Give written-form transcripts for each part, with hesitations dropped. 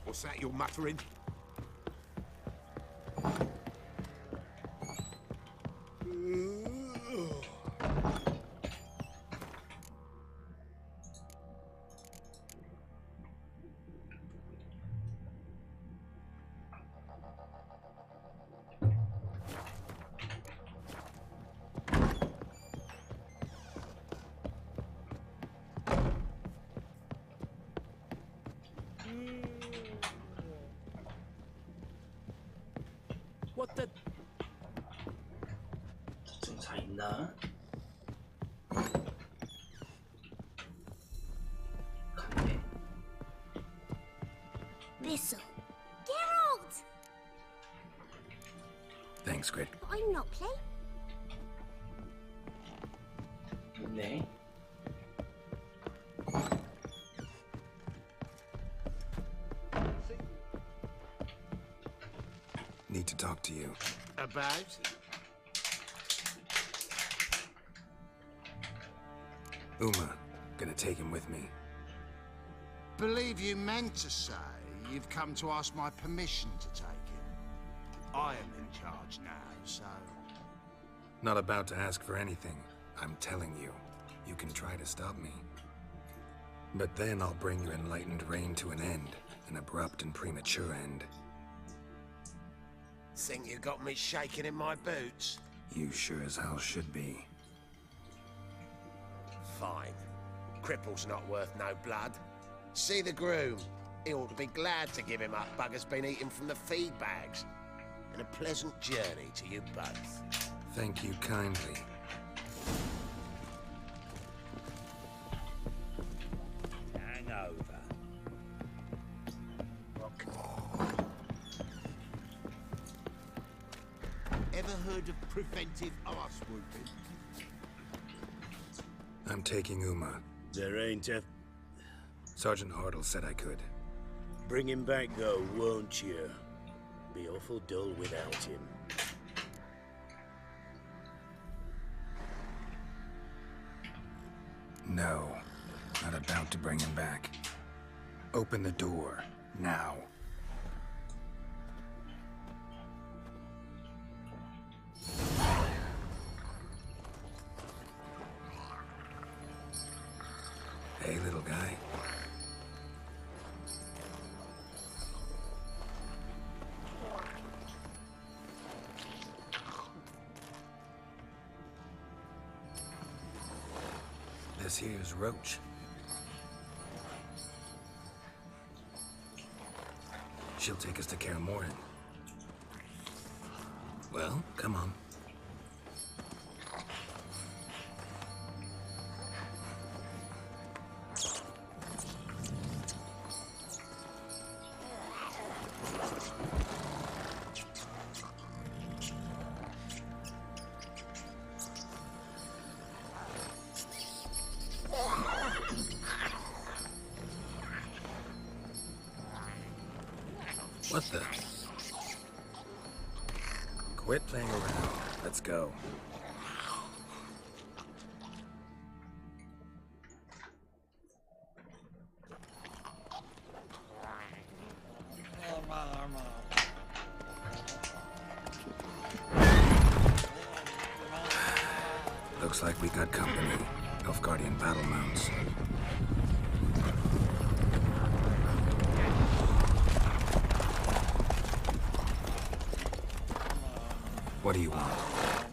What's that you're muttering? What the? 증사 있나? 갔네. This'll. Geralt! Thanks, Grit. I'm not playing. 있네. Need to talk to you. About? Uma, gonna take him with me. Believe you meant to say you've come to ask my permission to take him. I am in charge now, so... Not about to ask for anything. I'm telling you. You can try to stop me. But then I'll bring your enlightened reign to an end. An abrupt and premature end. Think you got me shaking in my boots? You sure as hell should be. Fine. Cripple's not worth no blood. See the groom. He ought to be glad to give him up. Bugger's been eating from the feed bags. And a pleasant journey to you both. Thank you kindly. Hangover. Ever heard of preventive arse whooping? I'm taking Uma. There ain't a... Sergeant Hartle said I could. Bring him back, though, won't you? Be awful dull without him. No, not about to bring him back. Open the door, now. Hey, little guy. This here's Roach. She'll take us to Kaer Morhen. Well, come on. What the? Quit playing around. Let's go. Looks like we got company. Nilfgaardian battle mounts. What do you want?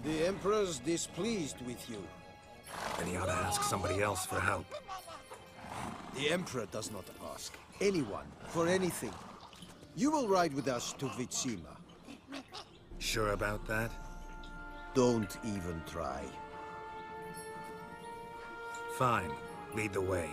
The Emperor's displeased with you. Then he ought to ask somebody else for help. The Emperor does not ask anyone for anything. You will ride with us to Vitsima. Sure about that? Don't even try. Fine. Lead the way.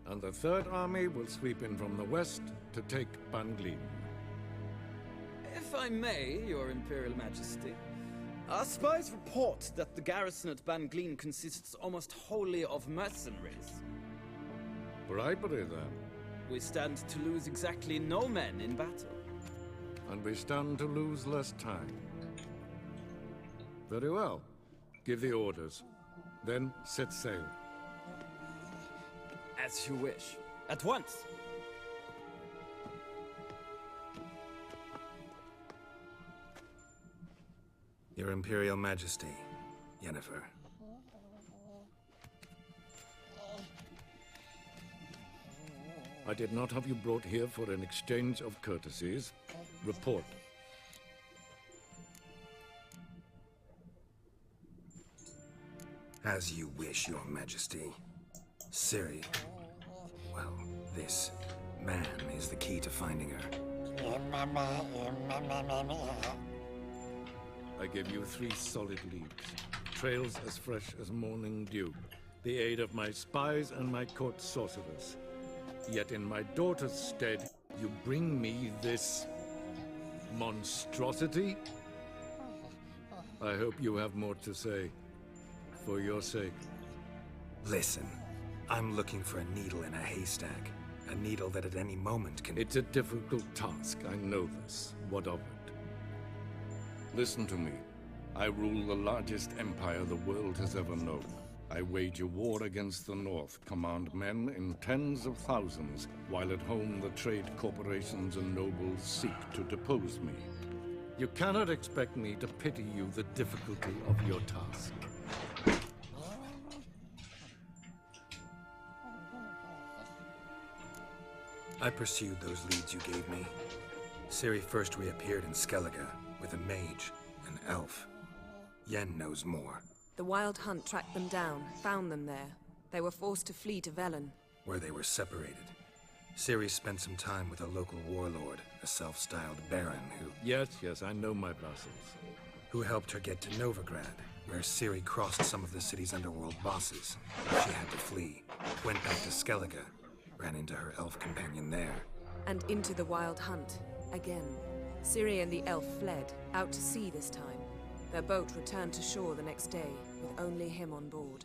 and the Third Army will sweep in from the west to take Banglin. If I may, Your Imperial Majesty, our spies report that the garrison at Banglin consists almost wholly of mercenaries. Bribery, then. We stand to lose exactly no men in battle. And we stand to lose less time. Very well. Give the orders. Then set sail. As you wish. At once! Your Imperial Majesty, Yennefer. I did not have you brought here for an exchange of courtesies. Report. As you wish, Your Majesty. Ciri. Well, this man is the key to finding her. I give you 3 solid leads. Trails as fresh as morning dew. The aid of my spies and my court sorcerers. Yet in my daughter's stead, you bring me this monstrosity? I hope you have more to say. For your sake. Listen, I'm looking for a needle in a haystack. A needle that at any moment can... It's a difficult task, I know this. What of it? Listen to me. I rule the largest empire the world has ever known. I wage a war against the North, command men in tens of thousands, while at home the trade corporations and nobles seek to depose me. You cannot expect me to pity you the difficulty of your task. I pursued those leads you gave me. Ciri first reappeared in Skellige with a mage, an elf. Yen knows more. The Wild Hunt tracked them down, found them there. They were forced to flee to Velen. Where they were separated. Ciri spent some time with a local warlord, a self-styled baron who... Yes, I know my vassals. Who helped her get to Novigrad, where Ciri crossed some of the city's underworld bosses. She had to flee, went back to Skellige, ran into her elf companion there. And into the Wild Hunt, again. Ciri and the elf fled, out to sea this time. Their boat returned to shore the next day, with only him on board.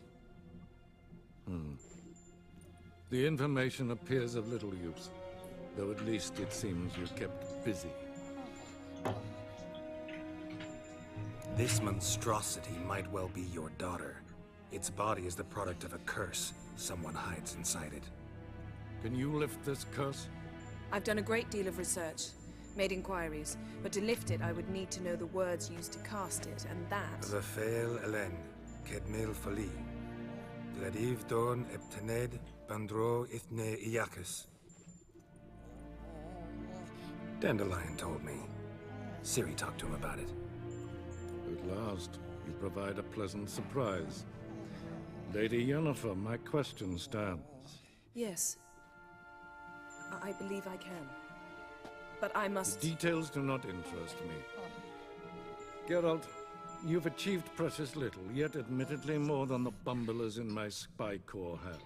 The information appears of little use, though at least it seems you kept busy. This monstrosity might well be your daughter. Its body is the product of a curse. Someone hides inside it. Can you lift this curse? I've done a great deal of research, made inquiries, but to lift it I would need to know the words used to cast it, and that... Raphael Elen, Kedmil Fali. Gladiv Dorn Eptened, Bandro Ithne Iacus. Dandelion told me. Ciri talked to him about it. At last, you provide a pleasant surprise. Lady Yennefer, my question stands. Yes. I believe I can. But I must... The details do not interest me. Geralt, you've achieved precious little, yet admittedly more than the bumblers in my spy corps have.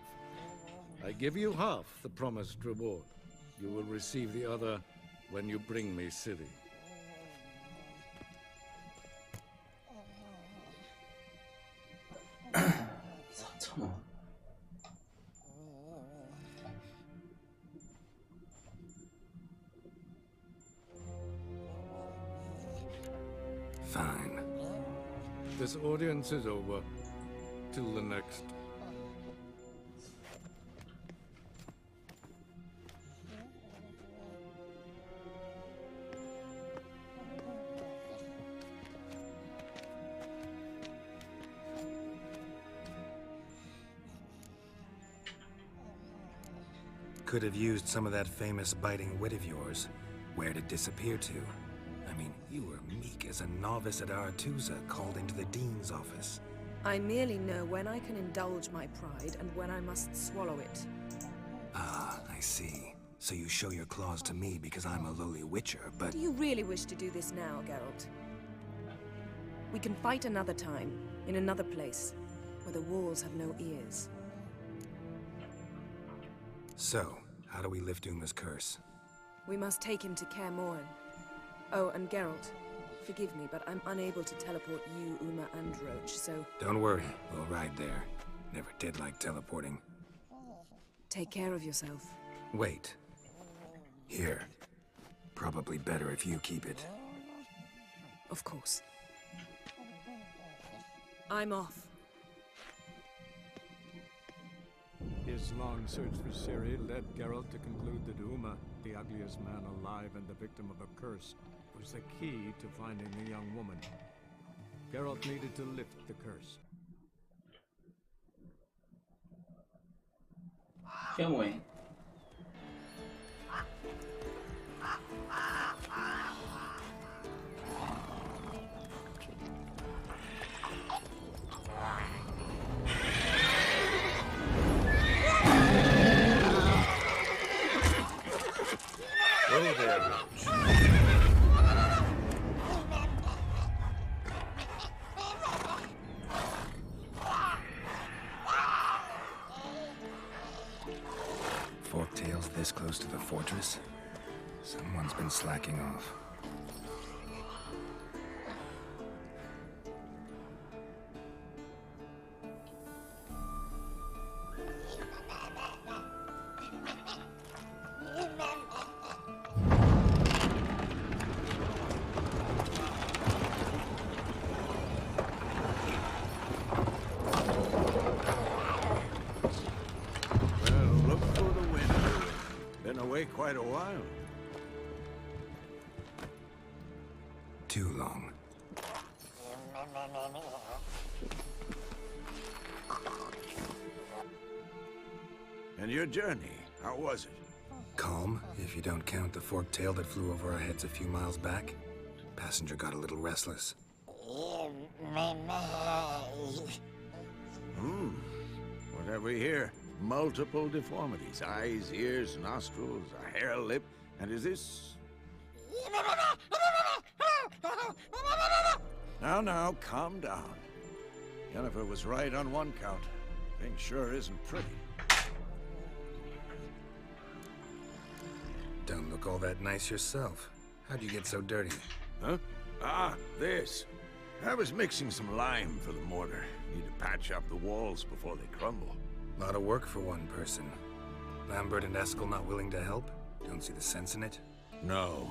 I give you half the promised reward. You will receive the other when you bring me Ciri. Fine. This audience is over. Till the next. Could have used some of that famous biting wit of yours. Where'd it disappear to? I mean, you were meek as a novice at Aretusa, called into the Dean's office. I merely know when I can indulge my pride and when I must swallow it. Ah, I see. So you show your claws to me because I'm a lowly witcher, but... Do you really wish to do this now, Geralt? We can fight another time, in another place, where the walls have no ears. So, how do we lift Uma's curse? We must take him to Kaer Morhen. Oh, and Geralt, forgive me, but I'm unable to teleport you, Uma, and Roach, so... Don't worry, we'll ride there. Never did like teleporting. Take care of yourself. Wait. Here. Probably better if you keep it. Of course. I'm off. His long search for Ciri led Geralt to conclude that Uma, the ugliest man alive and the victim of a curse, was the key to finding the young woman. Geralt needed to lift the curse. Filming. Whoa there, Roach. Forktails this close to the fortress? Someone's been slacking off. Quite a while. Too long. And your journey, how was it? Calm, if you don't count the forktail that flew over our heads a few miles back. Passenger got a little restless. What have we here? Multiple deformities. Eyes, ears, nostrils, a hair lip. And is this... Now, calm down. Yennefer was right on one count. Thing sure isn't pretty. Don't look all that nice yourself. How'd you get so dirty? Huh? Ah, this. I was mixing some lime for the mortar. Need to patch up the walls before they crumble. Lot of work for one person. Lambert and Eskel not willing to help? Don't see the sense in it? No.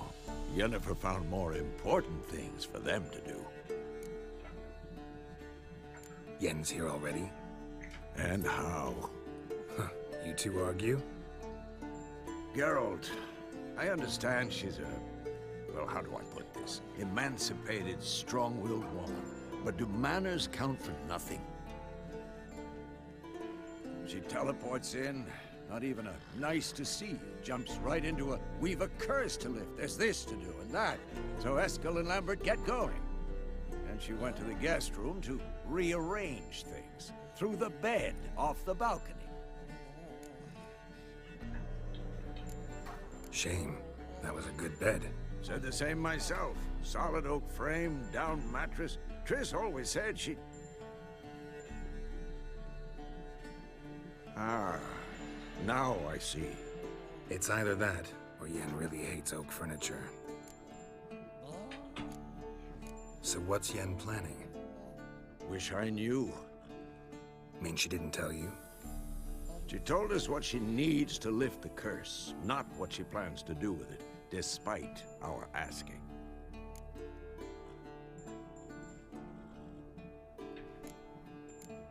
Yennefer found more important things for them to do. Yen's here already? And how? Huh. You two argue? Geralt, I understand she's a... well, how do I put this? Emancipated, strong-willed woman. But do manners count for nothing? She teleports in, not even a nice to see, jumps right into a, we've a curse to lift, there's this to do and that. So Eskel and Lambert get going. And she went to the guest room to rearrange things, through the bed, off the balcony. Shame. That was a good bed. Said the same myself. Solid oak frame, down mattress. Triss always said she'd... Ah, now I see. It's either that, or Yen really hates oak furniture. So what's Yen planning? Wish I knew. Mean she didn't tell you? She told us what she needs to lift the curse, not what she plans to do with it, despite our asking.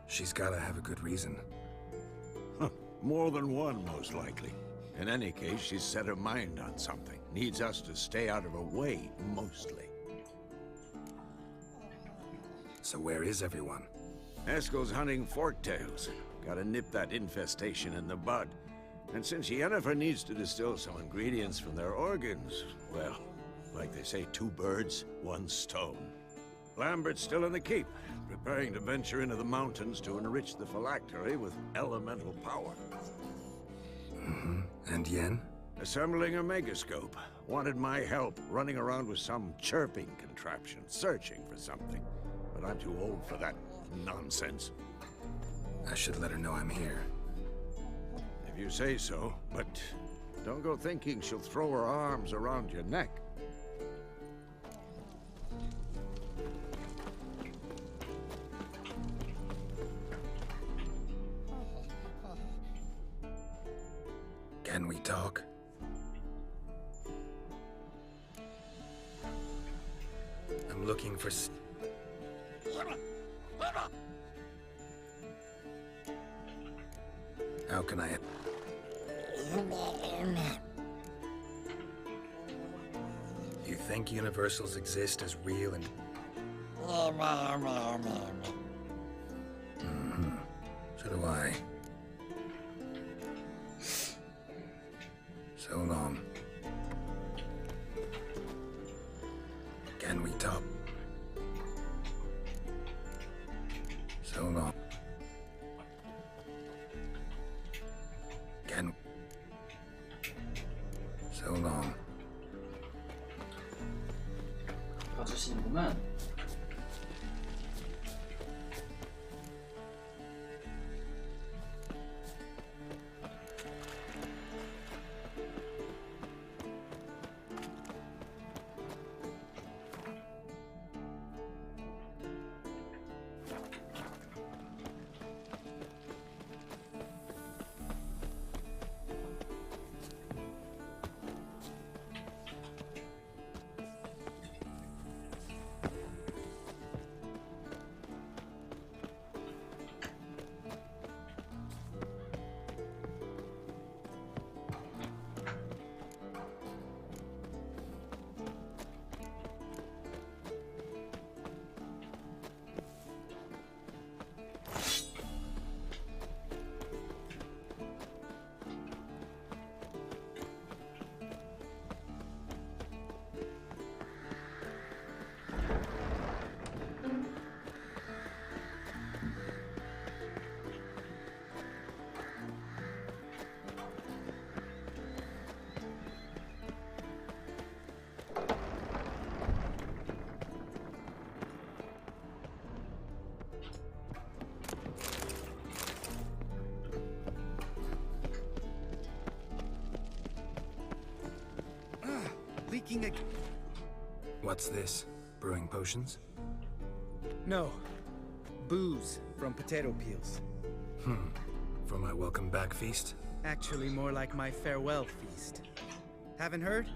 She's gotta have a good reason. More than one, most likely. In any case, she's set her mind on something. Needs us to stay out of her way, mostly. So where is everyone? Eskel's hunting forktails. Gotta nip that infestation in the bud. And since Yennefer needs to distill some ingredients from their organs, well, like they say, 2 birds, 1 stone. Lambert's still in the keep, preparing to venture into the mountains to enrich the phylactery with elemental power. Mm-hmm. And Yen? Assembling a megascope. Wanted my help running around with some chirping contraption, searching for something. But I'm too old for that nonsense. I should let her know I'm here. If you say so, but don't go thinking she'll throw her arms around your neck. Can we talk? I'm looking for How can I... You think universals exist as real and... So do I. So long. Can we talk? So long. Can... So long. 봐주시는구만. Leaking again. What's this? Brewing potions? No. Booze from potato peels. For my welcome back feast? Actually, more like my farewell feast. Haven't heard?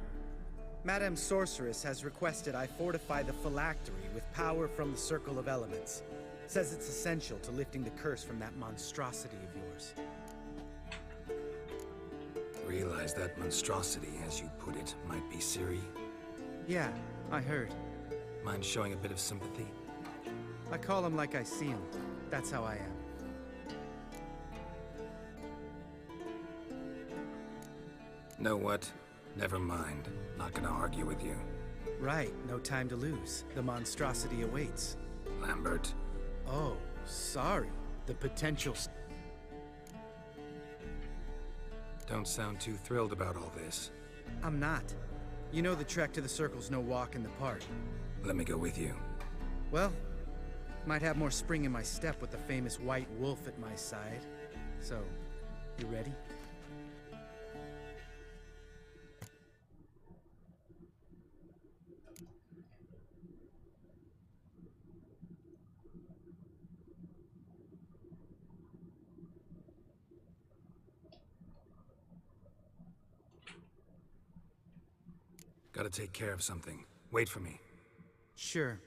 Madame Sorceress has requested I fortify the phylactery with power from the Circle of Elements. Says it's essential to lifting the curse from that monstrosity of yours. Realize that monstrosity, as you put it, might be Ciri? Yeah, I heard. Mind showing a bit of sympathy? I call him like I see him. That's how I am. Know what? Never mind. Not gonna argue with you. Right, no time to lose. The monstrosity awaits. Lambert. Oh, sorry. The potential... Don't sound too thrilled about all this. I'm not. You know the trek to the Circle's no walk in the park. Let me go with you. Well, might have more spring in my step with the famous white wolf at my side. So, you ready? Gotta take care of something. Wait for me. Sure.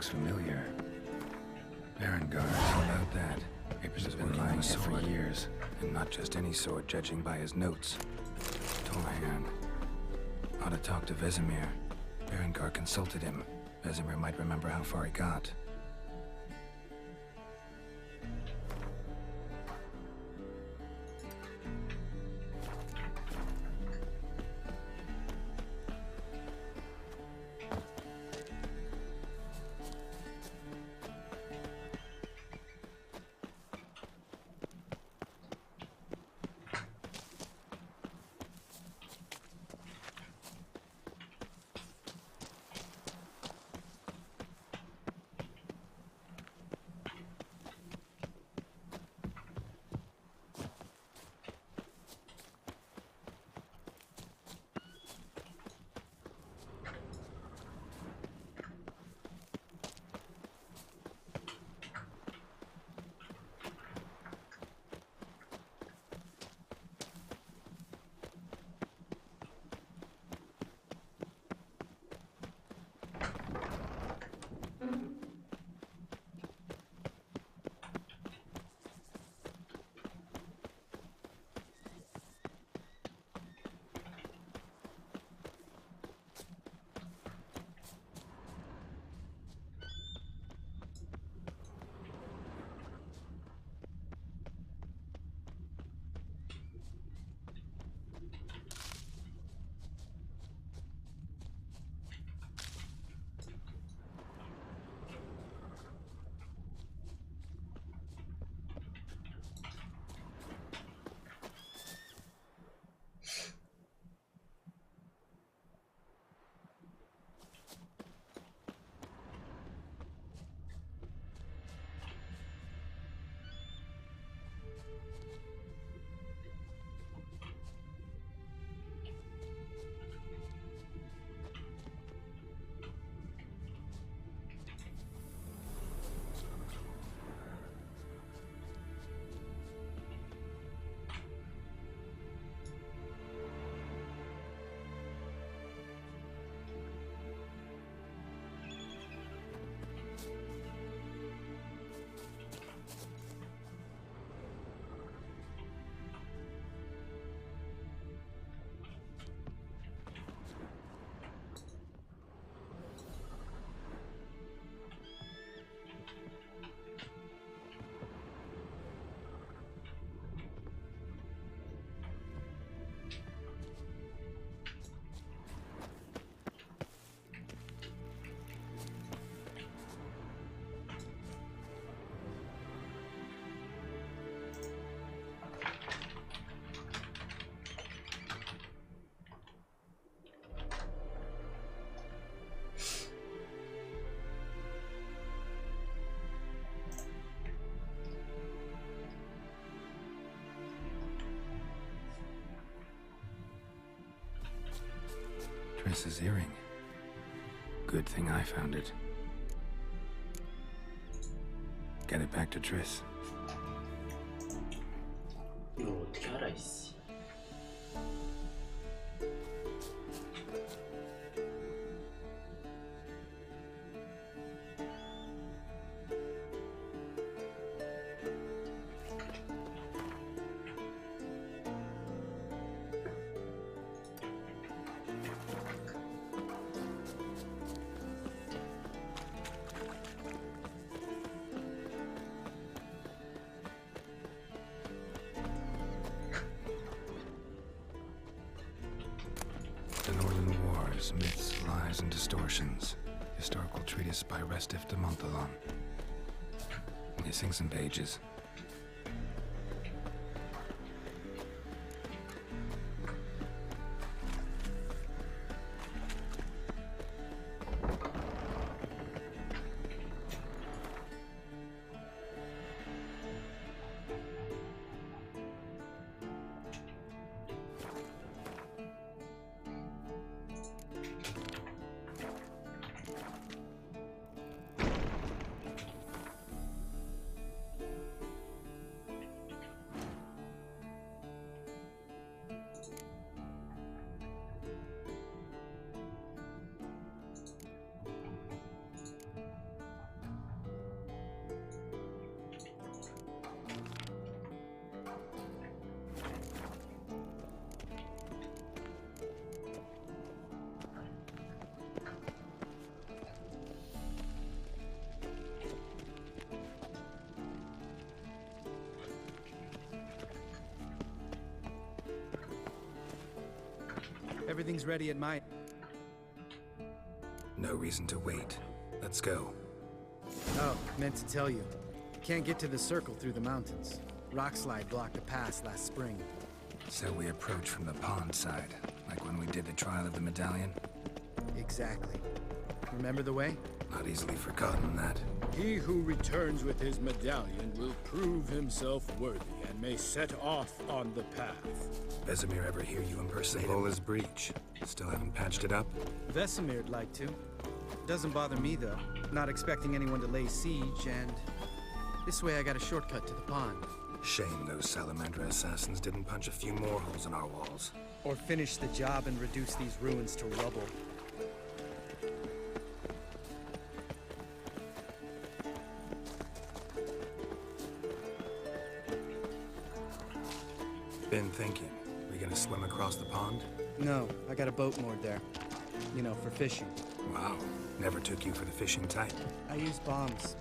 looks familiar. Berengar, how about that? Papers has been lying here for years, and not just any sword, judging by his notes. Torhan. Ought to talk to Vesemir. Berengar consulted him. Vesemir might remember how far he got. Triss's earring. Good thing I found it. Get it back to Triss. 이걸 어떻게 알아, 이씨. The Northern Wars, Myths, Lies, and Distortions. Historical treatise by Restif de Montalon. Missing some pages. Everything's ready at my... No reason to wait. Let's go. Oh, meant to tell you. Can't get to the circle through the mountains. Rockslide blocked the pass last spring. So we approach from the pond side, like when we did the trial of the medallion? Exactly. Remember the way? Not easily forgotten, that. He who returns with his medallion will prove himself worthy and may set off on the path. Vesemir ever hear you impersonate Vola's breach? Still haven't patched it up? Vesemir'd like to. Doesn't bother me, though. Not expecting anyone to lay siege, and... this way I got a shortcut to the pond. Shame those Salamandra assassins didn't punch a few more holes in our walls. Or finish the job and reduce these ruins to rubble. Been thinking. We gonna swim across the pond? No, I got a boat moored there. You know, for fishing. Wow. Never took you for the fishing type. I use bombs.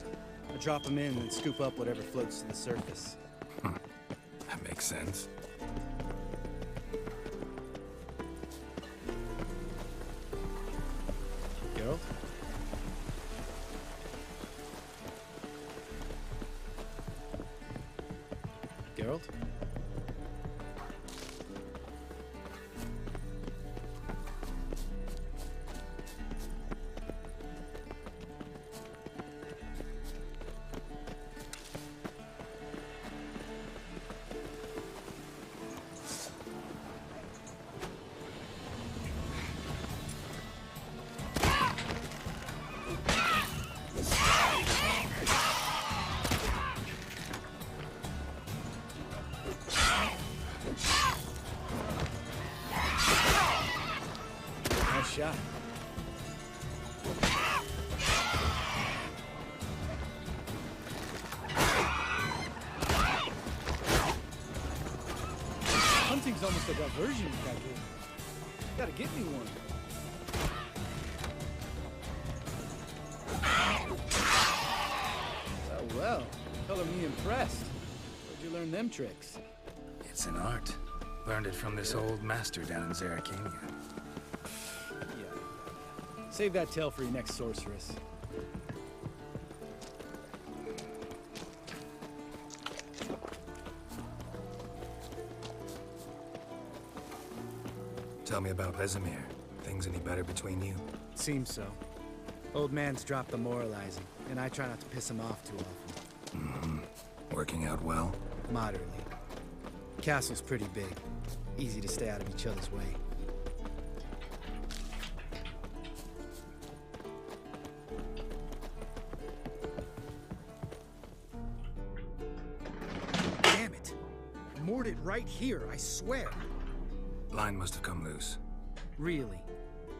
I drop them in and scoop up whatever floats to the surface. That makes sense. Geralt? Geralt? Shot. Hunting's almost a diversion, Captain. Gotta get me one. Well, color me impressed. Where'd you learn them tricks? It's an art. Learned it from this old master down in Zerrikania. Save that tale for your next sorceress. Tell me about Vesemir. Things any better between you? Seems so. Old man's dropped the moralizing, and I try not to piss him off too often. Mm-hmm. Working out well? Moderately. Castle's pretty big. Easy to stay out of each other's way. Moored it right here, I swear. Line must have come loose. Really?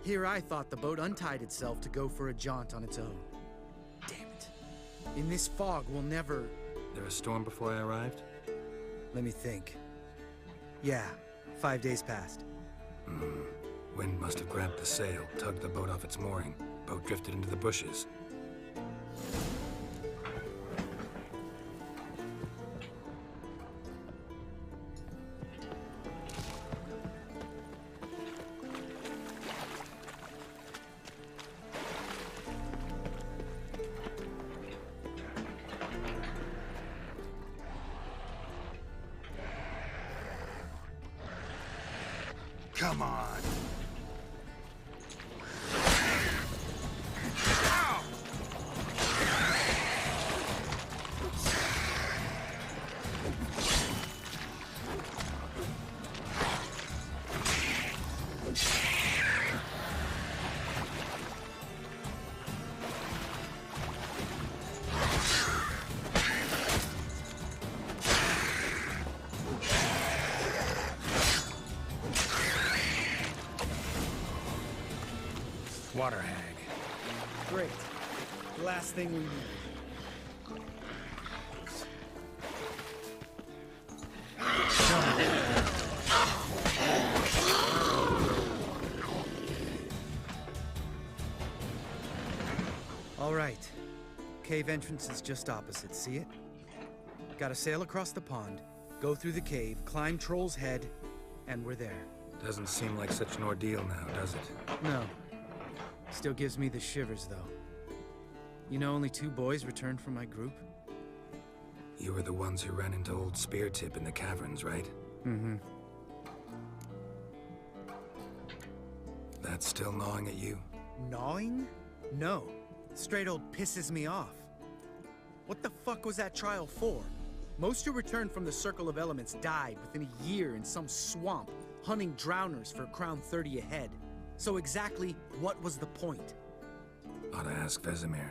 Here I thought the boat untied itself to go for a jaunt on its own. Damn it. In this fog, we'll never... There a storm before I arrived? Let me think. Yeah, 5 days passed. Wind must have grabbed the sail, tugged the boat off its mooring. Boat drifted into the bushes. Come on. Water hag. Great. The last thing we need. All right. Cave entrance is just opposite, see it? Gotta sail across the pond, go through the cave, climb Troll's Head, and we're there. Doesn't seem like such an ordeal now, does it? No. Still gives me the shivers, though. You know only 2 boys returned from my group? You were the ones who ran into old Speartip in the caverns, right? Mm-hmm. That's still gnawing at you? Gnawing? No. Straight old pisses me off. What the fuck was that trial for? Most who returned from the Circle of Elements died within a year in some swamp, hunting drowners for Crown 30 a head. So exactly what was the point? Ought to ask Vesemir.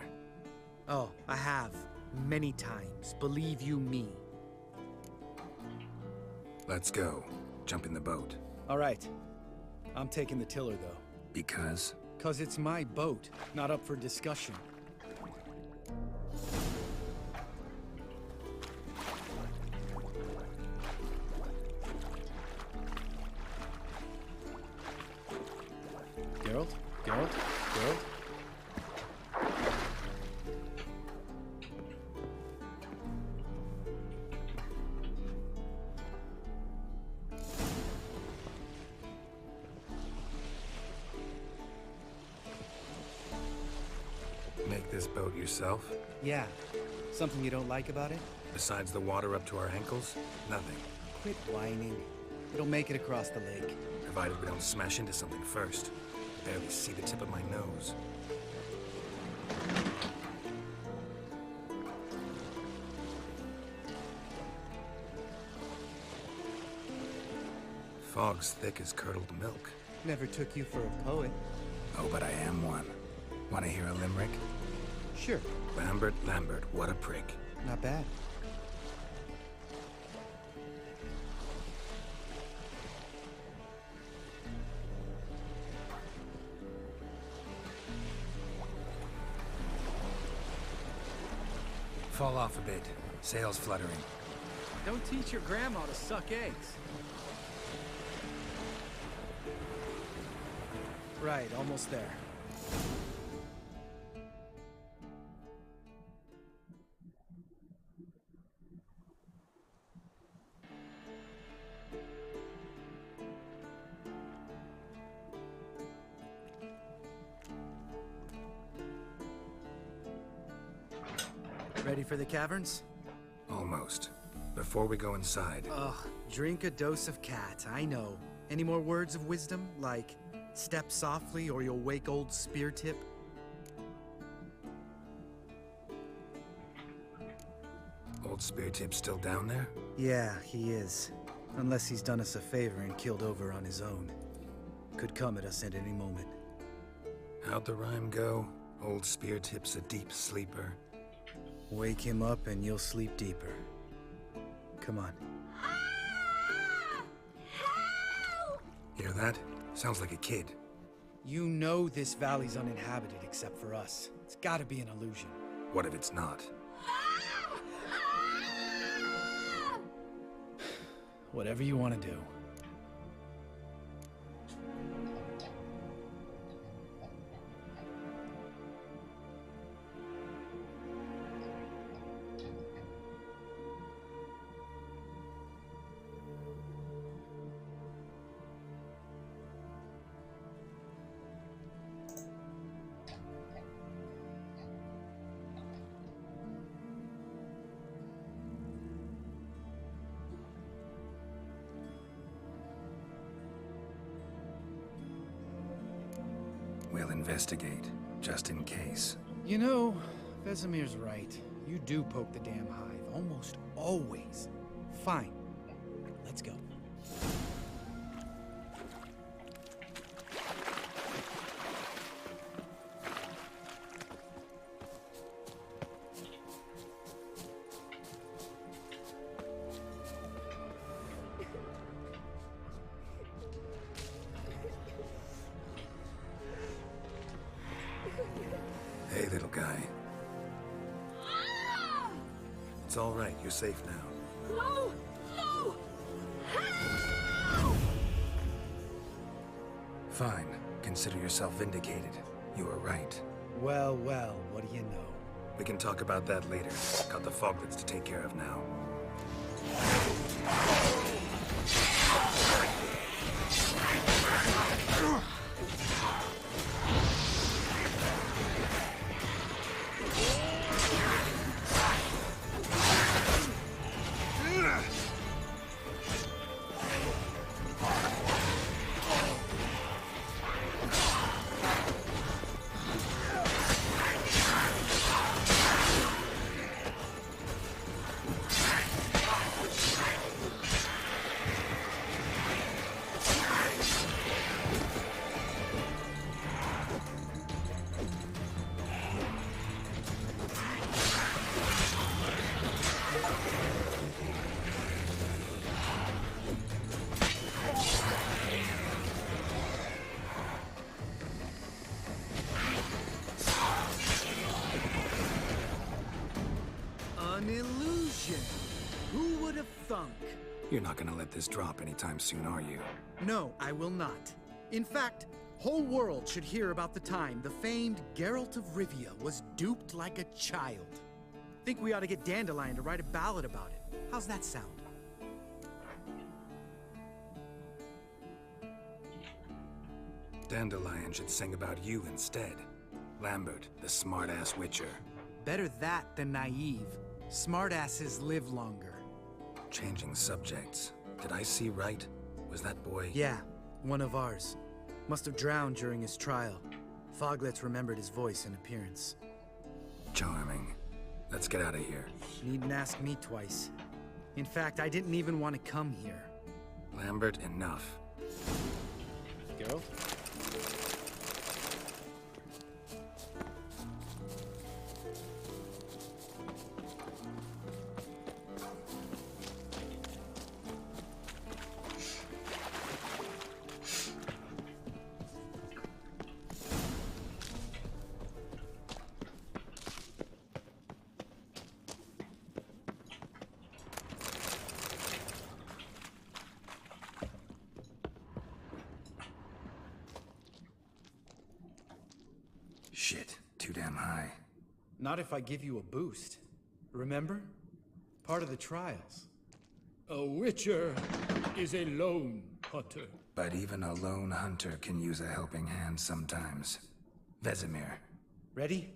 Oh, I have. Many times. Believe you me. Let's go. Jump in the boat. All right. I'm taking the tiller, though. Because? 'Cause it's my boat, not up for discussion. Geralt? Geralt? Geralt? Make this boat yourself? Yeah. Something you don't like about it? Besides the water up to our ankles? Nothing. Quit whining. It'll make it across the lake. Provided we don't smash into something first. Barely see the tip of my nose. Fog's thick as curdled milk. Never took you for a poet. Oh, but I am one. Want to hear a limerick? Sure. Lambert, Lambert, what a prick. Not bad. Fall off a bit. Sails fluttering. Don't teach your grandma to suck eggs. Right, almost there. Ready for the caverns? Almost. Before we go inside... Ugh, drink a dose of cat, I know. Any more words of wisdom, like, step softly or you'll wake old Speartip? Old Speartip's still down there? Yeah, he is. Unless he's done us a favor and killed over on his own. Could come at us at any moment. How'd the rhyme go? Old Speartip's a deep sleeper. Wake him up and you'll sleep deeper. Come on. Hear that? Sounds like a kid. You know this valley's uninhabited except for us. It's gotta be an illusion. What if it's not? Whatever you want to do. We'll investigate, just in case. You know, Vesemir's right. You do poke the damn hive, almost always. Fine. Let's go. Hey, little guy. It's all right. You're safe now. No! No! Fine. Consider yourself vindicated. You were right. Well, well, what do you know? We can talk about that later. Got the foglets to take care of now. An illusion. Who would have thunk? You're not gonna let this drop anytime soon, are you? No, I will not. In fact, whole world should hear about the time the famed Geralt of Rivia was duped like a child. Think we ought to get Dandelion to write a ballad about it. How's that sound? Dandelion should sing about you instead. Lambert, the smart-ass witcher. Better that than naive. Smartasses live longer. Changing subjects. Did I see right? Was that boy... Yeah, one of ours. Must have drowned during his trial. Foglets remembered his voice and appearance. Charming. Let's get out of here. Needn't ask me twice. In fact, I didn't even want to come here. Lambert, enough. Geralt? Shit, too damn high. Not if I give you a boost. Remember? Part of the trials. A witcher is a lone hunter. But even a lone hunter can use a helping hand sometimes. Vesemir. Ready?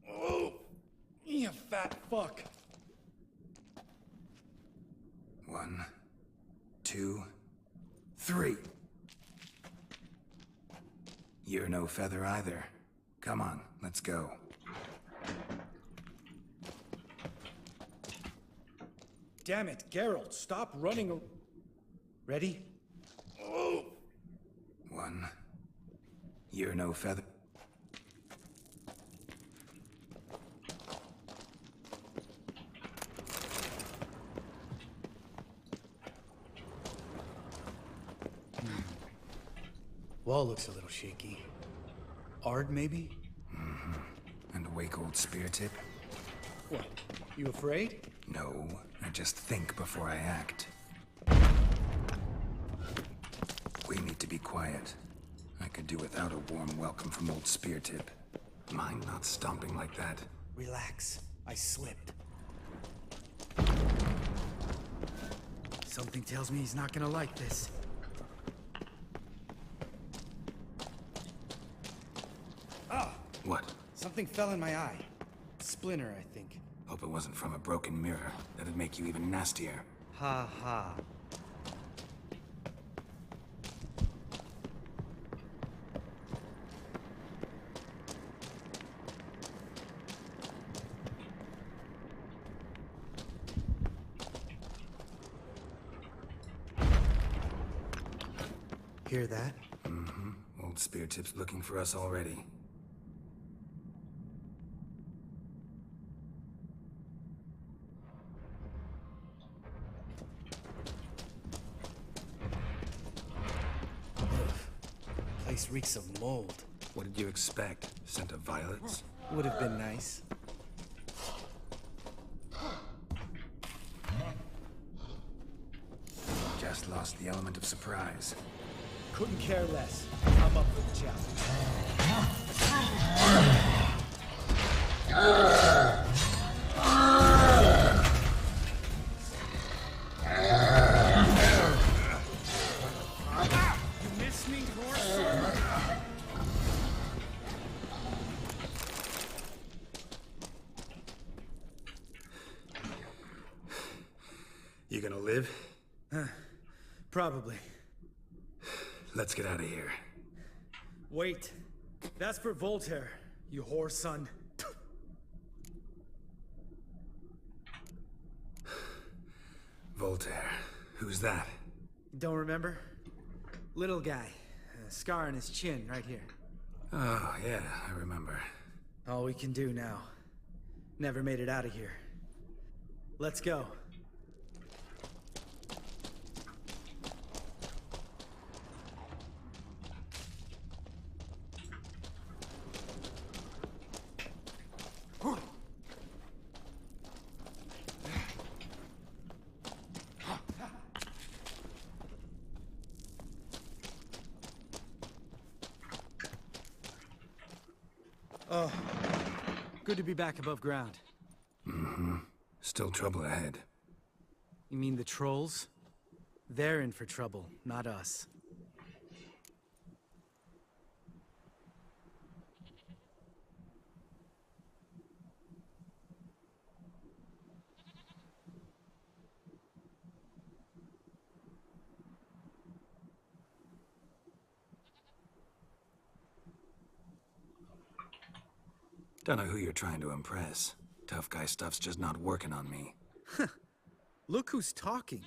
Oh, you fat fuck. 1, 2, 3. You're no feather either. Come on, let's go. Damn it, Geralt, stop running. Ready? Oh. 1. You're no feather. Wall looks a little shaky. Ard, maybe? Mm-hmm. And a wake old spear tip? What? You afraid? No, I just think before I act. We need to be quiet. I could do without a warm welcome from old spear tip. Mind not stomping like that. Relax. I slipped. Something tells me he's not gonna like this. Ah! What? Something fell in my eye. Splinter, I think. Hope it wasn't from a broken mirror. That'd make you even nastier. Ha ha. Hear that? Mm-hmm. Old spear tip's looking for us already. Place reeks of mold. What did you expect? Scent of violets? Would have been nice. Just lost the element of surprise. Couldn't care less. I'm up for the challenge. You miss me, horse? You gonna live? Probably. Let's get out of here. Wait. That's for Voltaire, you whore son. Voltaire. Who's that? Don't remember? Little guy. A scar on his chin, right here. Oh, yeah, I remember. All we can do now. Never made it out of here. Let's go. Oh, good to be back above ground. Mm-hmm. Still trouble ahead. You mean the trolls? They're in for trouble, not us. Don't know who you're trying to impress. Tough guy stuff's just not working on me. Look who's talking.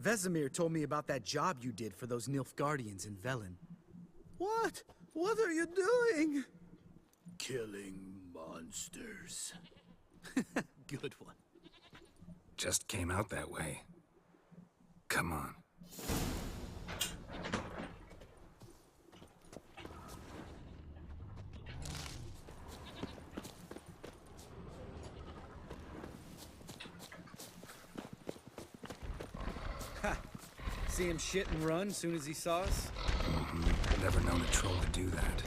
Vesemir told me about that job you did for those Nilfgaardians in Velen. What? What are you doing? Killing monsters. Good one. Just came out that way. Come on. See him shit and run as soon as he saw us? Mm-hmm. Never known a troll to do that.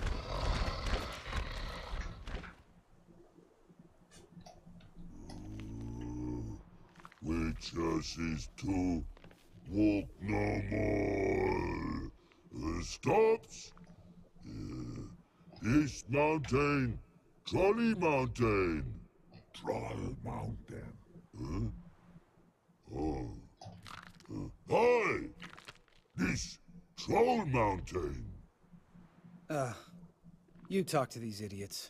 Witcher to walk no more. Stops. East Mountain. Trolley Mountain. Troll Mountain. Huh? Oh. Hi! This Troll Mountain. You talk to these idiots.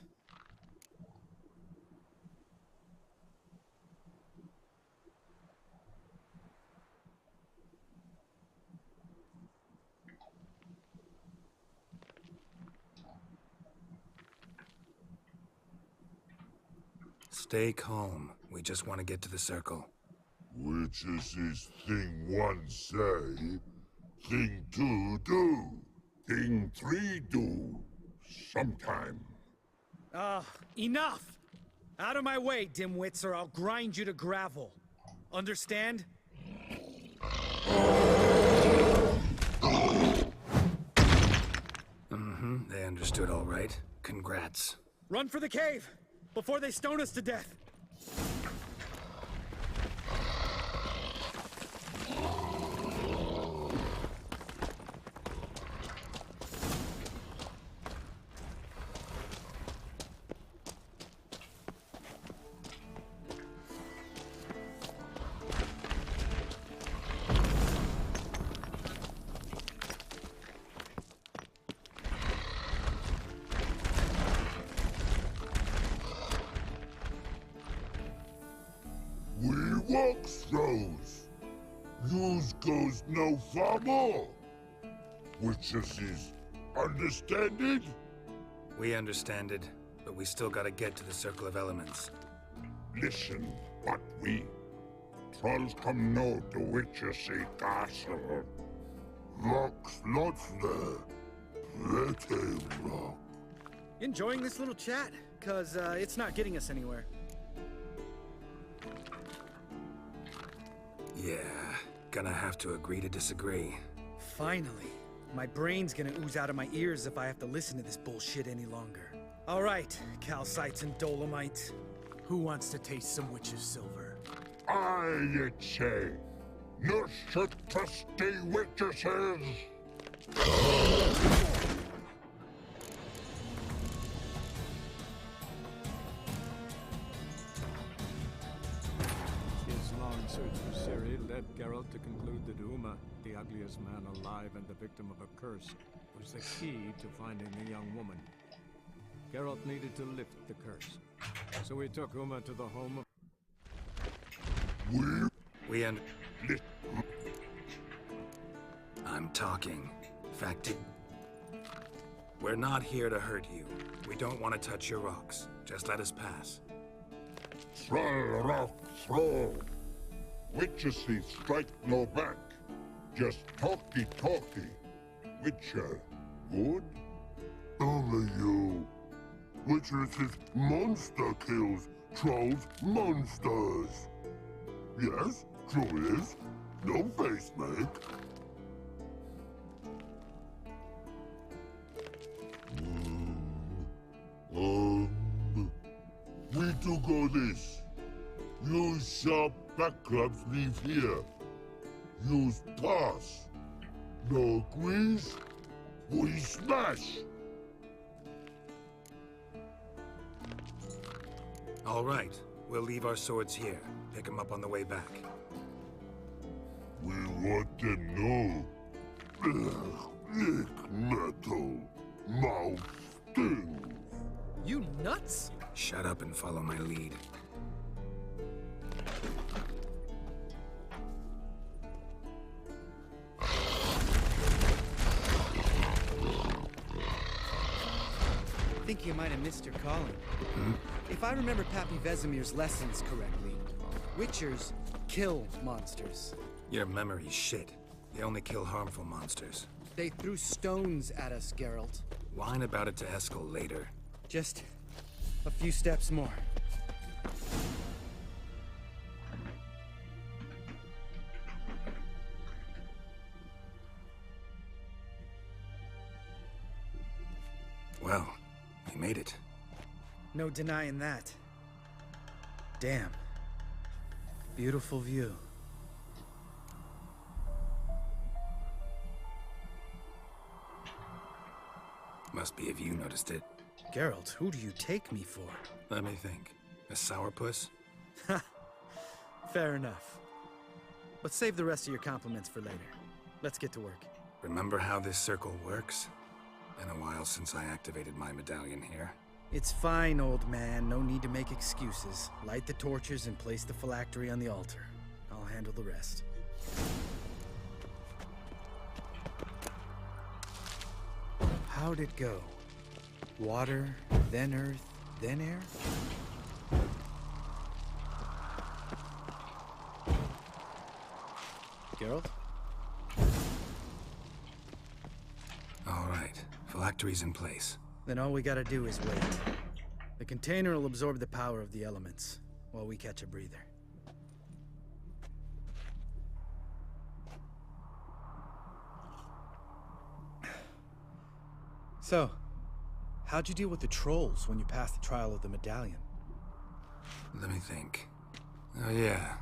Stay calm. We just want to get to the circle. Which is this thing one say, thing two do, thing three do, sometime. Enough! Out of my way, dimwits, or I'll grind you to gravel. Understand? Mm-hmm, they understood all right. Congrats. Run for the cave! Before they stone us to death! Walks throws. Yous goes no far more. Which is understand it? We understand it, but we still gotta get to the Circle of Elements. Listen, what we trolls come know the Witcher3 castle. Rocks lots there. Pretty rock. Enjoying this little chat? Cause it's not getting us anywhere. Yeah, gonna have to agree to disagree. Finally. My brain's gonna ooze out of my ears if I have to listen to this bullshit any longer. All right, calcites and dolomites. Who wants to taste some witch's silver? I'd say. No such trusty witnesses. His long search for Ciri led Geralt to conclude that Uma, the ugliest man alive and the victim of a curse, was the key to finding the young woman. Geralt needed to lift the curse, so he took Uma to the home of... I'm talking. Fact, we're not here to hurt you. We don't want to touch your rocks. Just let us pass. Throw rock, throw. Witcher3 strike no back. Just talky. Witcher, good? Only you. Witcher3 monster kills trolls monsters. Yes, true is. No face make. to go this. Use sharp backups leave here. Use pass. No agrees? We smash! All right. We'll leave our swords here. Pick them up on the way back. We want them know. Lick metal. Mouth stings. You nuts? Shut up and follow my lead. I think you might have missed your calling. If I remember Pappy Vesemir's lessons correctly, Witchers kill monsters. Your memory's shit. They only kill harmful monsters. They threw stones at us, Geralt. Whine about it to Eskel later. Just a few steps more. Well, we made it. No denying that. Damn. Beautiful view. Must be if you noticed it. Geralt, who do you take me for? Let me think. A sourpuss? Fair enough. But save the rest of your compliments for later. Let's get to work. Remember how this circle works? Been a while since I activated my medallion here. It's fine, old man. No need to make excuses. Light the torches and place the phylactery on the altar. I'll handle the rest. How'd it go? Water, then earth, then air? Geralt? All right. Phylactery's in place. Then all we gotta do is wait. The container will absorb the power of the elements, while we catch a breather. So, how'd you deal with the trolls when you passed the trial of the medallion? Let me think. Oh yeah.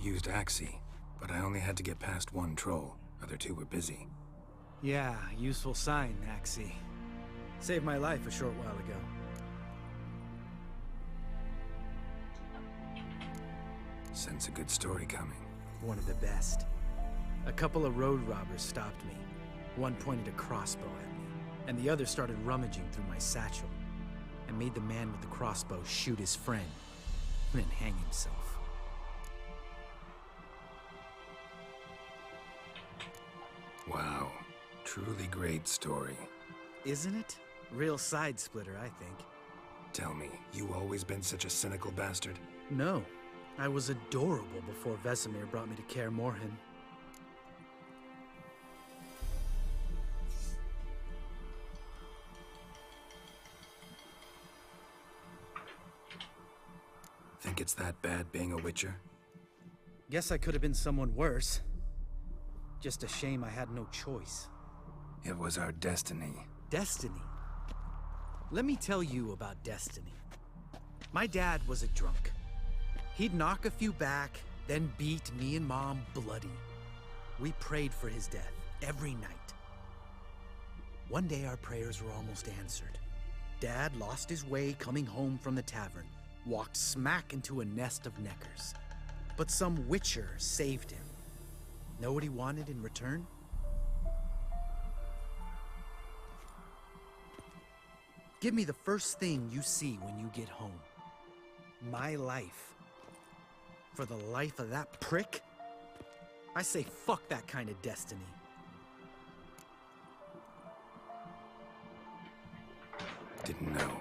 Used Axie, but I only had to get past one troll. Other two were busy. Yeah, useful sign, Axie. Saved my life a short while ago. Sense a good story coming. One of the best. A couple of road robbers stopped me. One pointed a crossbow at me, and the other started rummaging through my satchel, and made the man with the crossbow shoot his friend, and then hang himself. Wow. Truly great story. Isn't it? Real side splitter, I think. Tell me, you always been such a cynical bastard? No. I was adorable before Vesemir brought me to Kaer Morhen. Think it's that bad being a Witcher? Guess I could have been someone worse. Just a shame I had no choice. It was our destiny. Destiny? Let me tell you about destiny. My dad was a drunk. He'd knock a few back, then beat me and Mom bloody. We prayed for his death every night. One day our prayers were almost answered. Dad lost his way coming home from the tavern, walked smack into a nest of neckers. But some Witcher saved him. Know what he wanted in return? Give me the first thing you see when you get home. My life. For the life of that prick? I say fuck that kind of destiny. Didn't know.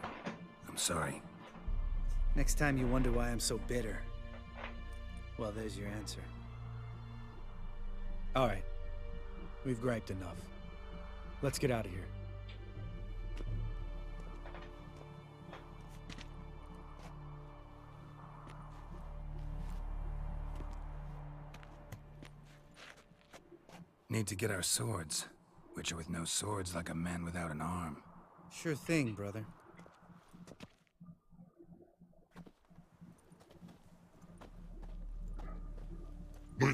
I'm sorry. Next time you wonder why I'm so bitter, well, there's your answer. All right. We've griped enough. Let's get out of here. Need to get our swords. Witcher with no swords like a man without an arm. Sure thing, brother.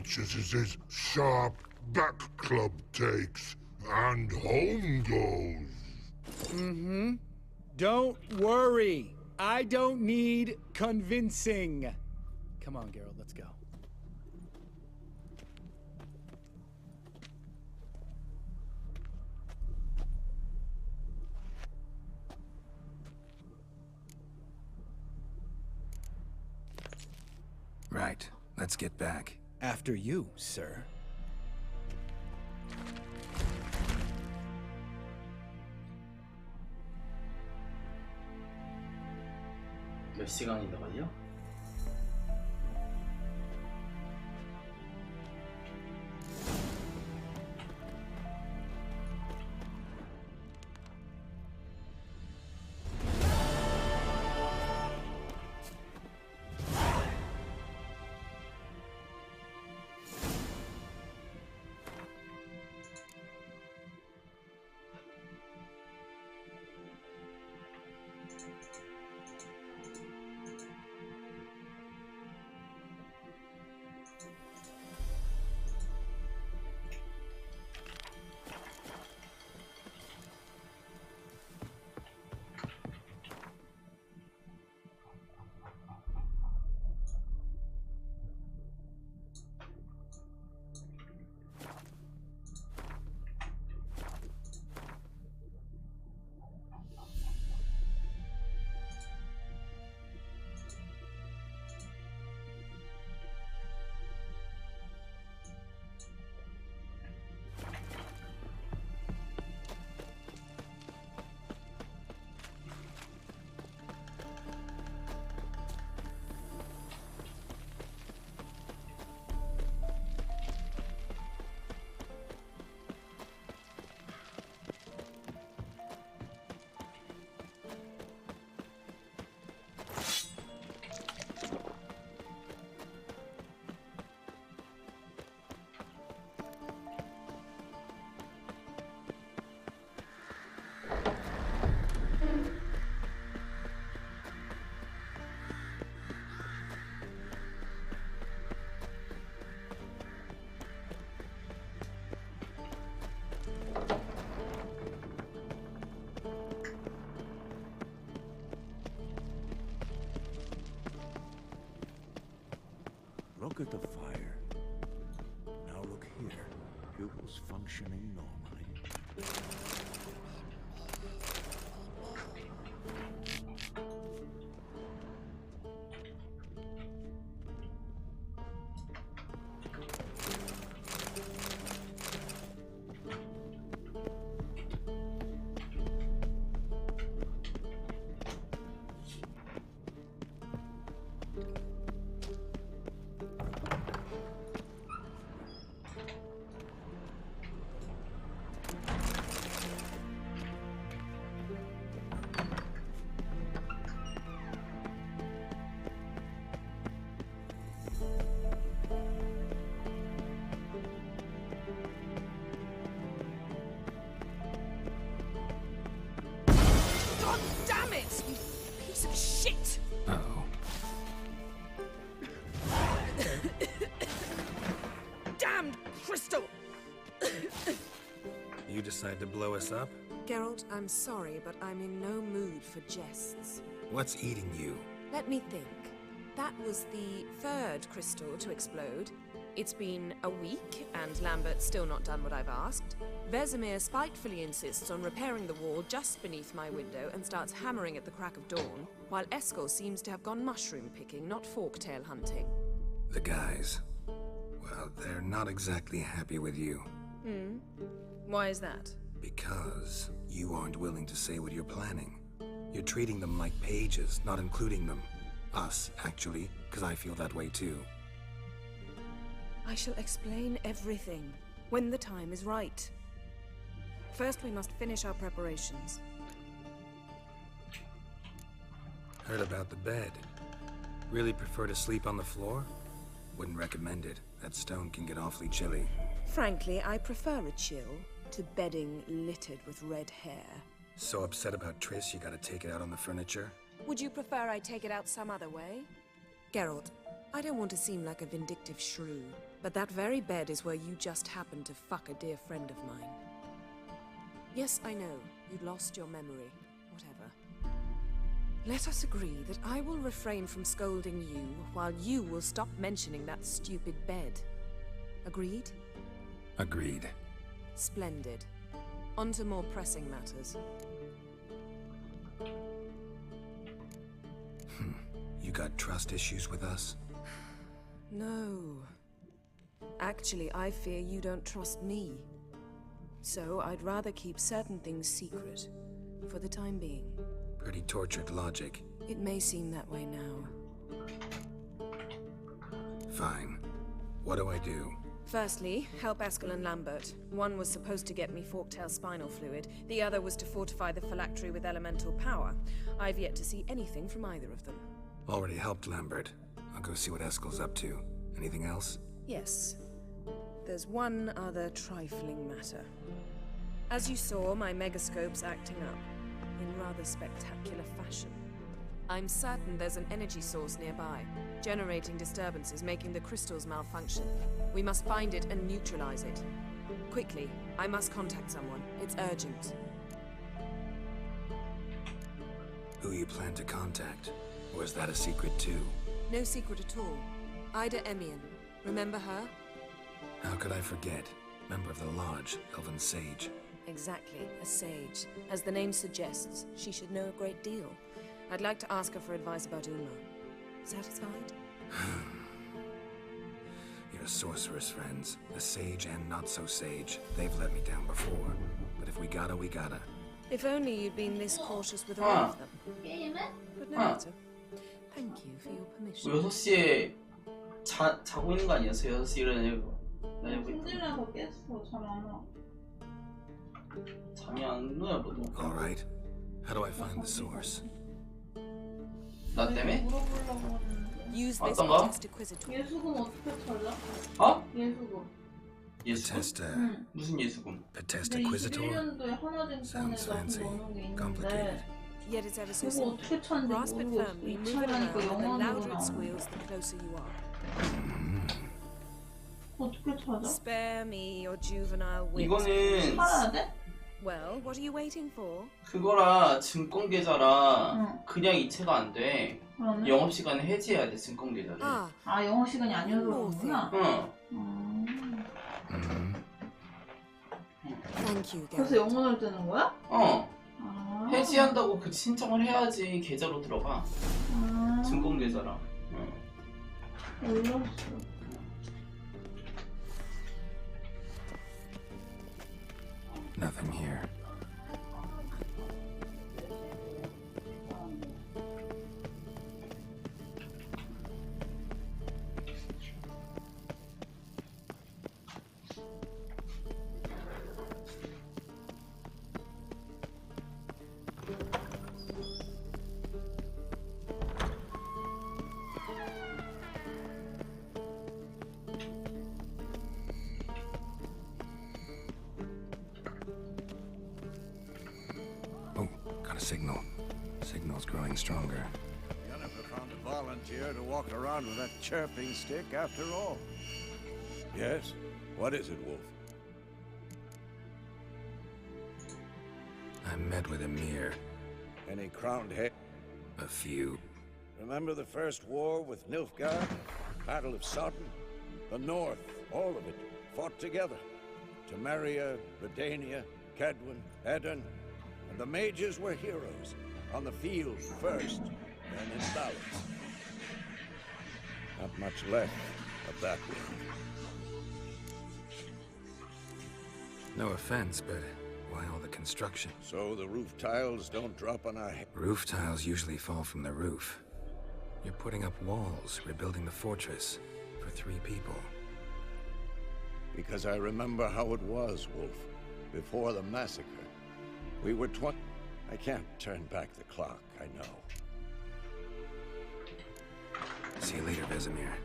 much as his sharp back club takes, and home goes. Mm-hmm. Don't worry. I don't need convincing. Come on, Geralt, let's go. Right. Let's get back. After you, sir. 몇 시간인데 걸려? Look at the fire. Now look here. Pupils functioning normally. God damn it! You piece of shit! Uh-oh. Damned crystal! You decide to blow us up? Geralt, I'm sorry, but I'm in no mood for jests. What's eating you? Let me think. That was the third crystal to explode. It's been a week, and Lambert's still not done what I've asked. Vesemir spitefully insists on repairing the wall just beneath my window and starts hammering at the crack of dawn, while Eskel seems to have gone mushroom picking, not forktail hunting. The guys. Well, they're not exactly happy with you. Hmm? Why is that? Because you aren't willing to say what you're planning. You're treating them like pages, not including them. Us, actually, because I feel that way too. I shall explain everything when the time is right. First, we must finish our preparations. Heard about the bed. Really prefer to sleep on the floor? Wouldn't recommend it. That stone can get awfully chilly. Frankly, I prefer a chill to bedding littered with red hair. So upset about Triss you gotta take it out on the furniture? Would you prefer I take it out some other way? Geralt, I don't want to seem like a vindictive shrew, But that very bed is where you just happened to fuck a dear friend of mine. Yes, I know. You'd lost your memory. Whatever. Let us agree that I will refrain from scolding you while you will stop mentioning that stupid bed. Agreed? Agreed. Splendid. On to more pressing matters. You got trust issues with us? No. Actually, I fear you don't trust me. So I'd rather keep certain things secret, for the time being. Pretty tortured logic. It may seem that way now. Fine. What do I do? Firstly, help Eskel and Lambert. One was supposed to get me forktail spinal fluid, the other was to fortify the phylactery with elemental power. I've yet to see anything from either of them. Already helped Lambert. I'll go see what Eskel's up to. Anything else? Yes. There's one other trifling matter. As you saw, my megascope's acting up, in rather spectacular fashion. I'm certain there's an energy source nearby, generating disturbances, making the crystals malfunction. We must find it and neutralize it. Quickly, I must contact someone. It's urgent. Who you plan to contact? Or is that a secret too? No secret at all. Ida Emian. Remember her? How could I forget? Member of the Lodge, Elven Sage. Exactly, a sage. As the name suggests, she should know a great deal. I'd like to ask her for advice about Uma. Satisfied? Your sorceress friends, the sage and not so sage, they've let me down before. But if we gotta, we gotta. If only you'd been this cautious with all of them. But no matter. Thank you for your permission. 6시에 자고 있는 거 아니었어요? 6시 일어나려고. 힘들어서 깼어. 잠 안 와. 잠이 안 오나 보다. All right. How do I find the source? 나 때문에? 물어보려고 하는데. Use this 어떤 거? test acquisitor. 예수금 어떻게 찾아? 어? 예수금. 예수금? 무슨 예수금? Test acquisitor? 21년도에 하나증권에다 그 넣어놓은 게 있는데 Yet it's ever so 그거 어떻게 찾는지 grasp it 모르겠어. firmly, 이 move it 차라니까 around, and the 영어로 louder it 나오는 squeals, the closer you are. 어떻게 찾아? Spare me your juvenile wit. 이거는 팔아야 돼? Well, what are you waiting for? 그거라 증권 계좌라 그냥 이체가 안 돼. 그러네? 영업 시간에 해지해야 돼 증권 계좌를. 아 영업 시간이 아니어서 그런구나. Thank you, 그래서 영혼을 뜨는 거야? 해지한다고 그 신청을 해야지 계좌로 들어가. 증권 계좌라. 몰랐어. Nothing here. Signal. Signal's growing stronger. Jennifer found a volunteer to walk around with that chirping stick after all. Yes? What is it, Wolf? I met with Emir. Any crowned head? A few. Remember the first war with Nilfgaard? Battle of Sodden? The North, all of it, fought together. Temeria, Redania, Kedwin, Edirn. And the mages were heroes, on the field first, then in ballads. Not much left of that world. No offense, but why all the construction? So the roof tiles don't drop on our head. Roof tiles usually fall from the roof. You're putting up walls, rebuilding the fortress, for 3 people. Because I remember how it was, Wolf, before the massacre. We were 20. I can't turn back the clock, I know. See you later, Vesemir.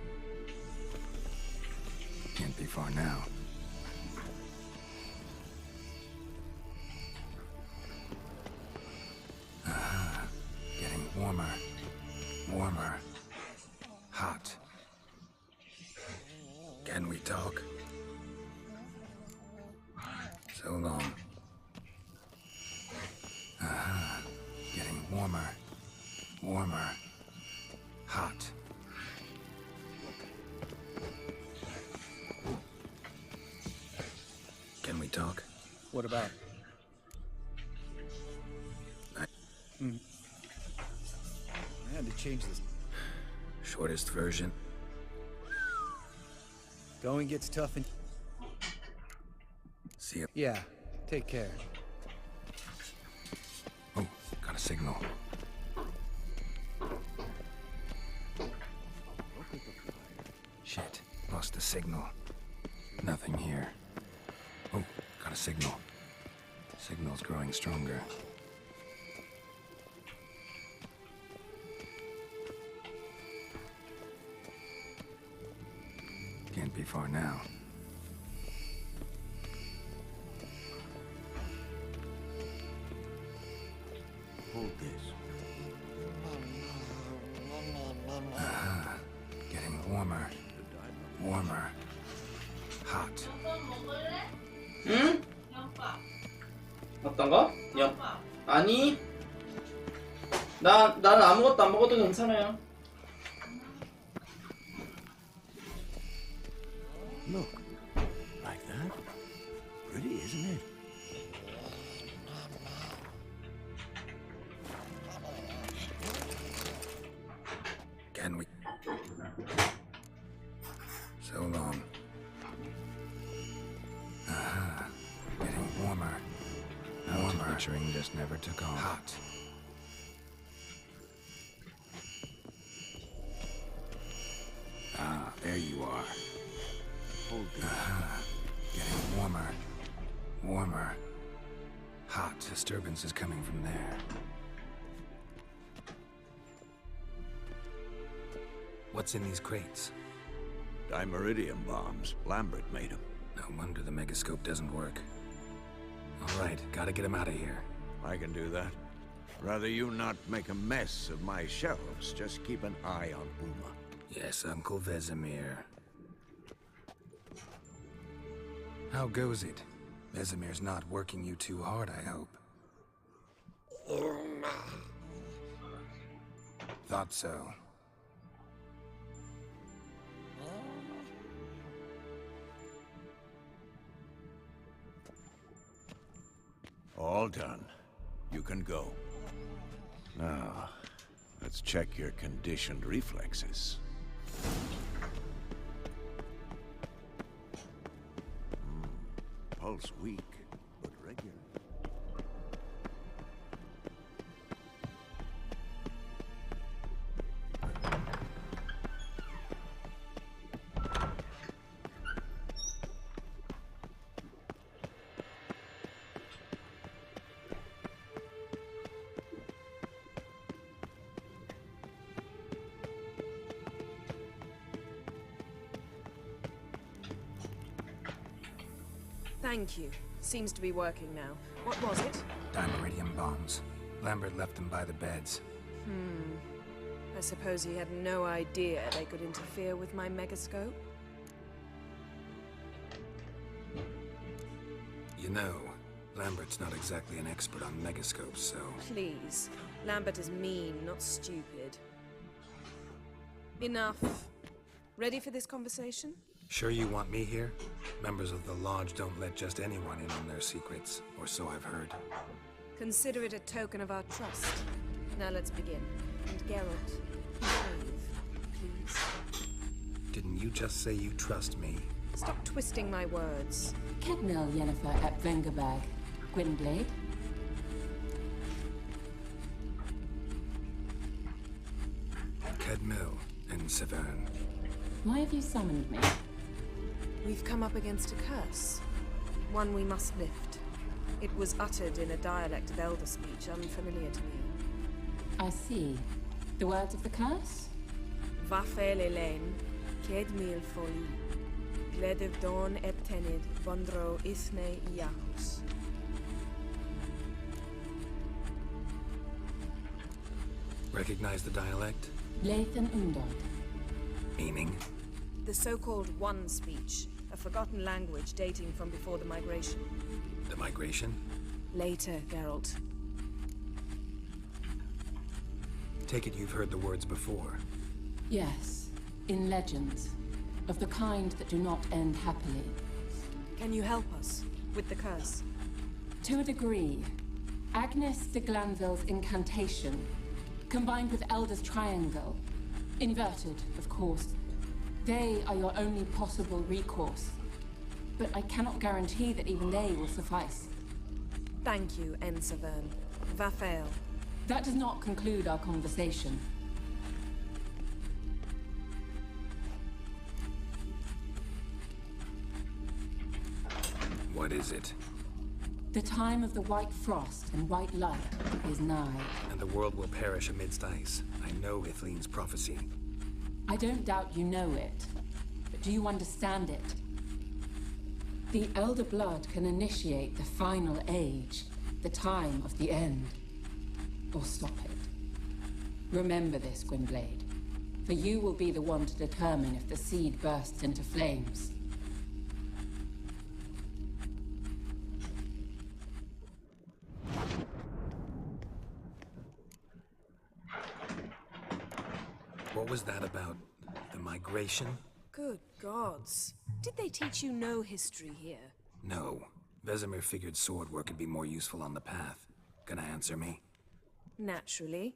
Can't be far now. Getting warmer. Warmer. Hot. Can we talk? So long. Getting warmer. Warmer. Hot. Can we talk? What about? I had to change this. Shortest version. Going gets tough and... See ya. Yeah, take care. Oh, got a signal. Shit, lost the signal. Nothing here. Oh, got a signal. Signal's growing stronger. Can't be far now. Hold this. Getting warmer. Warmer. Hot. 응? 어떤 거? 아니. 나는 아무것도 안 먹어도 괜찮아요. Look, like that? Pretty, isn't it? Can we? So long. Getting warmer. Warmer. Temperature just never took off. Hot. Ah, there you are. Hold this. Getting warmer. Warmer. Hot. Disturbance is coming from there. What's in these crates? Dimeridium bombs. Lambert made them. No wonder the megascope doesn't work. All right, gotta get him out of here. I can do that. Rather you not make a mess of my shelves. Just keep an eye on Uma. Yes, Uncle Vesemir. How goes it? Vesemir's not working you too hard, I hope. Thought so. All done. You can go. Now, let's check your conditioned reflexes. Pulse weak, but regular. Thank you. Seems to be working now. What was it? Dimeridium bombs. Lambert left them by the beds. I suppose he had no idea they could interfere with my megascope? You know, Lambert's not exactly an expert on megascopes, so... Please. Lambert is mean, not stupid. Enough. Ready for this conversation? Sure you want me here? Members of the Lodge don't let just anyone in on their secrets, or so I've heard. Consider it a token of our trust. Now let's begin. And Geralt, behave, please. Didn't you just say you trust me? Stop twisting my words. Kednil Yennefer at Vengerberg. Gwynblade. Kedmil and Severn. Why have you summoned me? We've come up against a curse. One we must lift. It was uttered in a dialect of Elder speech unfamiliar to me. I see. The words of the curse? Vafel Elaine, Kedmil Foli, Gledev Dawn Eptenid, Bondro Ithne Iahus. Recognize the dialect? Leith and Undod. Meaning? The so-called One speech, a forgotten language dating from before the migration. The migration? Later, Geralt. Take it you've heard the words before. Yes, in legends, of the kind that do not end happily. Can you help us with the curse? To a degree. Agnes de Glanville's incantation, combined with Elder's triangle, inverted, of course. They are your only possible recourse. But I cannot guarantee that even they will suffice. Thank you, Ensavern. Vafael. That does not conclude our conversation. What is it? The time of the white frost and white light is nigh. And the world will perish amidst ice. I know Ithleen's prophecy. I don't doubt you know it, but do you understand it? The Elder Blood can initiate the final age, the time of the end, or stop it. Remember this, Gwynblade, for you will be the one to determine if the seed bursts into flames. What was that about? The migration? Good gods. Did they teach you no history here? No. Vesemir figured sword work would be more useful on the path. Gonna answer me? Naturally.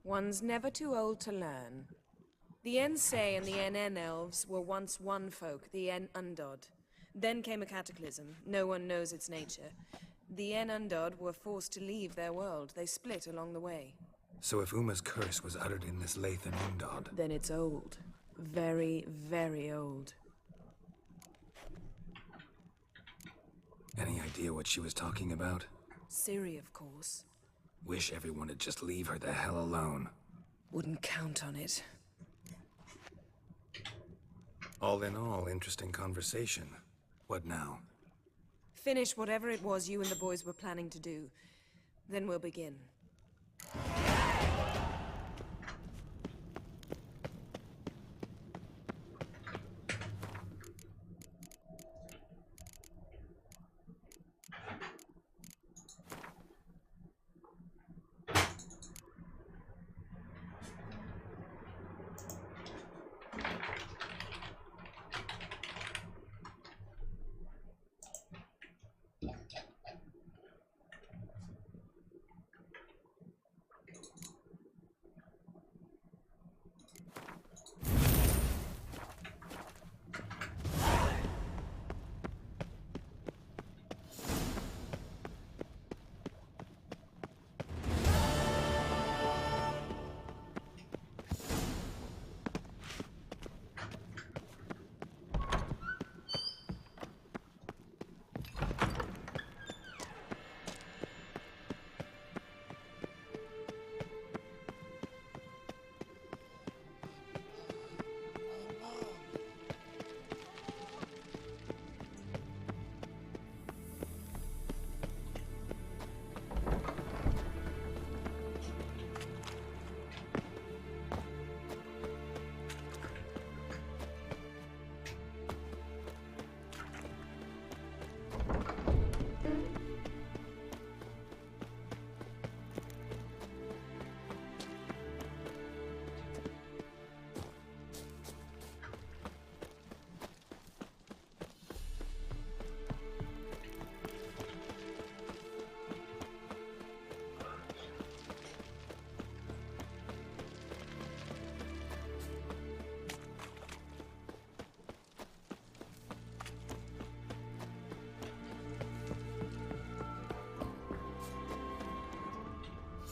One's never too old to learn. The Ensay and the NN elves were once one folk, the En Undod. Then came a cataclysm. No one knows its nature. The En Undod were forced to leave their world. They split along the way. So if Uma's curse was uttered in this Lathan Undod... Then it's old. Very, very old. Any idea what she was talking about? Ciri, of course. Wish everyone would just leave her the hell alone. Wouldn't count on it. All in all, interesting conversation. What now? Finish whatever it was you and the boys were planning to do. Then we'll begin.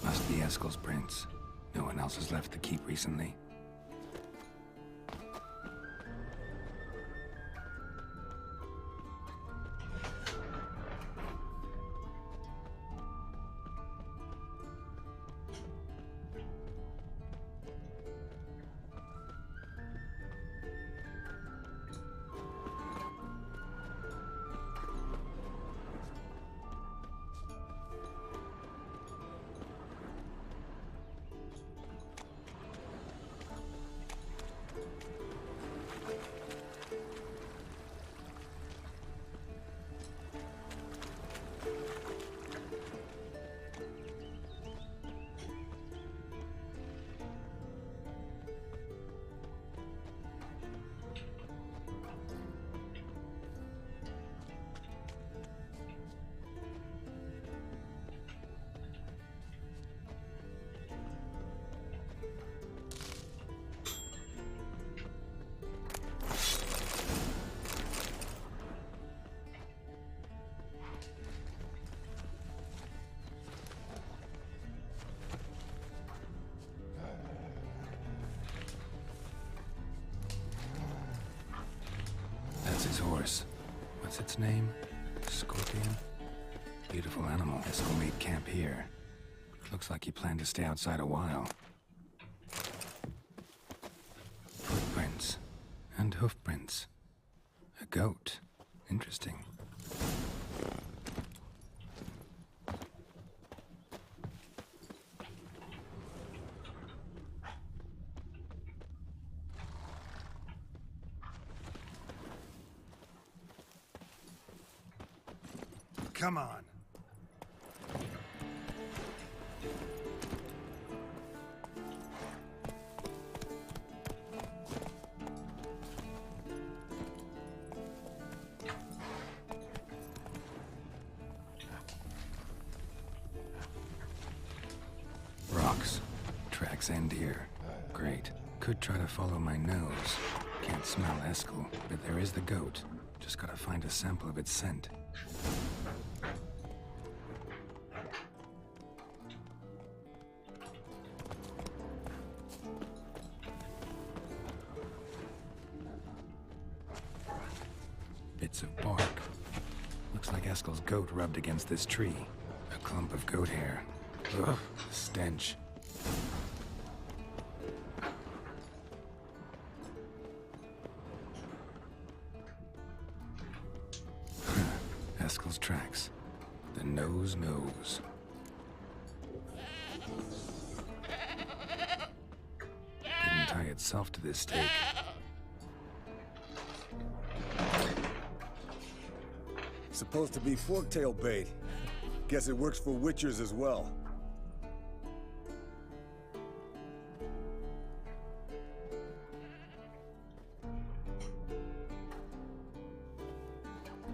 Must be Eskel's prints. No one else has left the keep recently. horse. What's its name? Scorpion? Beautiful animal. Eskel made camp here. Looks like he planned to stay outside a while. Footprints. And hoofprints. A goat. Interesting. Come on. Rocks. Tracks end here. Great. Could try to follow my nose. Can't smell Eskel, but there is the goat. Just gotta find a sample of its scent. Bits of bark. Looks like Eskel's goat rubbed against this tree. A clump of goat hair. Ugh, the stench. Eskel's tracks. The nose knows. Didn't tie itself to this stake. Supposed to be forktail bait. Guess it works for witchers as well.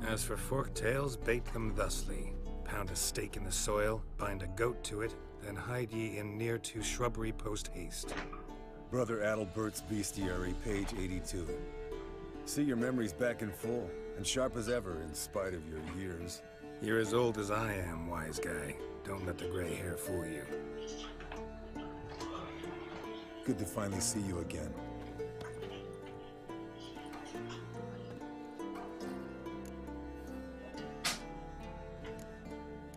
As for forktails, bait them thusly. Pound a stake in the soil, bind a goat to it, then hide ye in near to shrubbery post haste. Brother Adalbert's Bestiary, page 82. See your memories back in full, and sharp as ever in spite of your years. You're as old as I am, wise guy. Don't let the gray hair fool you. Good to finally see you again.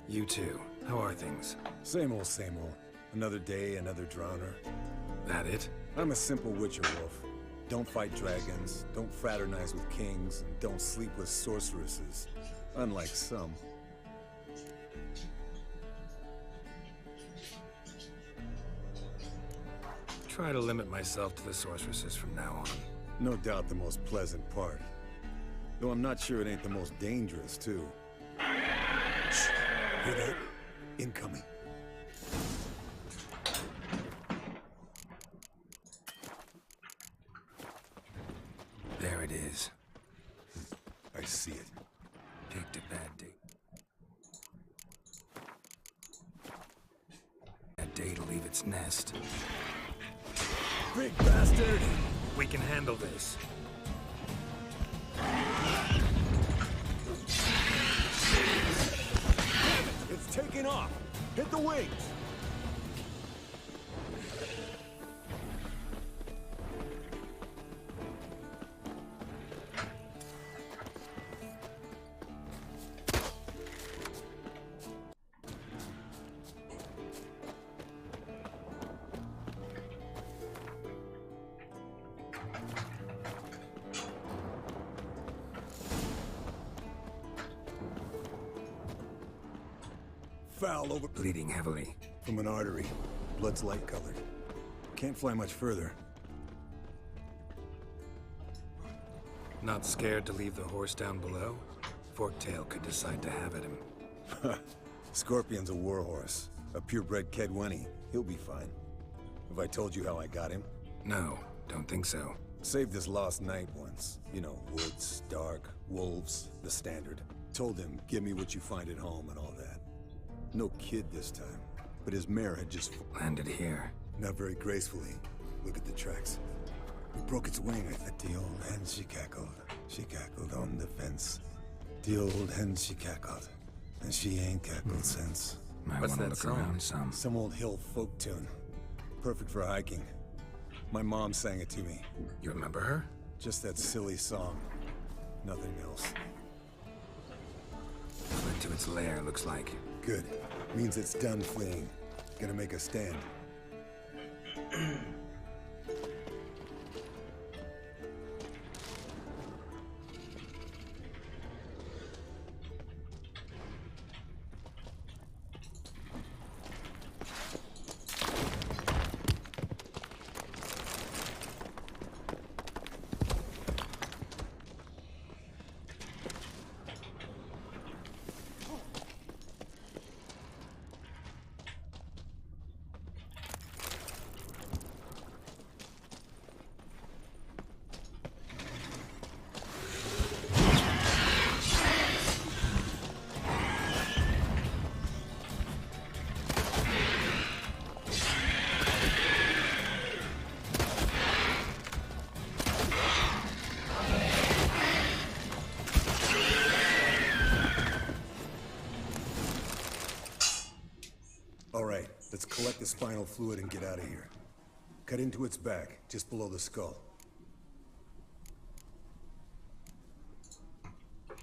You too. How are things? Same old, same old. Another day, another drowner. That it? I'm a simple witcher wolf. Don't fight dragons, don't fraternize with kings, and don't sleep with sorceresses. Unlike some. Try to limit myself to the sorceresses from now on. No doubt the most pleasant part. Though I'm not sure it ain't the most dangerous, too. Shh. Hear that? Incoming. There it is. I see it. Picked a bad day. A day to leave its nest. Big bastard! We can handle this. It's taking off! Hit the wings! Foul over... Bleeding heavily. From an artery. Blood's light-colored. Can't fly much further. Not scared to leave the horse down below? Forktail could decide to have at him. Scorpion's a warhorse. A purebred Kedwenny. He'll be fine. Have I told you how I got him? No, don't think so. Saved his lost night once. You know, woods, dark, wolves, the standard. Told him, give me what you find at home and all that. No kid this time, but his mare had just... landed here. Not very gracefully. Look at the tracks. He broke its wing. At the old hen she cackled. She cackled on the fence. The old hen she cackled. And she ain't cackled since. Might want to look around some. Some old hill folk tune. Perfect for hiking. My mom sang it to me. You remember her? Just that silly song. Nothing else. Fled to its lair, looks like. Good. Means it's done fleeing. Gonna make a stand. Alright, let's collect the spinal fluid and get out of here. Cut into its back, just below the skull.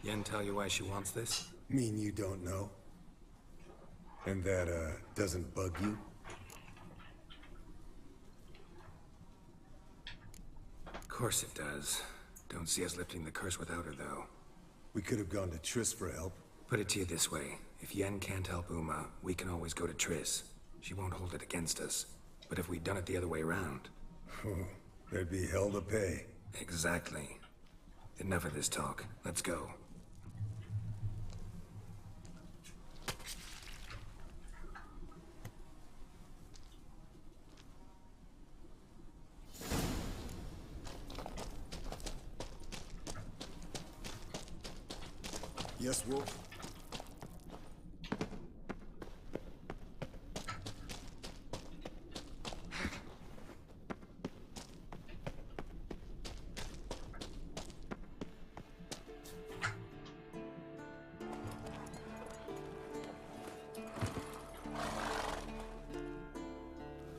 Yen tell you why she wants this? Mean you don't know? And that, doesn't bug you? Of course it does. Don't see us lifting the curse without her, though. We could have gone to Triss for help. Put it to you this way. If Yen can't help Uma, we can always go to Triss. She won't hold it against us. But if we'd done it the other way around... There'd be hell to pay. Exactly. Enough of this talk. Let's go. Yes, Wolf?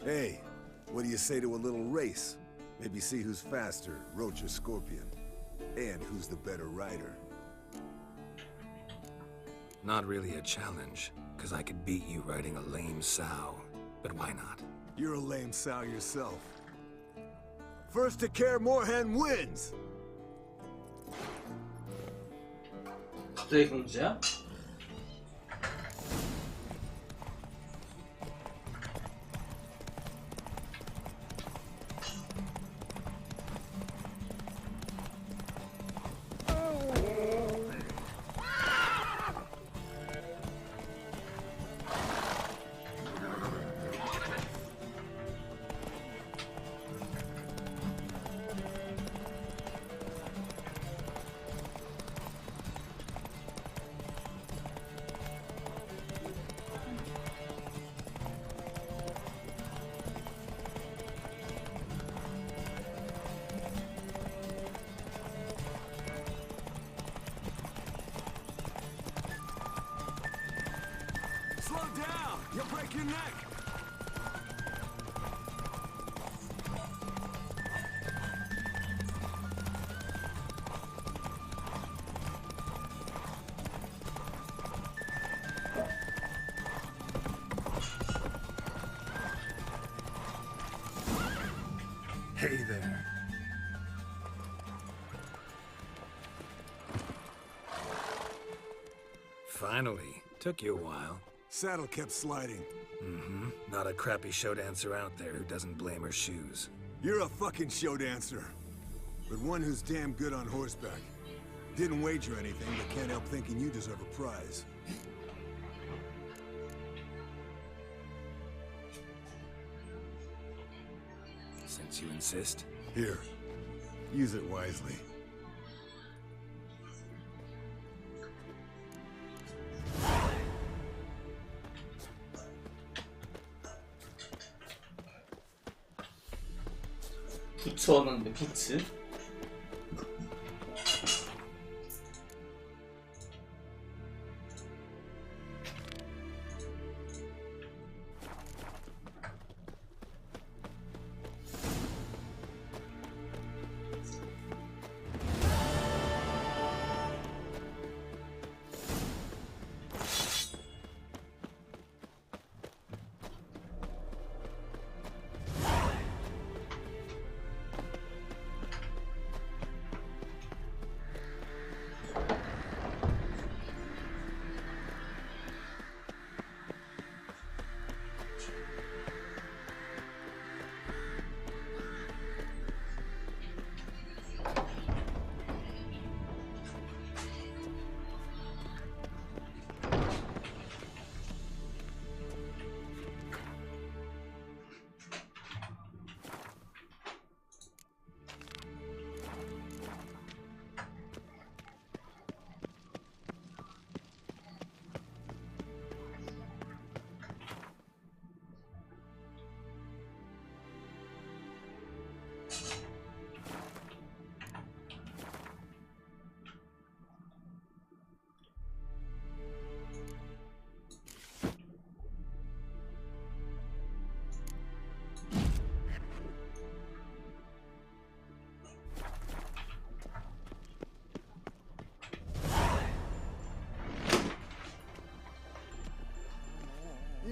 Hey, what do you say to a little race? Maybe see who's faster, Roach or Scorpion. And who's the better rider. Not really a challenge, because I could beat you riding a lame sow. But why not? You're a lame sow yourself. First to Kaer Morhen wins! 갑자기 공주야? Slow down! You'll break your neck! Hey there. Finally. Took you a while. Saddle kept sliding. Mm-hmm. Not a crappy show dancer out there who doesn't blame her shoes. You're a fucking show dancer. But one who's damn good on horseback. Didn't wager anything, but can't help thinking you deserve a prize. Since you insist. Here. Use it wisely. 부츠었는데 부츠?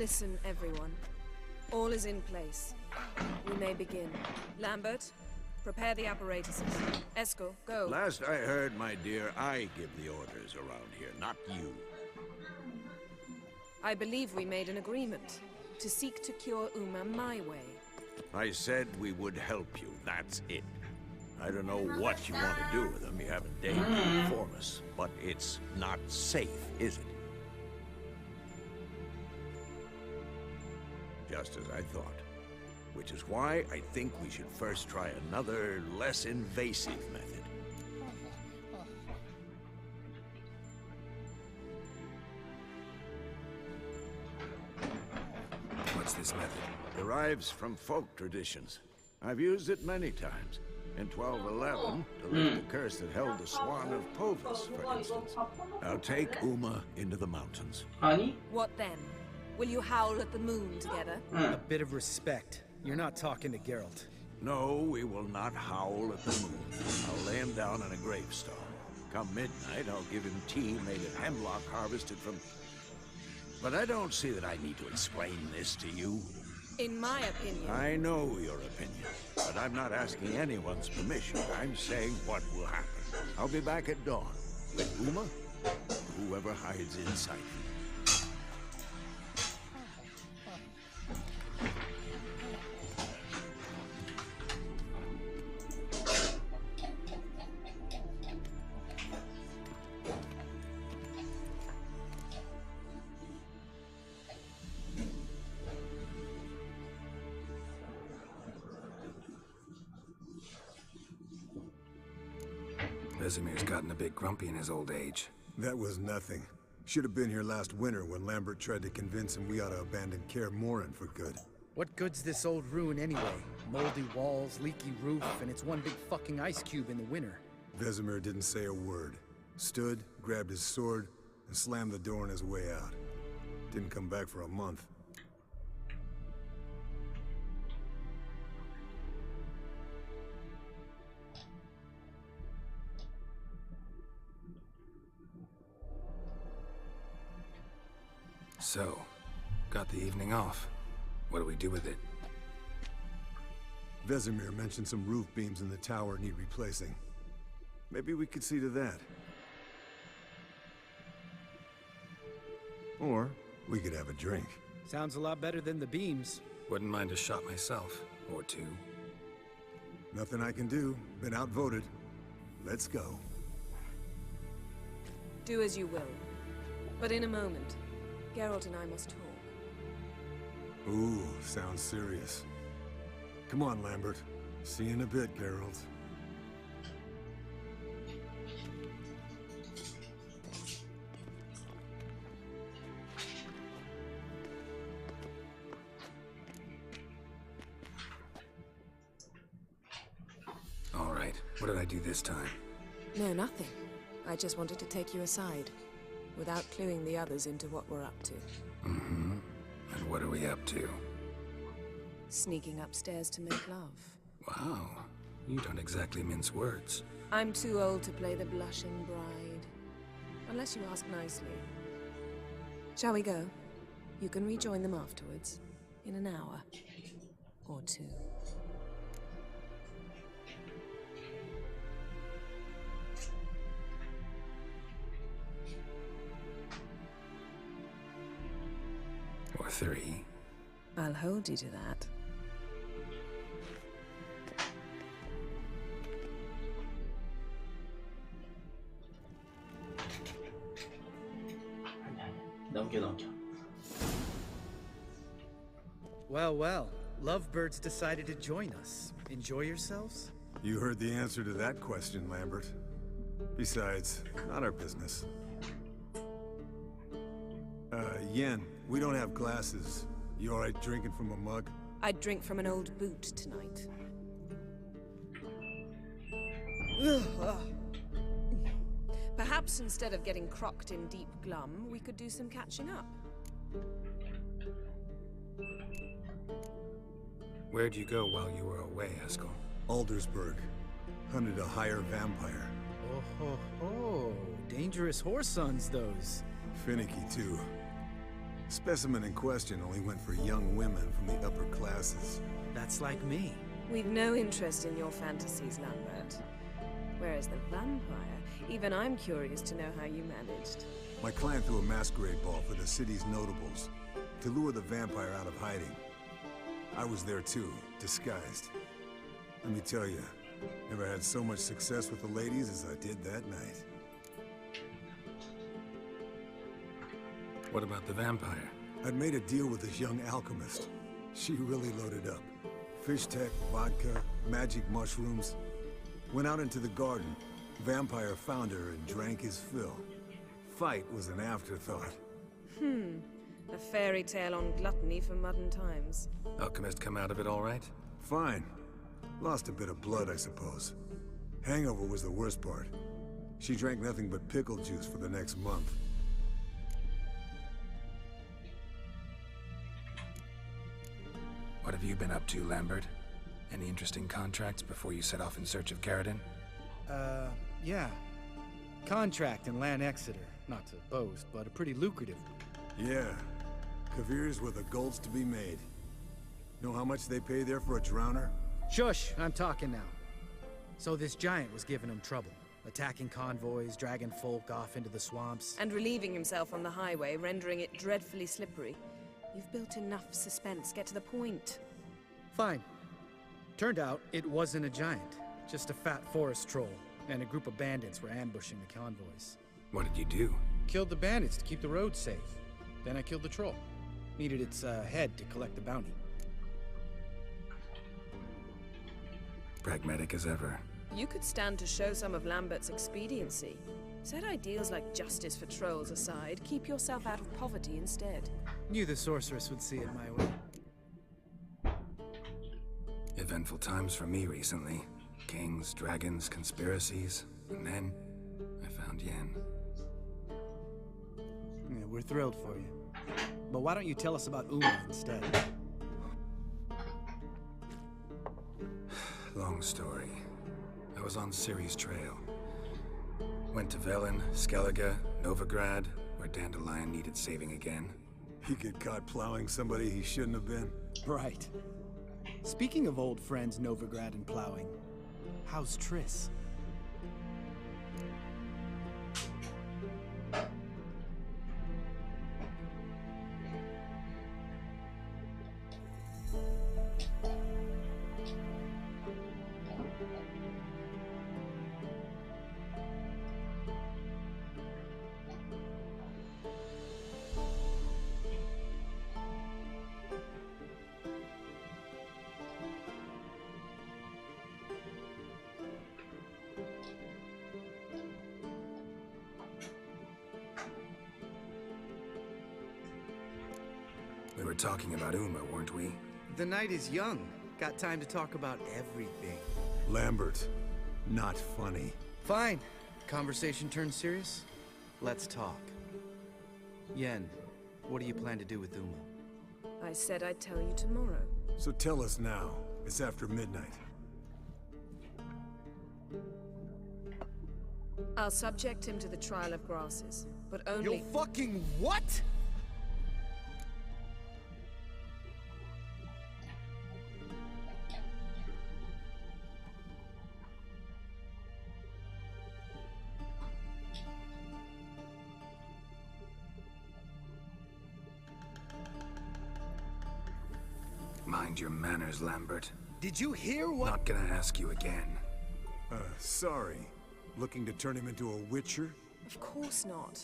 Listen, everyone. All is in place. We may begin. Lambert, prepare the apparatuses. Eskel, go. Last I heard, my dear, I give the orders around here, not you. I believe we made an agreement to seek to cure Uma my way. I said we would help you, that's it. I don't know what you want to do with them, you haven't deigned to inform us, but it's not safe, is it? Just as I thought. Which is why I think we should first try another, less invasive method. What's this method? Derives from folk traditions. I've used it many times. In 1211, to lift the curse that held the Swan of Povis, for instance. I'll take Uma into the mountains. What then? Will you howl at the moon together? A bit of respect. You're not talking to Geralt. No, we will not howl at the moon. I'll lay him down on a gravestone. Come midnight, I'll give him tea made of hemlock harvested from... But I don't see that I need to explain this to you. In my opinion... I know your opinion, but I'm not asking anyone's permission. I'm saying what will happen. I'll be back at dawn with Uma, whoever hides inside me. Vesemir's gotten a bit grumpy in his old age. That was nothing. Should have been here last winter when Lambert tried to convince him we ought to abandon Kaer Morhen for good. What good's this old ruin anyway? Moldy walls, leaky roof, and it's one big fucking ice cube in the winter. Vesemir didn't say a word. Stood, grabbed his sword, and slammed the door on his way out. Didn't come back for a month. So, got the evening off. What do we do with it? Vesemir mentioned some roof beams in the tower need replacing. Maybe we could see to that. Or we could have a drink. Sounds a lot better than the beams. Wouldn't mind a shot myself, or two. Nothing I can do. Been outvoted. Let's go. Do as you will. But in a moment, Geralt and I must talk. Ooh, sounds serious. Come on, Lambert. See you in a bit, Geralt. All right, what did I do this time? No, nothing. I just wanted to take you aside, without cluing the others into what we're up to. Mm-hmm. And what are we up to? Sneaking upstairs to make love. Wow, you don't exactly mince words. I'm too old to play the blushing bride. Unless you ask nicely. Shall we go? You can rejoin them afterwards. In an hour. Or two. Or three. I'll hold you to that. 넘겨. Well, well. Lovebirds decided to join us. Enjoy yourselves? You heard the answer to that question, Lambert. Besides, not our business. Yen, we don't have glasses. You alright drinking from a mug? I'd drink from an old boot tonight. Perhaps instead of getting crocked in deep glum, we could do some catching up. Where'd you go while you were away, Eskel? Aldersburg. Hunted a higher vampire. Oh ho ho. Dangerous horse sons, those. Finicky, too. Specimen in question only went for young women from the upper classes. That's like me. We've no interest in your fantasies, Lambert. Whereas the vampire, even I'm curious to know how you managed. My clan threw a masquerade ball for the city's notables to lure the vampire out of hiding. I was there too, disguised. Let me tell you, never had so much success with the ladies as I did that night. What about the vampire? I'd made a deal with this young alchemist. She really loaded up. Fish tech, vodka, magic mushrooms. Went out into the garden. Vampire found her and drank his fill. Fight was an afterthought. A fairy tale on gluttony for modern times. Alchemist come out of it all right? Fine. Lost a bit of blood, I suppose. Hangover was the worst part. She drank nothing but pickle juice for the next month. What have you been up to, Lambert? Any interesting contracts before you set off in search of Caradon? Yeah. Contract in Lan Exeter. Not to boast, but a pretty lucrative one. Yeah. Kavir's were the golds to be made. Know how much they pay there for a drowner? Shush, I'm talking now. So this giant was giving him trouble. Attacking convoys, dragging folk off into the swamps. And relieving himself on the highway, rendering it dreadfully slippery. You've built enough suspense. Get to the point. Fine. Turned out it wasn't a giant. Just a fat forest troll. And a group of bandits were ambushing the convoys. What did you do? Killed the bandits to keep the roads safe. Then I killed the troll. Needed its head to collect the bounty. Pragmatic as ever. You could stand to show some of Lambert's expediency. Set ideals like justice for trolls aside, keep yourself out of poverty instead. Knew the sorceress would see it my way. Eventful times for me recently. Kings, dragons, conspiracies. And then, I found Yen. Yeah, we're thrilled for you. But why don't you tell us about Uma instead? Long story. I was on Ciri's trail. Went to Velen, Skellige, Novigrad, where Dandelion needed saving again. He get caught plowing somebody he shouldn't have been? Right. Speaking of old friends Novigrad and plowing, how's Triss? We were talking about Uma, weren't we? The night is young. Got time to talk about everything. Lambert, not funny. Fine. Conversation turned serious? Let's talk. Yen, what do you plan to do with Uma? I said I'd tell you tomorrow. So tell us now. It's after midnight. I'll subject him to the trial of grasses, but only— You fucking what?! Mind your manners, Lambert. Did you hear what— Not gonna ask you again. Sorry. Looking to turn him into a witcher? Of course not.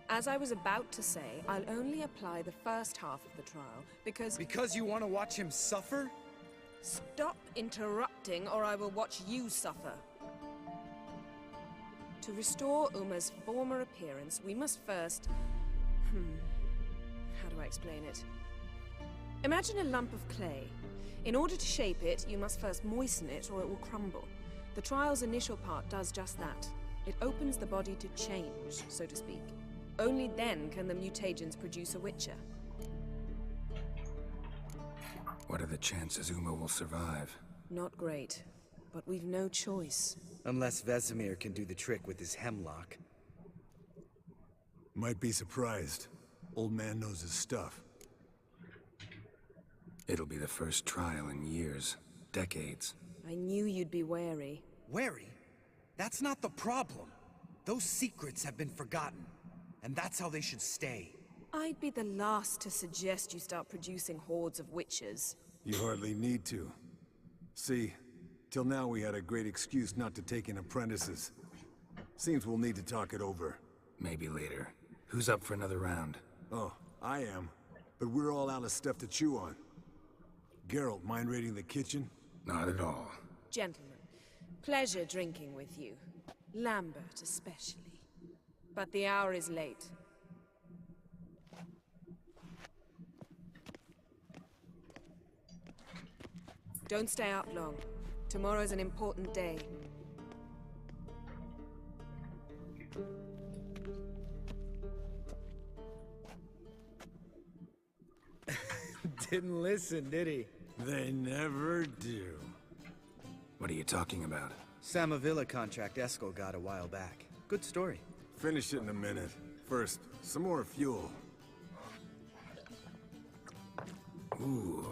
As I was about to say, I'll only apply the first half of the trial, because— Because you want to watch him suffer? Stop interrupting, or I will watch you suffer. To restore Uma's former appearance, we must first— how do I explain it? Imagine a lump of clay. In order to shape it, you must first moisten it, or it will crumble. The trial's initial part does just that. It opens the body to change, so to speak. Only then can the mutagens produce a witcher. What are the chances Uma will survive? Not great, but we've no choice. Unless Vesemir can do the trick with his hemlock. Might be surprised. Old man knows his stuff. It'll be the first trial in years, decades. I knew you'd be wary. Wary? That's not the problem. Those secrets have been forgotten, and that's how they should stay. I'd be the last to suggest you start producing hordes of witches. You hardly need to. See, till now we had a great excuse not to take in apprentices. Seems we'll need to talk it over. Maybe later. Who's up for another round? Oh, I am. But we're all out of stuff to chew on. Geralt, mind raiding the kitchen? Not at all. Gentlemen, pleasure drinking with you. Lambert especially. But the hour is late. Don't stay out long. Tomorrow's an important day. Didn't listen, did he? They never do. What are you talking about? Samavilla contract Eskel got a while back. Good story. Finish it in a minute. First, some more fuel. Ooh,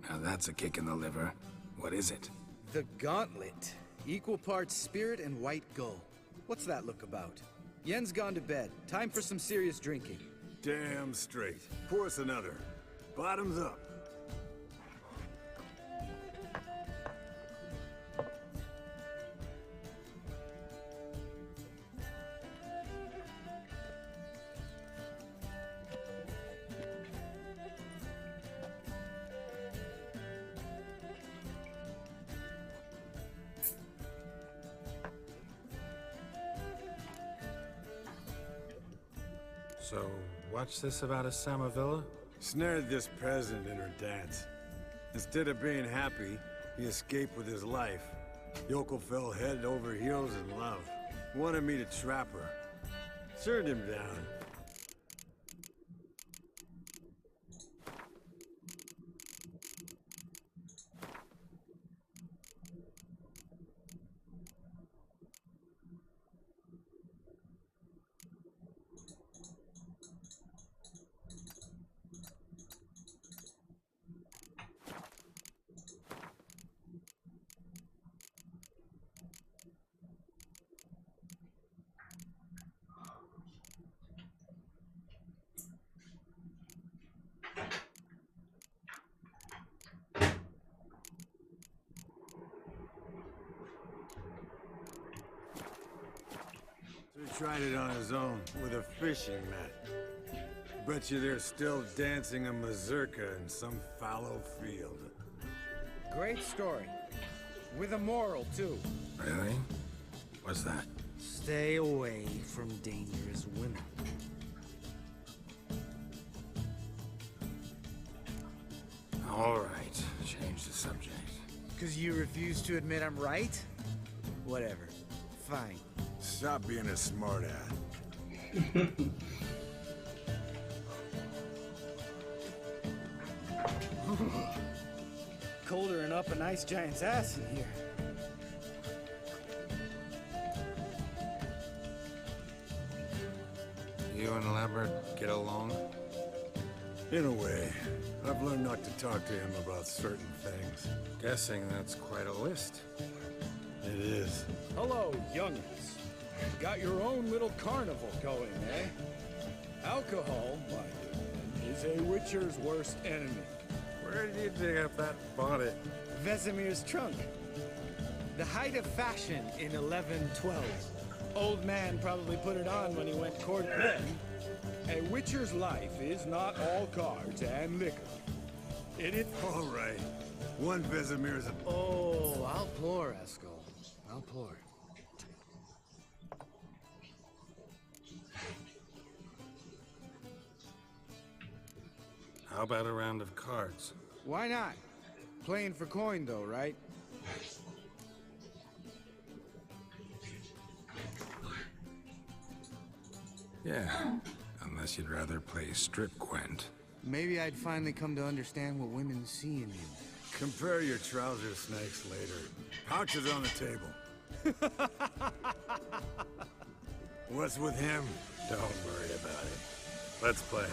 now that's a kick in the liver. What is it? The Gauntlet. Equal parts spirit and white gull. What's that look about? Yen's gone to bed. Time for some serious drinking. Damn straight. Pour us another. Bottoms up. So, what's this about a Samavilla? Snared this peasant in her dance. Instead of being happy, he escaped with his life. Yokel fell head over heels in love. Wanted me to trap her. Turned him down. He tried it on his own, with a fishing net. Bet you they're still dancing a mazurka in some fallow field. Great story. With a moral, too. Really? What's that? Stay away from dangerous women. All right, change the subject. 'Cause you refuse to admit I'm right? Whatever. Fine. Stop being a smartass. Colder than up a nice giant's ass in here. You and Lambert get along? In a way. I've learned not to talk to him about certain things. Guessing that's quite a list. It is. Hello, young'uns. Got your own little carnival going, eh? Alcohol, my dear, is a witcher's worst enemy. Where did you dig up that bonnet? Vesemir's trunk. The height of fashion in 1112. Old man probably put it on when he went courting. A witcher's life is not all cards and liquor. It all right. One Vesemir's a... Oh, I'll pour, Eskel. I'll pour. How about a round of cards? Why not? Playing for coin, though, right? Yeah, unless you'd rather play strip Gwent. Maybe I'd finally come to understand what women see in you. Compare your trouser snakes later. Pouch is on the table. What's with him? Don't worry about it. Let's play.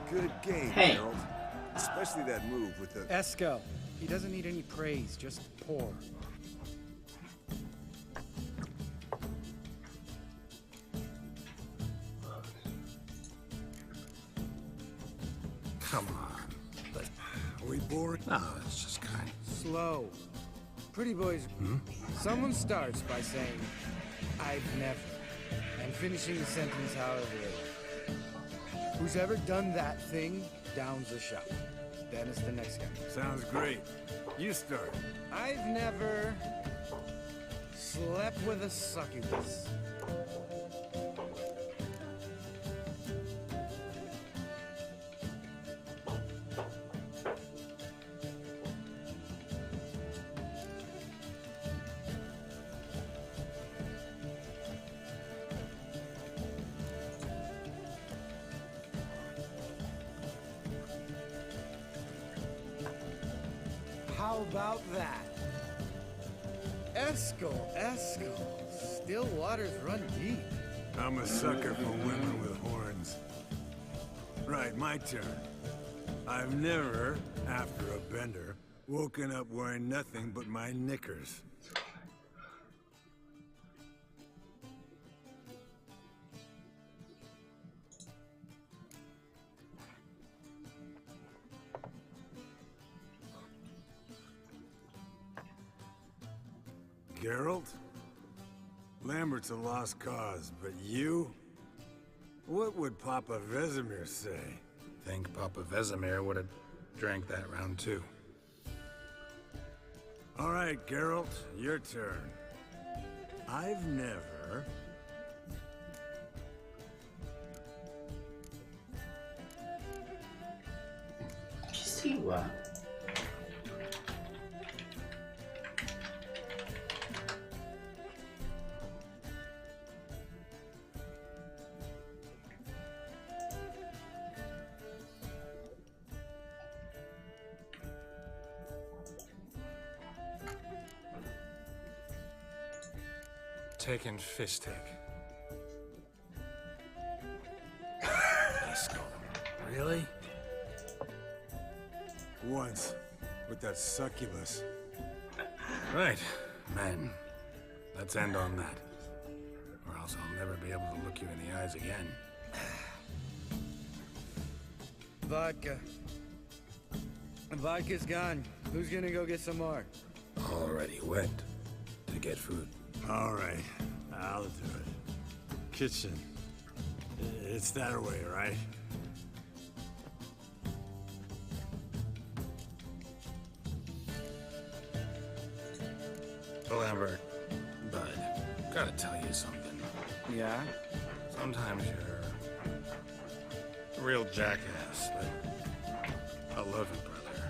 Good game, Hey. Harold. Especially that move with the... Esco. He doesn't need any praise, just pour. Come on. But Are we bored? no, it's just kind. Slow. Pretty boys, someone starts by saying, I've never, and finishing the sentence however it is. Who's ever done that thing downs the shot. Then it's the next guy. Sounds great. You start. I've never slept with a succubus. How about that? Esco. Still waters run deep. I'm a sucker for women with horns. Right, my turn. I've never, after a bender, woken up wearing nothing but my knickers. Geralt? Lambert's a lost cause, but you? What would Papa Vesemir say? Think Papa Vesemir would have drank that round too. All right, Geralt, your turn. I've never... Kisiwa. Taking Fistic. Eskel. Really? Once, with that succubus. Right, men. Let's end on that. Or else I'll never be able to look you in the eyes again. Vodka. Vodka's gone. Who's gonna go get some more? Already went to get food. All right, I'll do it. Kitchen. It's that way, right? Lambert, bud, gotta tell you something. Yeah? Sometimes you're a real jackass, but I love you, brother.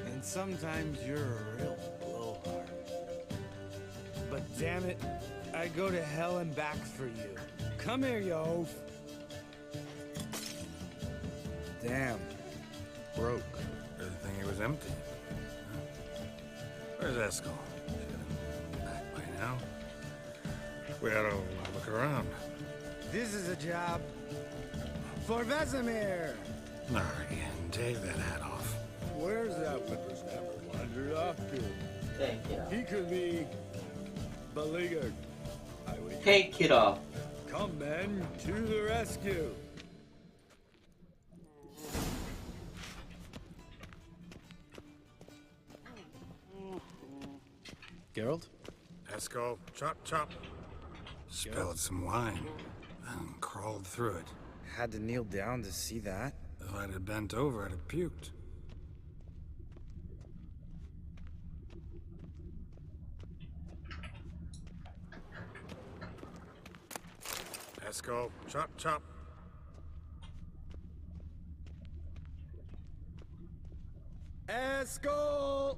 And sometimes you're a real blowhard. But damn it, I go to hell and back for you. Come here, you oaf. Damn. Broke. Good thing it was empty. Where's Eskel? Back by now. We ought to look around. This is a job for Vesemir. Again, take that hat off. Where's that whippersnapper wandered off to? Thank you. He could be beleaguered. Take it off. Come, men, to the rescue. Geralt? Eskel, chop, chop. Spilled some wine, then crawled through it. Had to kneel down to see that. If I'd have bent over, I'd have puked. Eskel, chop, chop. Eskel!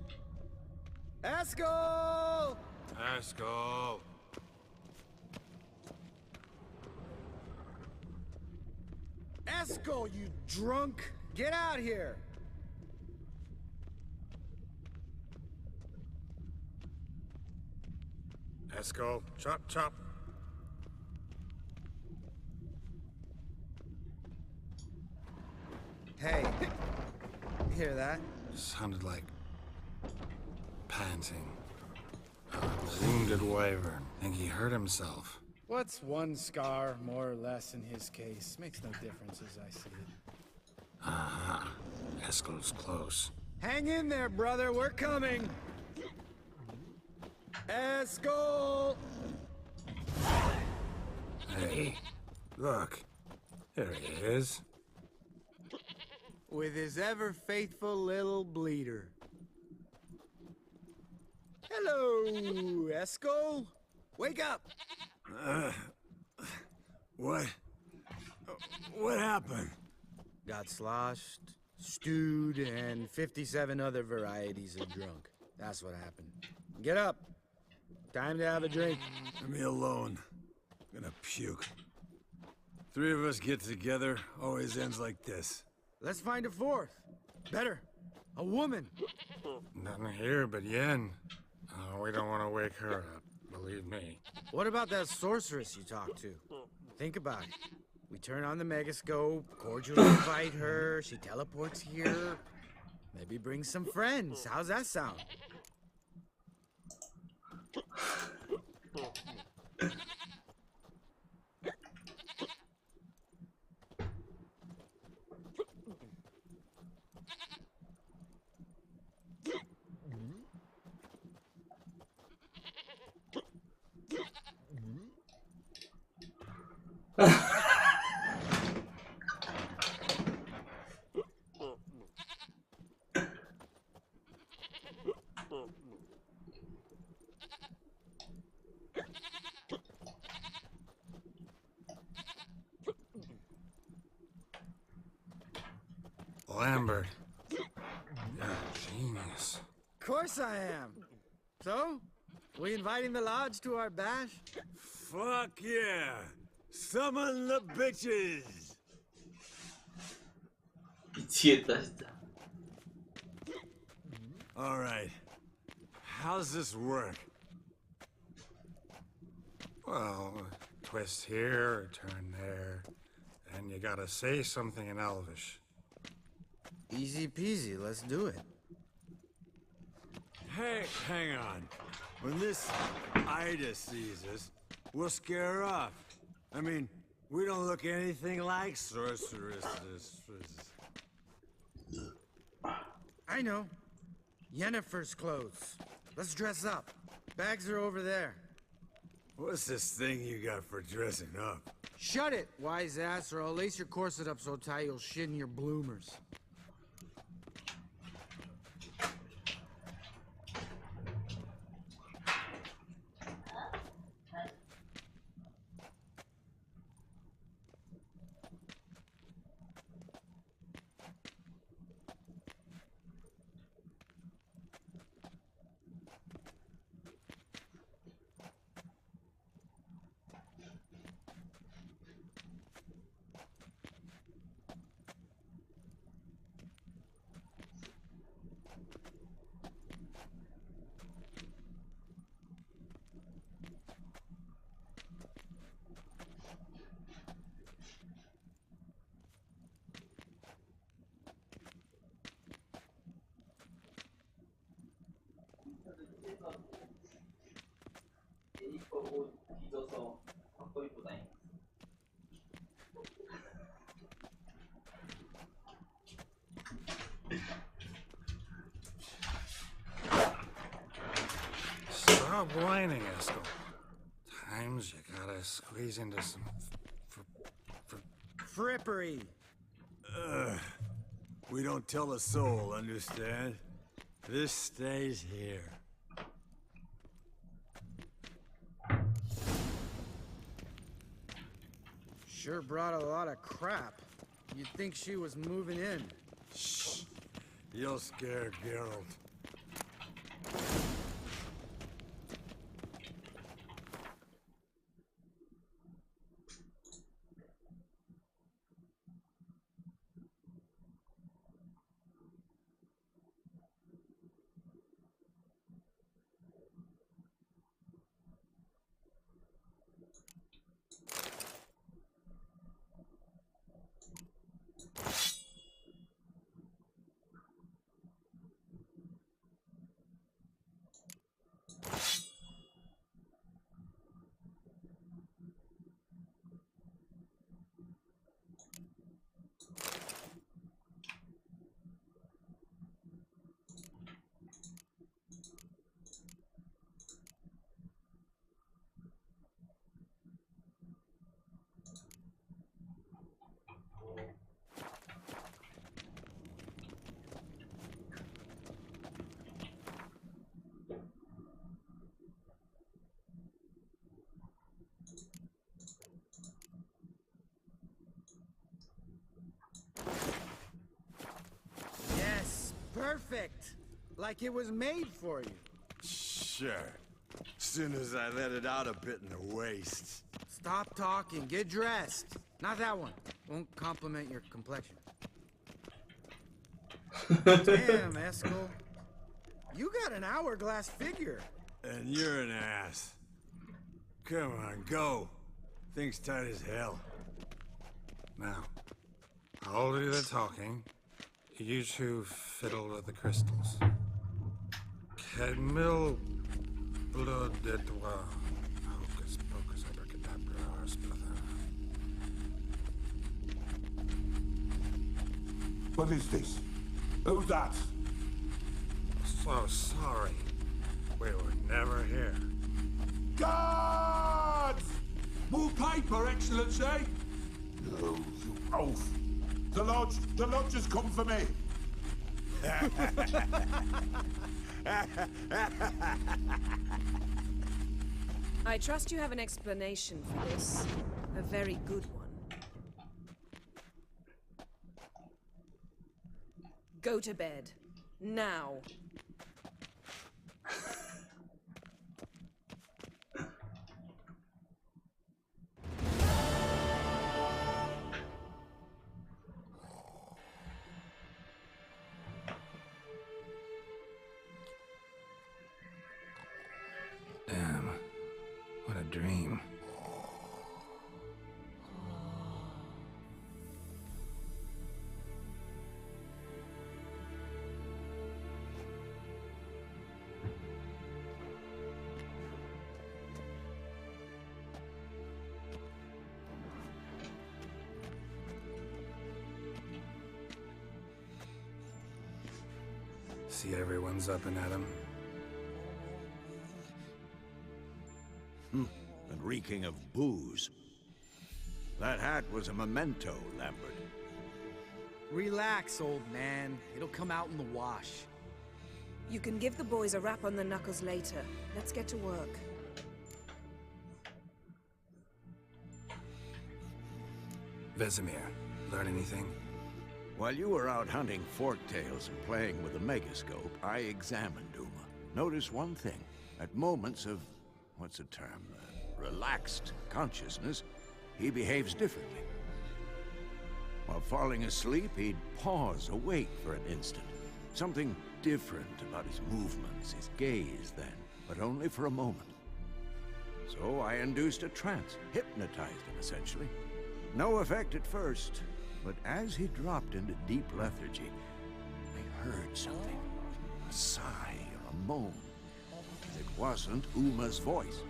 Eskel! Eskel. Eskel, you drunk! Get out here! Eskel, chop, chop. Hey, hear that? Sounded like panting. A wounded wyvern. Think he hurt himself. What's one scar, more or less, in his case? Makes no difference as I see it. Aha. Eskel's close. Hang in there, brother. We're coming. Eskel! Hey, look. There he is. With his ever-faithful little bleeder. Hello, Eskel. Wake up. What happened? Got sloshed, stewed, and 57 other varieties of drunk. That's what happened. Get up. Time to have a drink. Leave me alone. I'm gonna puke. Three of us get together, always ends like this. Let's find a fourth. Better. A woman. Nothing here but Yen. Oh, we don't want to wake her up, believe me. What about that sorceress you talked to? Think about it. We turn on the megascope, cordially invite her, she teleports here. Maybe bring some friends. How's that sound? Lambert. You're a genius. Of course I am. So, we inviting the lodge to our bash? Fuck yeah! Summon the bitches! 미치겠다 진짜. Alright. How's this work? Well, twist here, turn there, and you gotta say something in Elvish. Easy peasy, let's do it. Hey, hang on. When this Ida sees us, we'll scare her off. I mean, we don't look anything like sorceresses. I know. Yennefer's clothes. Let's dress up. Bags are over there. What's this thing you got for dressing up? Shut it, wise ass, or I'll lace your corset up so tight you'll shit in your bloomers. Stop whining, Eskel. Times you gotta squeeze into some frippery. We don't tell a soul, understand? This stays here. Sure brought a lot of crap. You'd think she was moving in. Shh. You'll scare Geralt. Perfect! Like it was made for you. Sure. Soon as I let it out a bit in the waist. Stop talking, get dressed. Not that one. Won't compliment your complexion. Damn, Eskel. You got an hourglass figure. And you're an ass. Come on, go. Thing's tight as hell. Now, I'll do the talking. You two fiddle with the crystals. Cadmil blood de doigt. Hocus pocus abracadabra splather. What is this? Who's that? So sorry. We were never here. Guards! More paper, Excellency? No, you oaf. The lodge has come for me. I trust you have an explanation for this. A very good one. Go to bed. Now. Damn. What a dream. See everyone's up and at 'em. And reeking of booze. That hat was a memento, Lambert. Relax, old man. It'll come out in the wash. You can give the boys a rap on the knuckles later. Let's get to work. Vesemir, learn anything? While you were out hunting forktails and playing with the megascope, I examined Uma. Notice one thing. At moments of, what's the term, relaxed consciousness, he behaves differently. While falling asleep, he'd pause, awake for an instant. Something different about his movements, his gaze then, but only for a moment. So I induced a trance, hypnotized him essentially. No effect at first, but as he dropped into deep lethargy, I heard something. A sigh or a moan. It wasn't Uma's voice.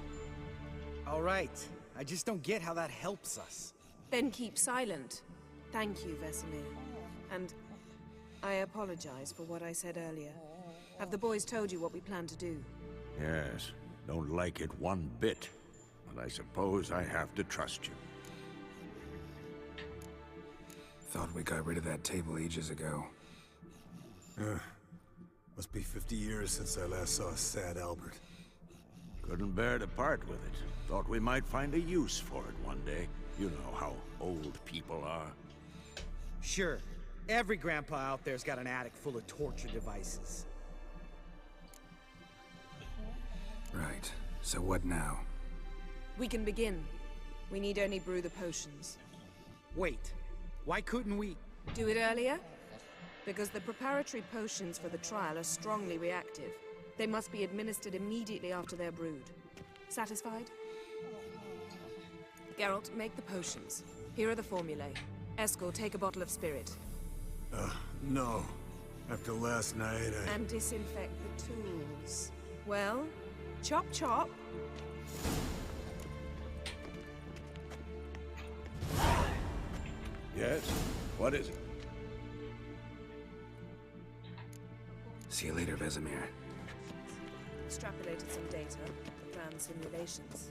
All right. I just don't get how that helps us. Then keep silent. Thank you, Vesemir. And I apologize for what I said earlier. Have the boys told you what we plan to do? Yes, don't like it one bit. But I suppose I have to trust you. Thought we got rid of that table ages ago. Must be 50 years since I last saw sad Albert. Couldn't bear to part with it. Thought we might find a use for it one day. You know how old people are. Sure. Every grandpa out there's got an attic full of torture devices. Right. So what now? We can begin. We need only brew the potions. Wait. Why couldn't we... Do it earlier? Because the preparatory potions for the trial are strongly reactive. They must be administered immediately after they're brewed. Satisfied? Geralt, make the potions. Here are the formulae. Eskel, take a bottle of spirit. No. After last night, And disinfect the tools. Well, chop chop. Yes? What is it? See you later, Vesemir. Extrapolated some data, ran simulations.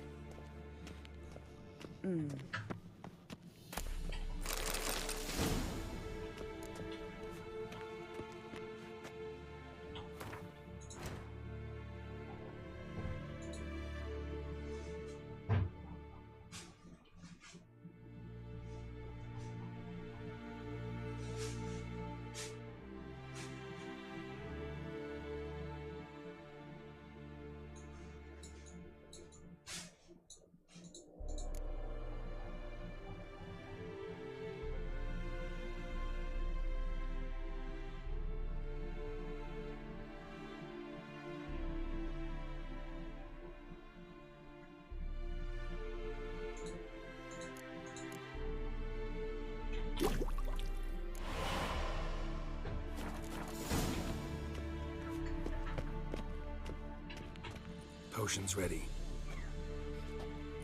Potions ready.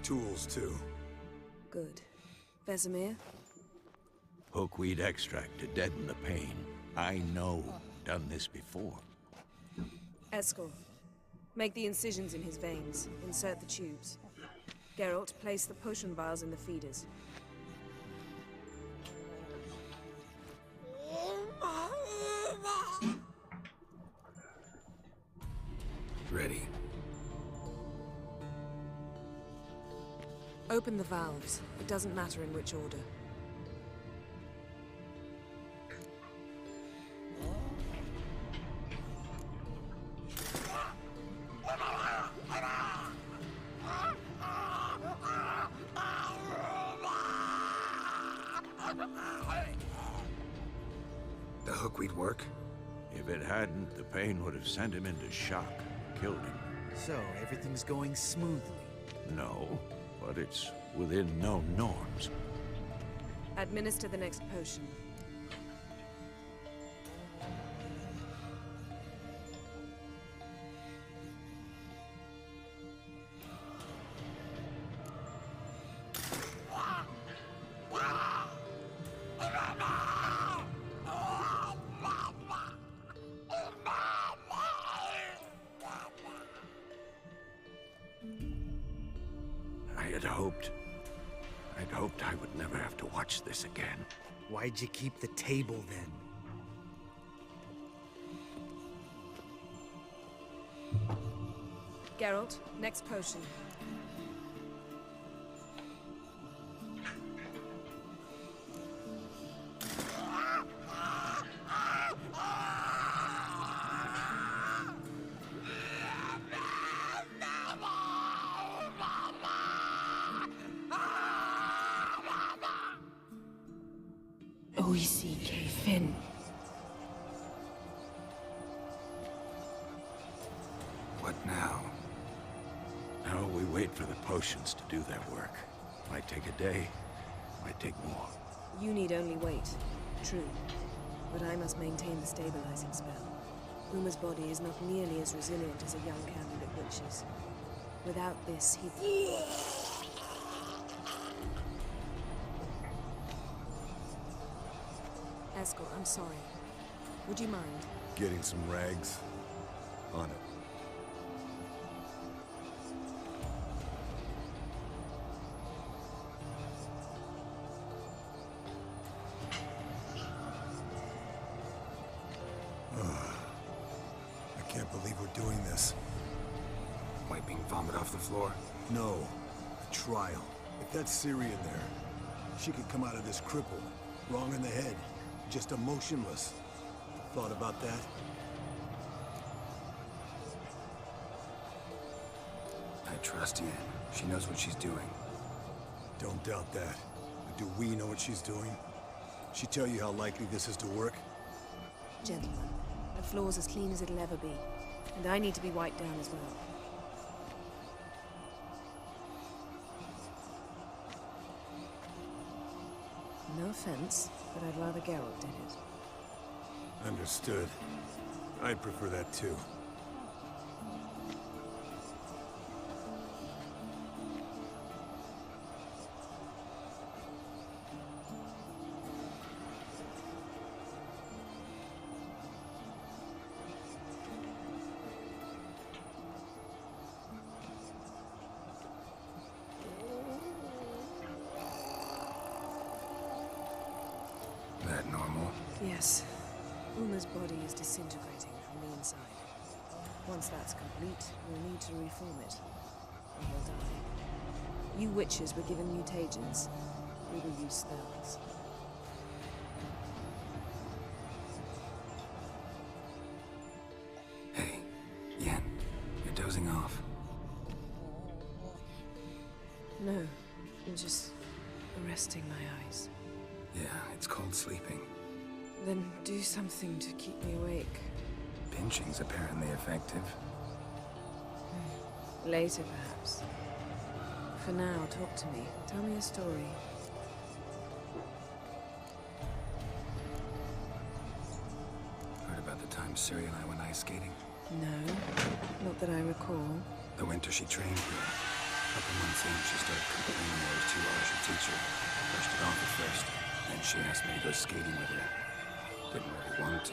Tools, too. Good. Vesemir? Hookweed extract to deaden the pain. I know. Done this before. Eskel, make the incisions in his veins. Insert the tubes. Geralt, place the potion vials in the feeders. Ready. Open the valves. It doesn't matter in which order. The hookweed work? If it hadn't, the pain would have sent him into shock, killed him. So, everything's going smoothly? No, but it's within known norms. Administer the next potion. I'd hoped I would never have to watch this again. Why'd you keep the table then? Geralt, next potion. Finn. What now? Now we wait for the potions to do their work. Might take a day, might take more. You need only wait. True. But I must maintain the stabilizing spell. Uma's body is not nearly as resilient as a young candidate witch's. Without this, he... Eskel, I'm sorry. Would you mind? Getting some rags? On it. I can't believe we're doing this. Wiping vomit off the floor? No. The trial. If that's Ciri in there, she could come out of this crippled, wrong in the head, just emotionless. Thought about that? I trust Yen. She knows what she's doing. Don't doubt that. But do we know what she's doing? She tell you how likely this is to work? Gentlemen, the floor's as clean as it'll ever be. And I need to be wiped down as well. No offense, but I'd rather Geralt did it. Understood. I'd prefer that too. That normal? Yes. Uma's body is disintegrating from the inside. Once that's complete, we'll need to reform it. Or he'll die. You witches were given mutagens. We will use spells. Hey, Yen, you're dozing off. No, I'm just resting my eyes. Yeah, it's called sleeping. Then do something to keep me awake. Pinching's apparently effective. Later, perhaps. For now, talk to me. Tell me a story. Heard about the time Ciri and I went ice skating? No, not that I recall. The winter she trained here. A couple months in, she started complaining I was too harsh a teacher. Brushed it off at first. Then she asked me to go skating with her. Didn't really want to.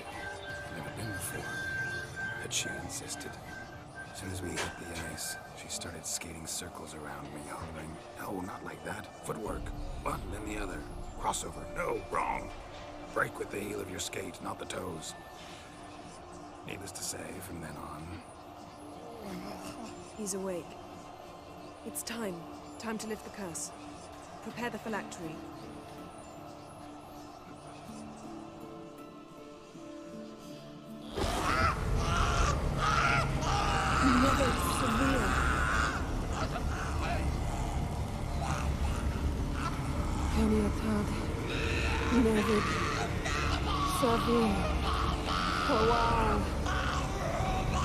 Never been before. But she insisted. As soon as we hit the ice, she started skating circles around me, hollering, "No, not like that. Footwork. One, then the other. Crossover. No, wrong. Break with the heel of your skate, not the toes." Needless to say, from then on... He's awake. It's time. Time to lift the curse. Prepare the phylactery. Never surreal. Kaniatad. Nevid. Savin. Kawal.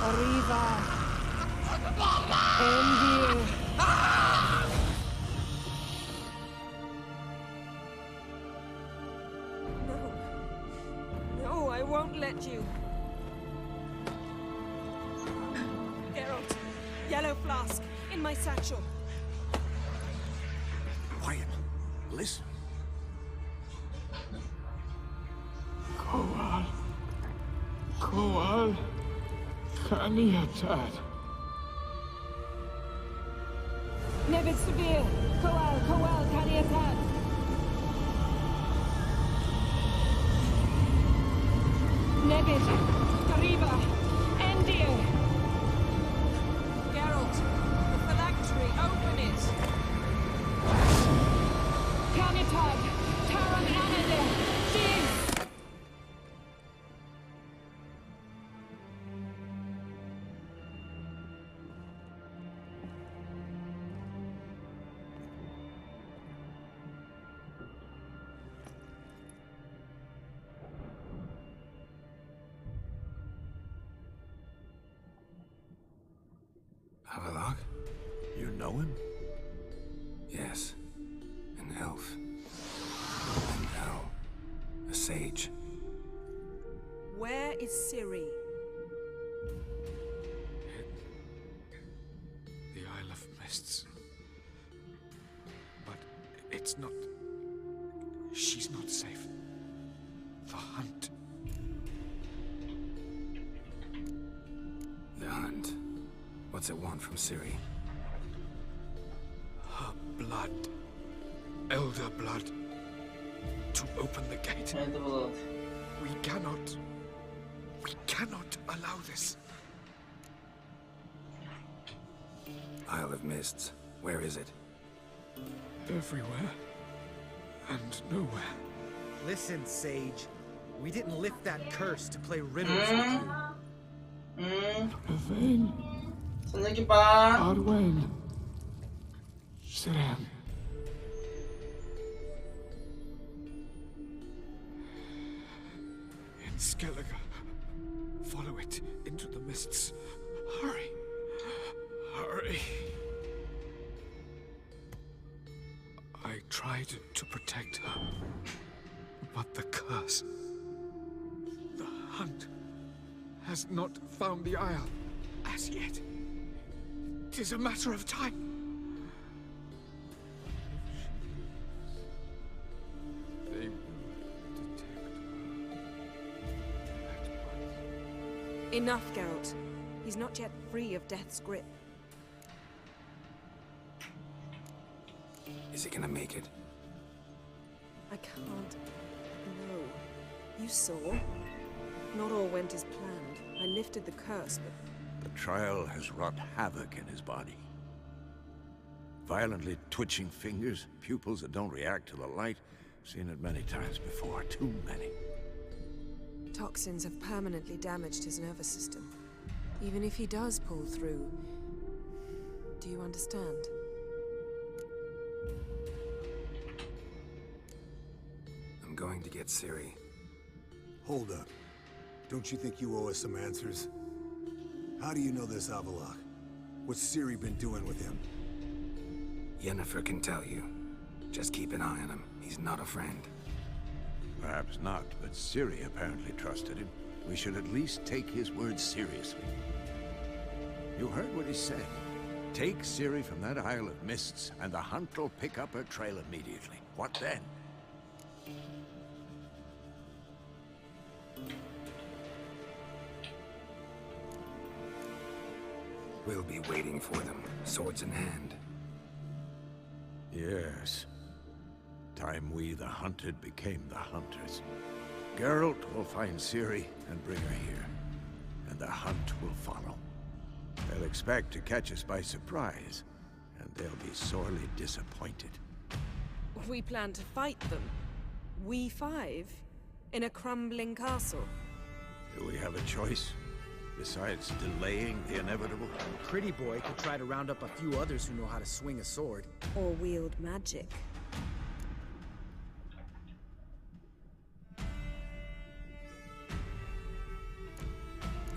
Arriva. Endir. No, I won't let you. Geralt, yellow flask, in my satchel. Quiet. Listen. Kowal. Kowal. Kaniatad. Nevid Severe. Kowal, Kaniatad. Nevid. Arriva. Endir. Geralt, the phylactery, open it. Kaniatad. Taran Anadir. Jeez. Havelock? You know him? Yes. An elf. And now, a sage. Where is Ciri? The Isle of Mists. But it's not... She's not safe. The hunt. The hunt. What's it want from Ciri? Her blood. Elder blood. To open the gate. We cannot allow this. Isle of Mists. Where is it? Everywhere. And nowhere. Listen, Sage. We didn't lift that curse to play riddles with you. Yvain. 손 얘기 봐. Arwen. Siran. In Skellige. Follow it into the mists. Hurry. Hurry. I tried to protect her. But the curse. The hunt has not found the Isle as yet. It is a matter of time. They will detect her. Enough, Geralt. He's not yet free of death's grip. Is he gonna make it? I can't. No. You saw. Not all went as planned. I lifted the curse, but... The trial has wrought havoc in his body. Violently twitching fingers, pupils that don't react to the light. Seen it many times before, too many. Toxins have permanently damaged his nervous system. Even if he does pull through... Do you understand? I'm going to get Ciri. Hold up. Don't you think you owe us some answers? How do you know this Havelock? What's Ciri been doing with him? Yennefer can tell you. Just keep an eye on him. He's not a friend. Perhaps not, but Ciri apparently trusted him. We should at least take his words seriously. You heard what he said. Take Ciri from that Isle of Mists, and the hunt will pick up her trail immediately. What then? We'll be waiting for them, swords in hand. Yes. Time we, the hunted, became the hunters. Geralt will find Ciri and bring her here, and the hunt will follow. They'll expect to catch us by surprise, and they'll be sorely disappointed. We plan to fight them. We five? In a crumbling castle? Do we have a choice? Besides delaying the inevitable? Pretty boy could try to round up a few others who know how to swing a sword. Or wield magic.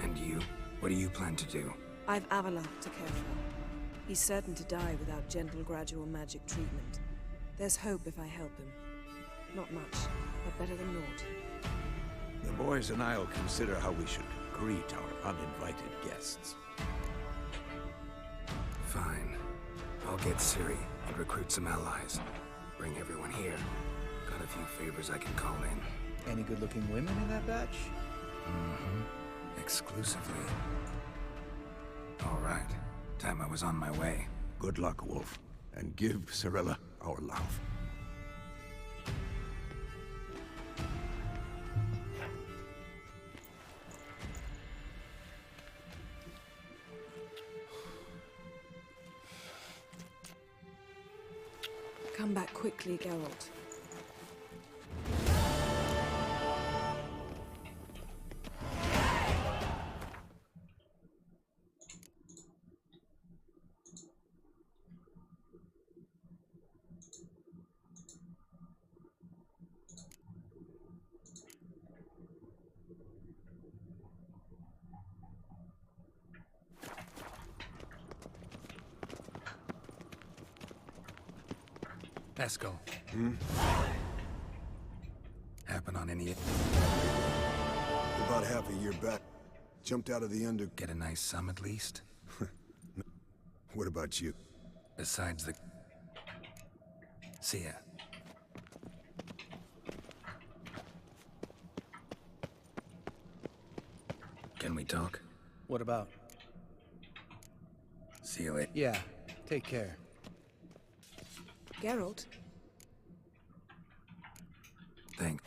And you? What do you plan to do? I've Avalok to care for. He's certain to die without gentle, gradual magic treatment. There's hope if I help him. Not much, but better than naught. The boys and I'll consider how we should greet our uninvited guests. Fine. I'll get Ciri and recruit some allies. Bring everyone here. Got a few favors I can call in. Any good-looking women in that batch? Mm-hmm. Exclusively. All right. Time I was on my way. Good luck, Wolf. And give Cirilla our love. Come back quickly, Geralt. Esco. Happen on any... About half a year back. Jumped out of the under... Get a nice sum at least? What about you? Besides the... See ya. Can we talk? What about? See you later. Yeah, take care. Geralt? Thanks.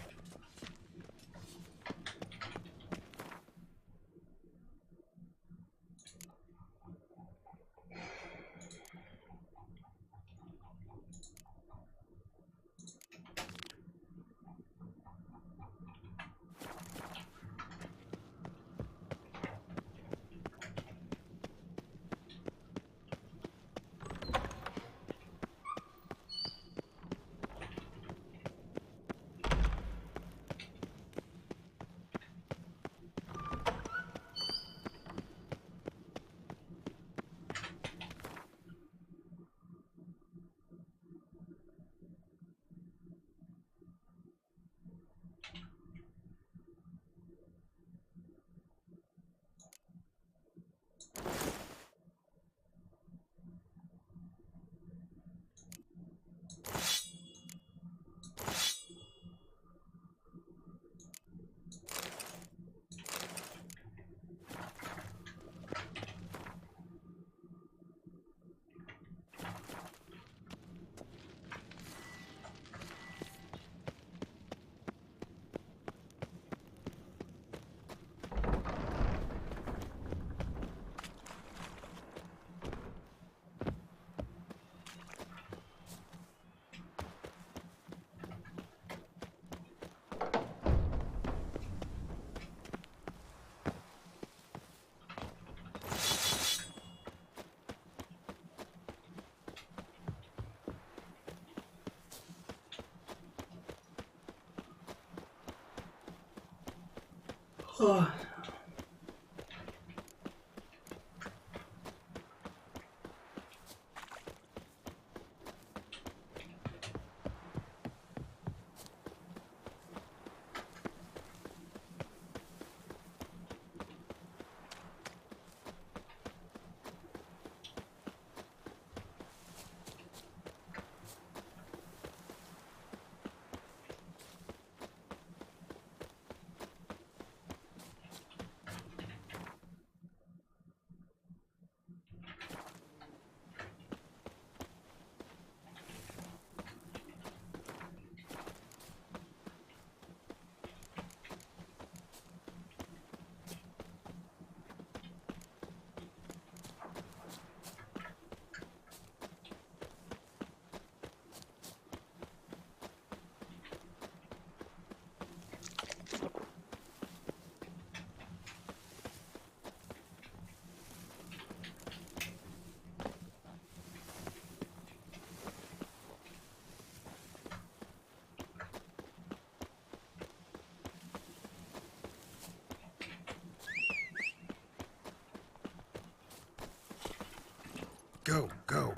Go, go.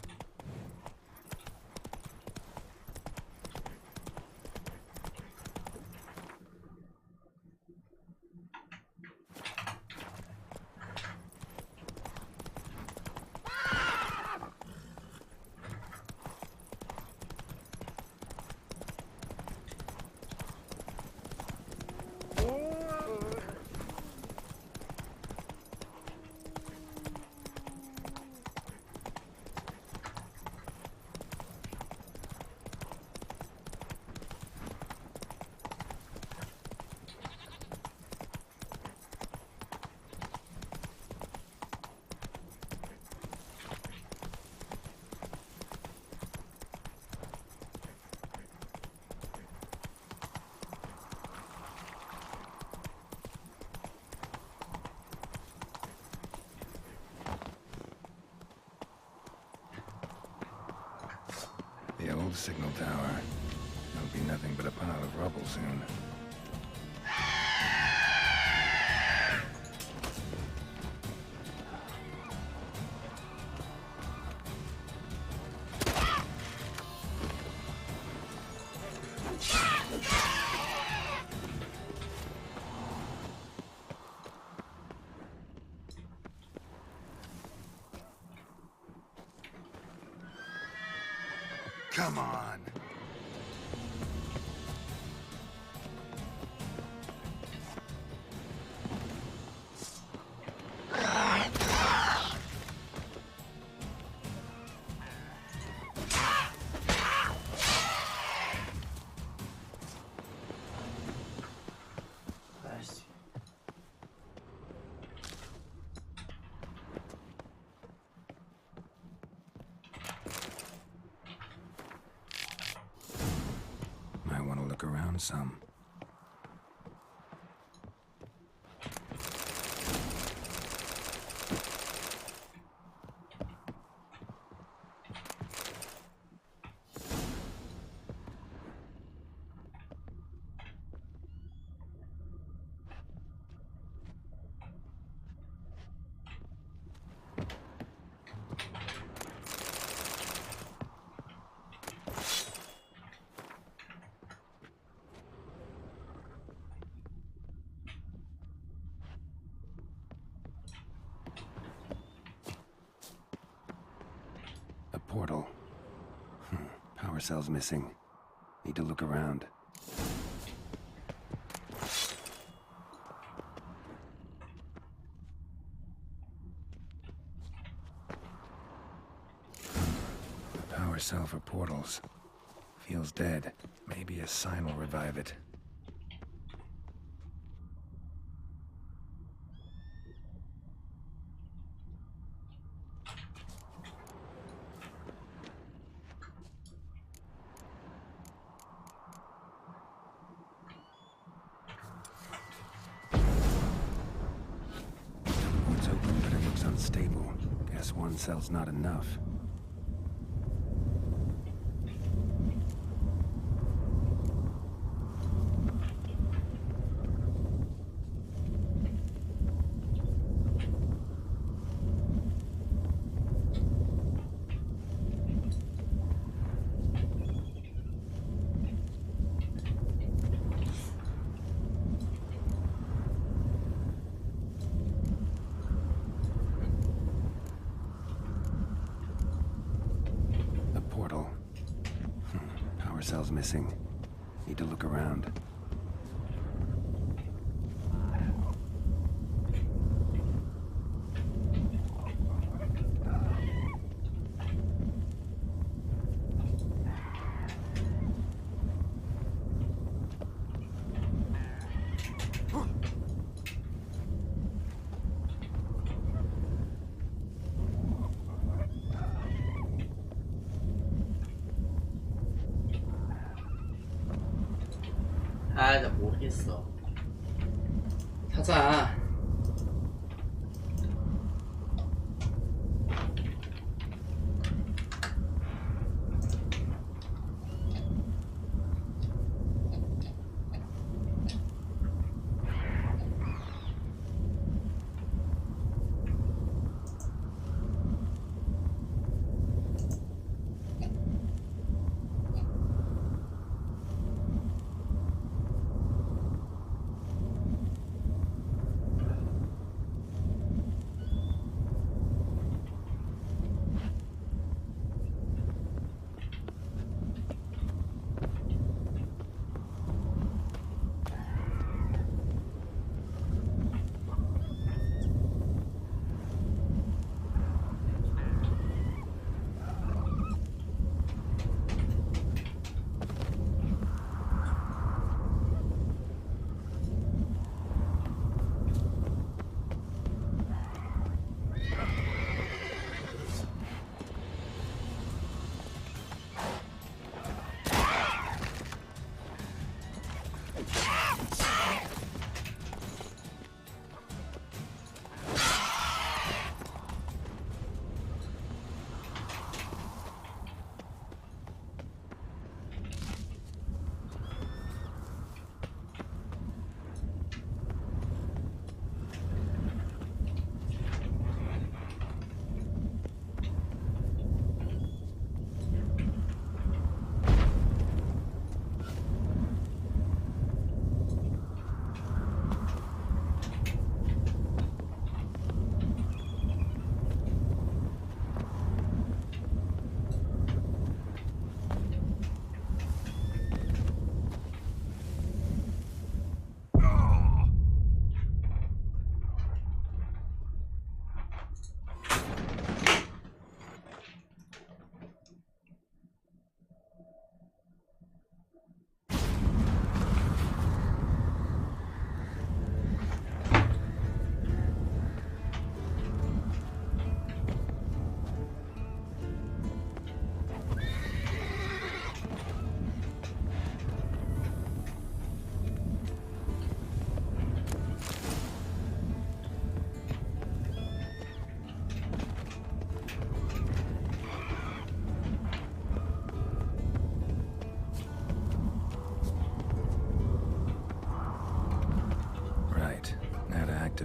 The old signal tower. There'll be nothing but a pile of rubble soon. Come on. Around some. Portal. Power cell's missing. Need to look around. The power cell for portals. Feels dead. Maybe a sign will revive it. Unstable. Guess one cell's not enough. Cell's missing. Need to look around. 아, 나 모르겠어. 사자.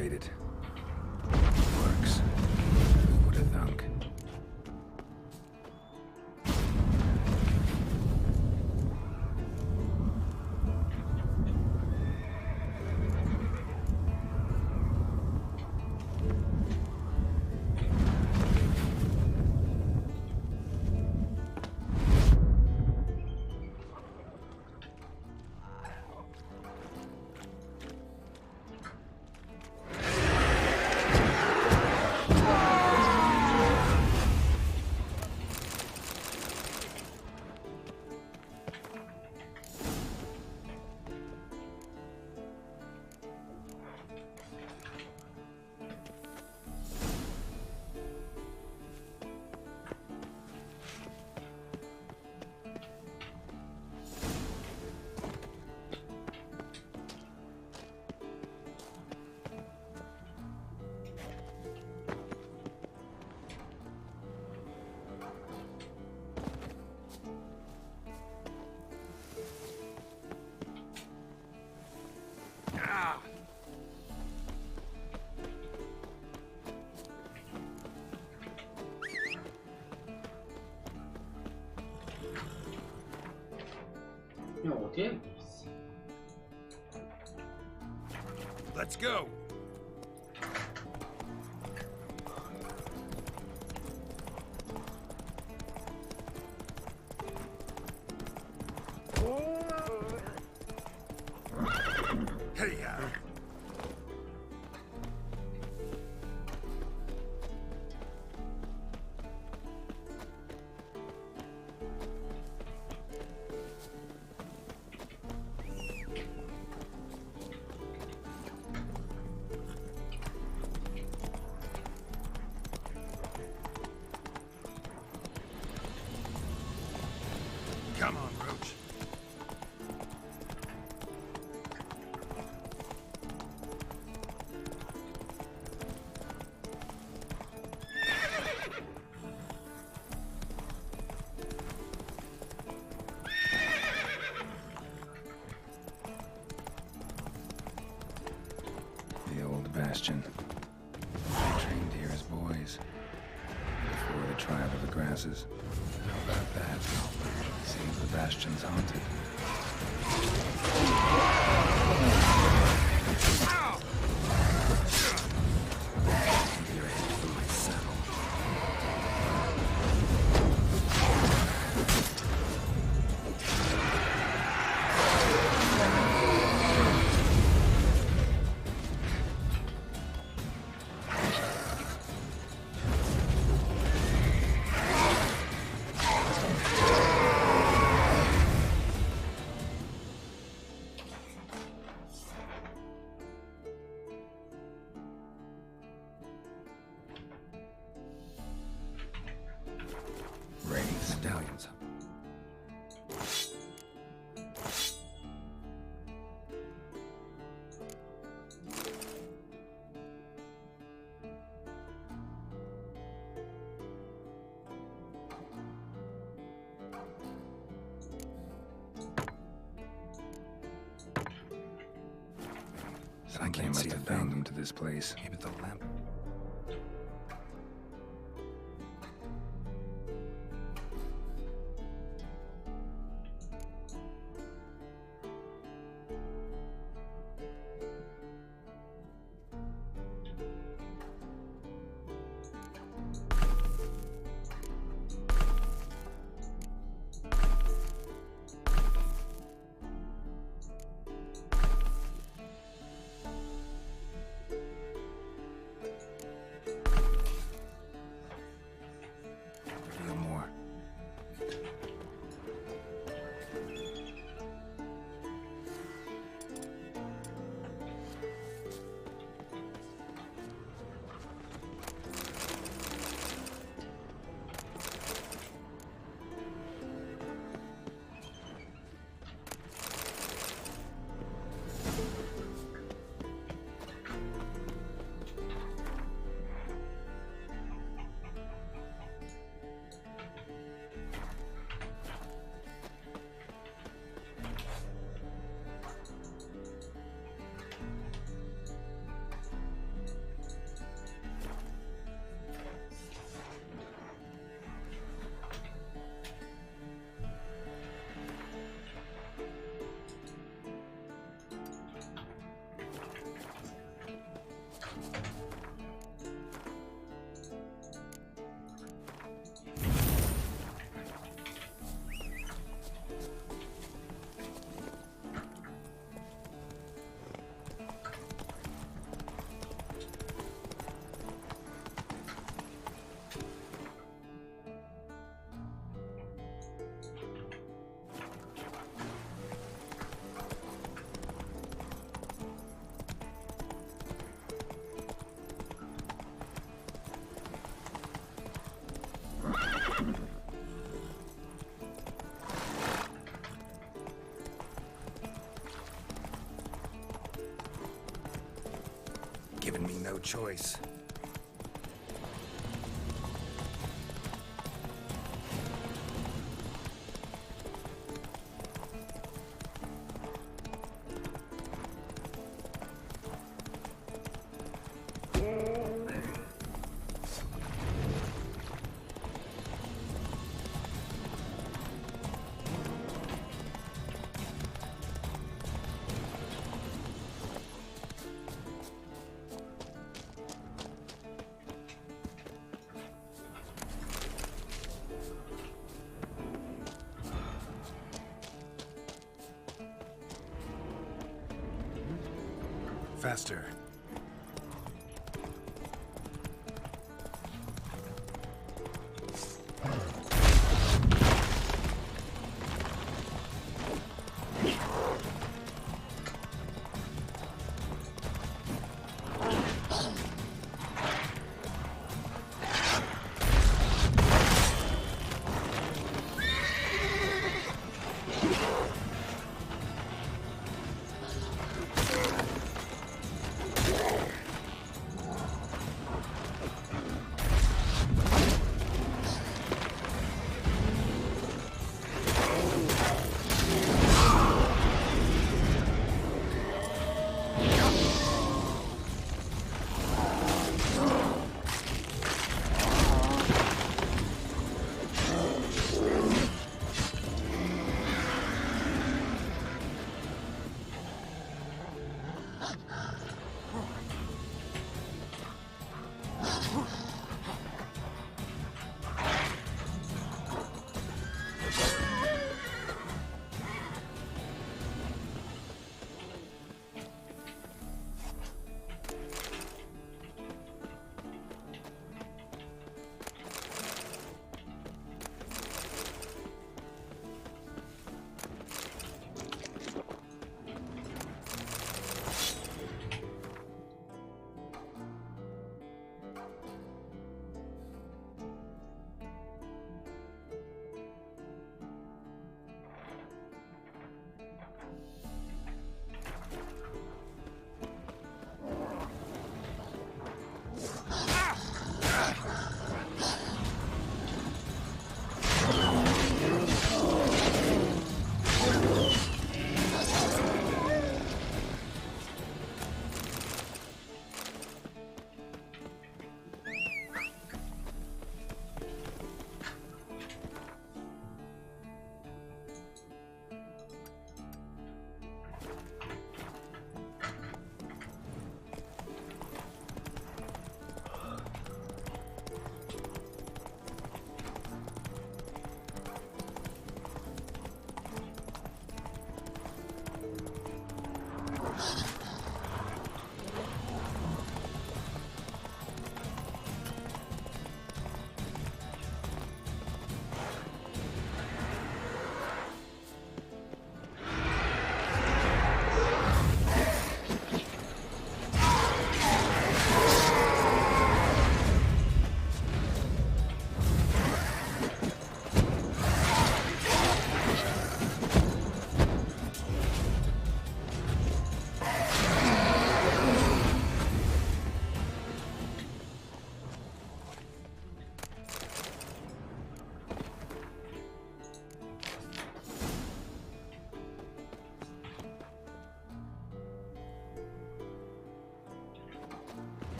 activated. Works. Who would have thunk? Let's go. Hey, Come on, Roach. The old bastion. They trained here as boys. Before the tribe of the grasses. How about that? Seems the bastion's haunted. You're headed for my saddle. Stallions. I can't see a thing into this place. Maybe the lamp. choice. Faster.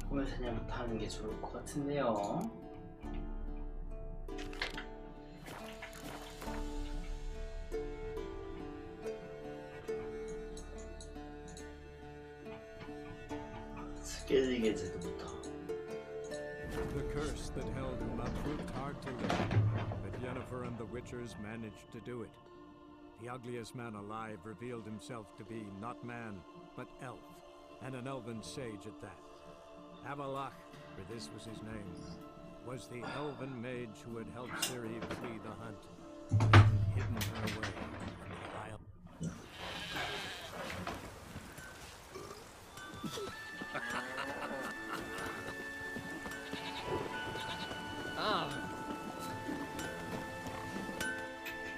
꿈을 사냥부터 하는 게 좋을 것 같은데요. 스케일게제도부터. The curse that held him up proved hard to lift, but Yennefer and the Witchers managed to do it. The ugliest man alive revealed himself to be not man, but elf, and an elven sage at that. Avalach, for this was his name, was the elven mage who had helped Ciri flee the hunt, and hidden her away in the Isle.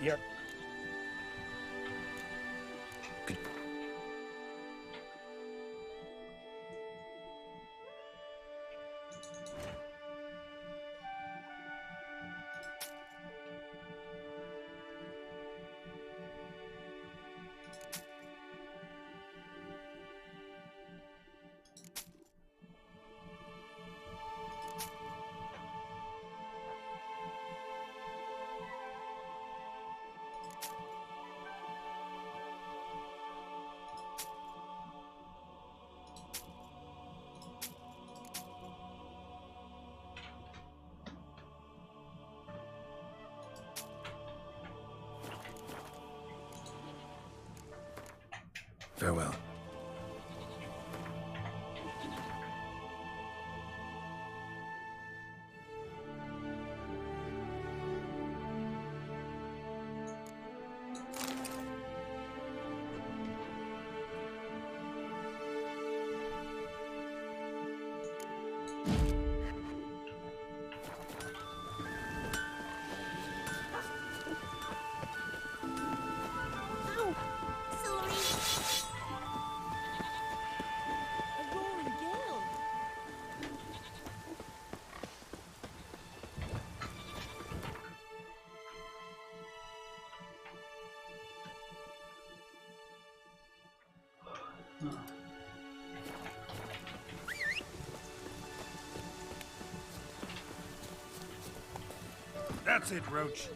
You're... Farewell. That's it, Roach.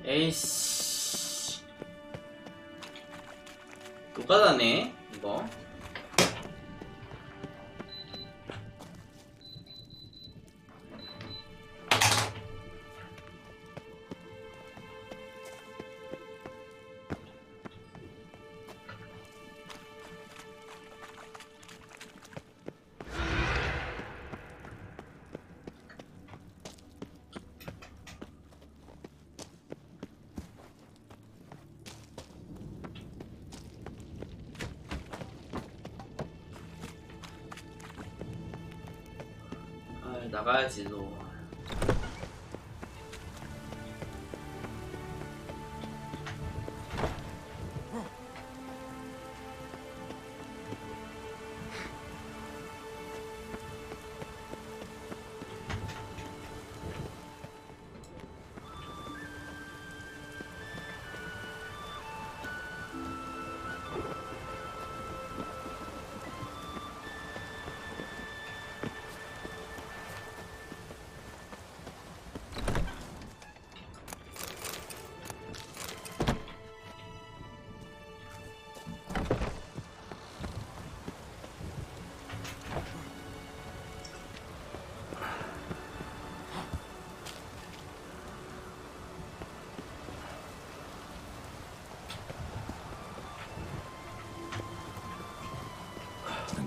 에이씨, 노가다네 이거. 나가야지 너.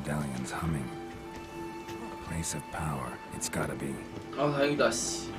medallion's humming. Place of power. It's gotta be. 아, 다행이다, 씨.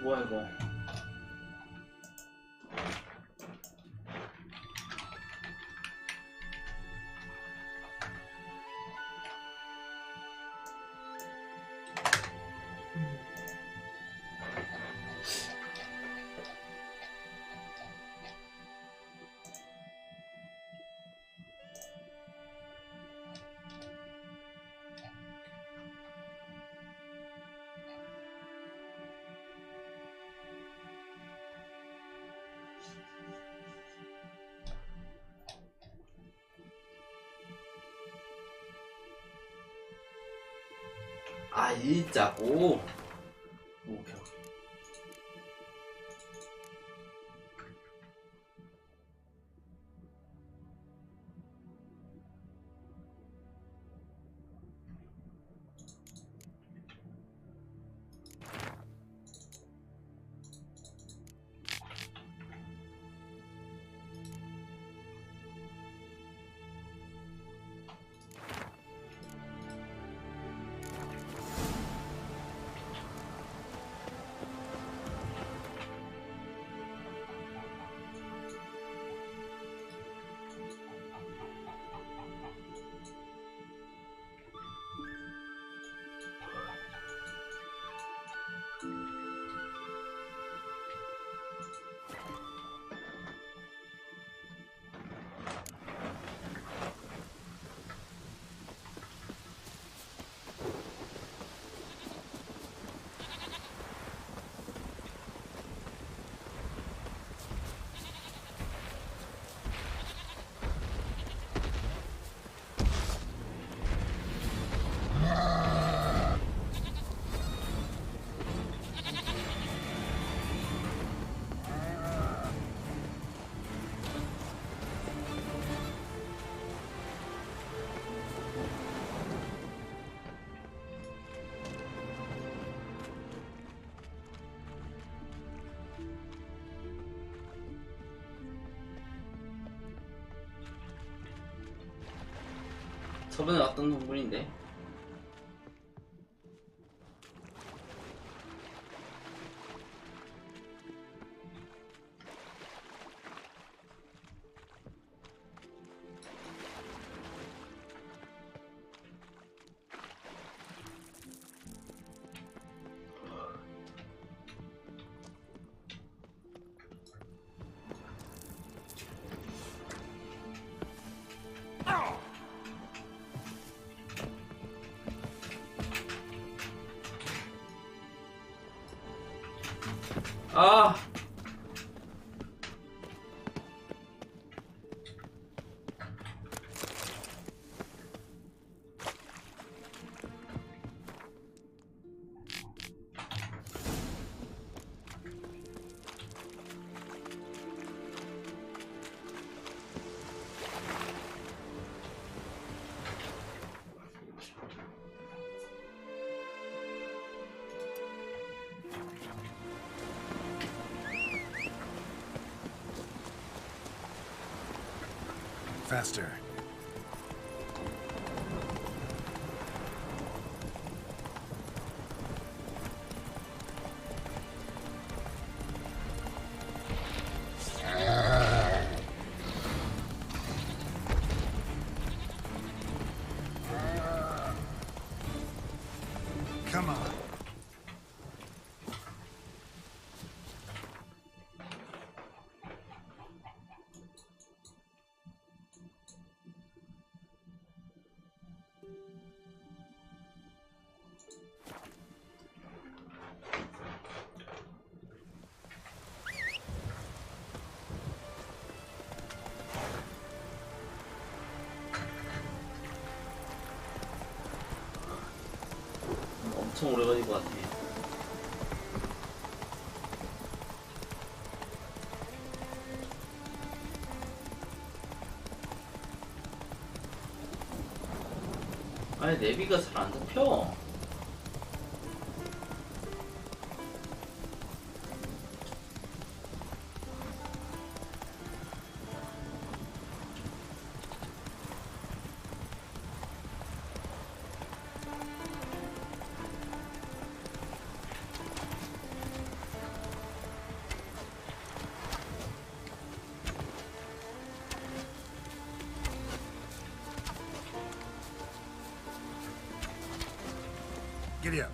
뭐야 이거? 아, 일자고? 오케이. 저번에 왔던 동굴인데. 아. Faster. Come on. 엄청 오래 걸릴 것 같아. 아니 내비가 잘 안 잡혀. Giddy up.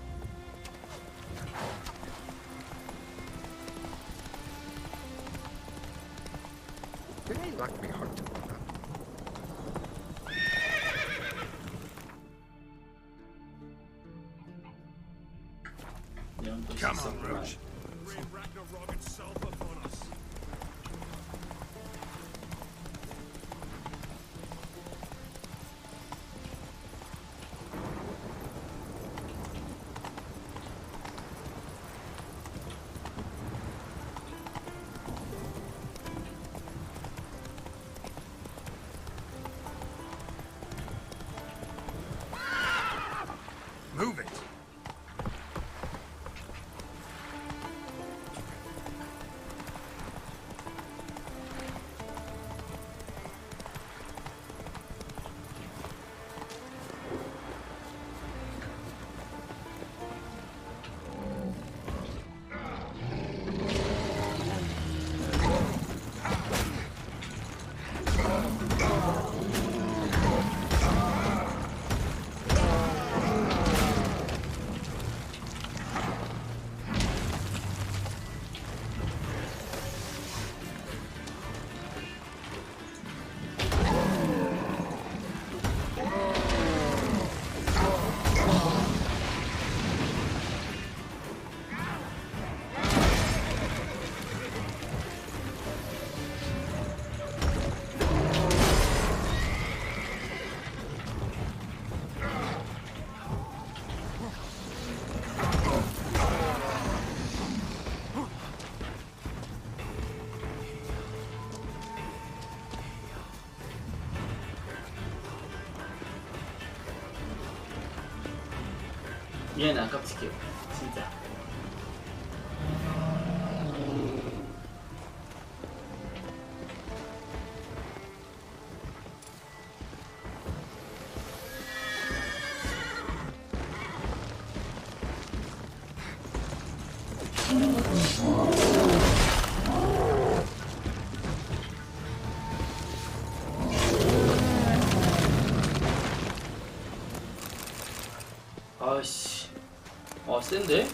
They locked me hard. Come on, Roach. Move it. 미안해 아깝지게 진짜. 아씨, 아 센데?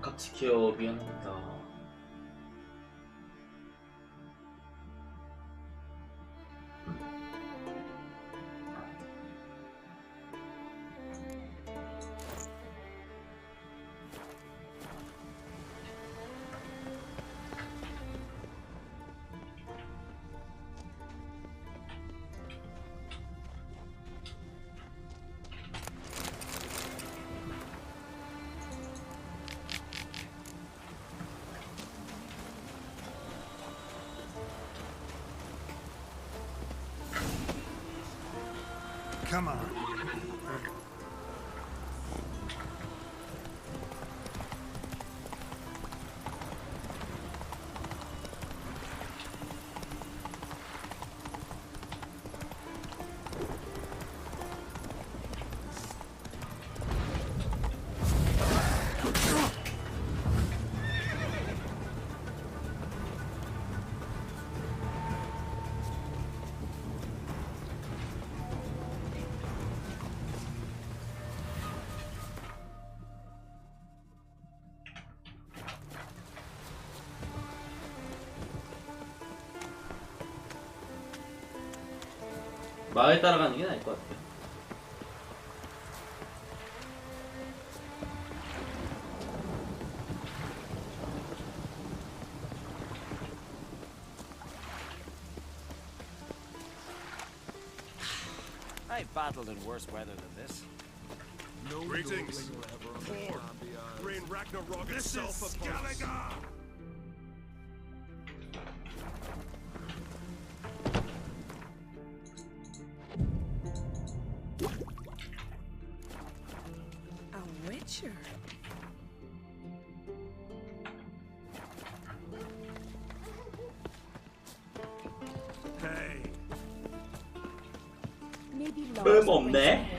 같이 키워 미안합니다. Come on. 마을 따라가는 게 나을 것 같아요. I've battled in worse weather than this. No greetings. Or Rain Ragnarok itself upon us. A witcher. Hey. 별거 없네.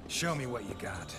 Show me what you got.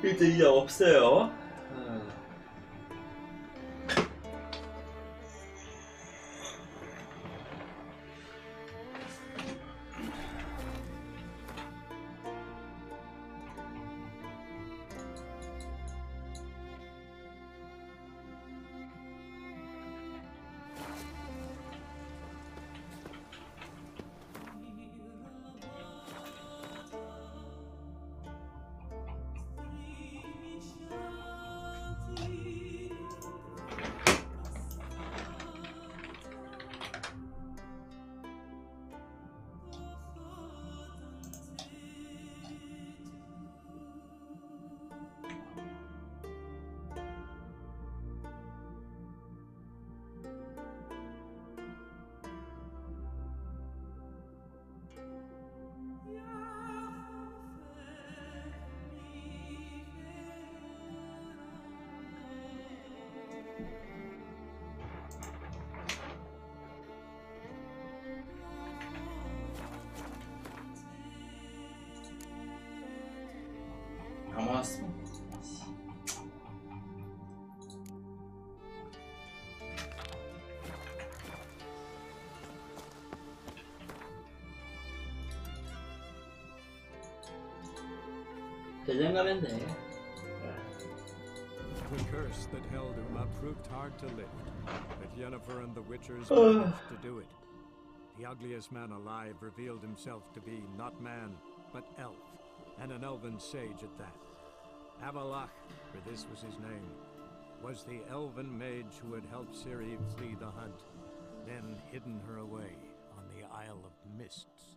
이제 없어요. 아마스입니다. 대장 가면 돼. The curse that held Uma proved hard to lift, but Yennefer and the Witchers managed to do it. The ugliest man alive revealed himself to be not man, but elf, and an elven sage at that. Avalach, for this was his name, was the elven mage who had helped Ciri flee the hunt, then hidden her away on the Isle of Mists.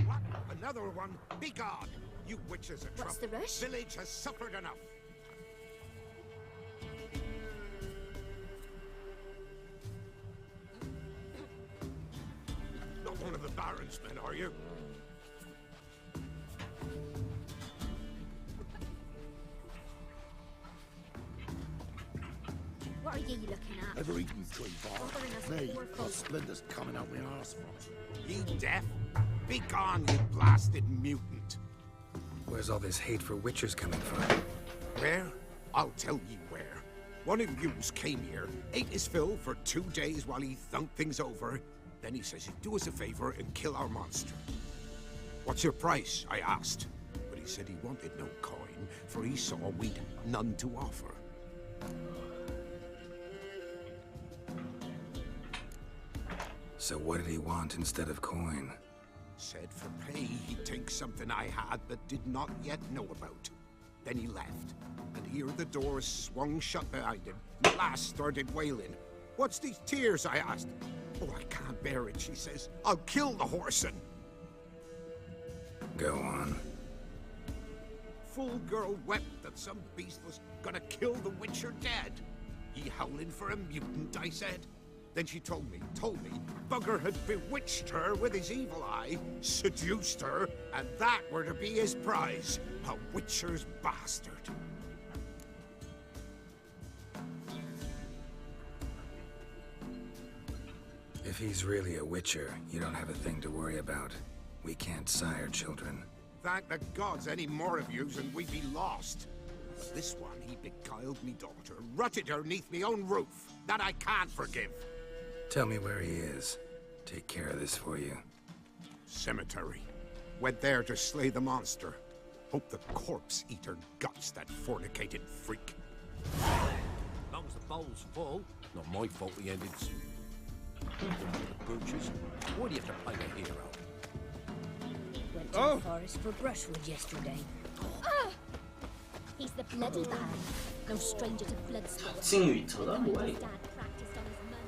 What? Another one? Be gone! You witches are trouble. What's the rush? Village has suffered enough. Not one of the Baron's men, are you? What are you looking at? Ever eaten tree bark? Bothering us Me, poor the folk. splinter's coming out my arse from. You deaf? Be gone, you blasted mutant. Where's all this hate for witchers coming from? Where? I'll tell you where. One of yous came here, ate his fill for 2 days while he thunked things over. Then he says he'd do us a favor and kill our monster. What's your price? I asked. But he said he wanted no coin, for he saw we'd none to offer. So what did he want instead of coin? Said for pay he'd take something I had but did not yet know about. Then he left, and here the doors swung shut behind him. The lass started wailing. "What's these tears?" I asked. "Oh, I can't bear it," she says. "I'll kill the whoreson." Go on. Full girl wept that some beast was gonna kill the Witcher dead. "Ye howling for a mutant," I said. Then she told me, Bugger had bewitched her with his evil eye, seduced her, and that were to be his prize. A Witcher's bastard. If he's really a Witcher, you don't have a thing to worry about. We can't sire children. Thank the gods any more of yous and we'd be lost. But this one, he beguiled me daughter, rutted her neath me own roof. That I can't forgive. Tell me where he is. Take care of this for you. Cemetery. Went there to slay the monster. Hope the corpse eater guts that fornicated freak. Long as the bowl's full, not my fault he ended soon. The brooches. Why do you have to play the hero? Went to the forest for brushwood yesterday. Ah! He's the bloody man. No stranger to blood sports. 특징 위쳐다? 뭐야 이거? Dad practiced on his mum.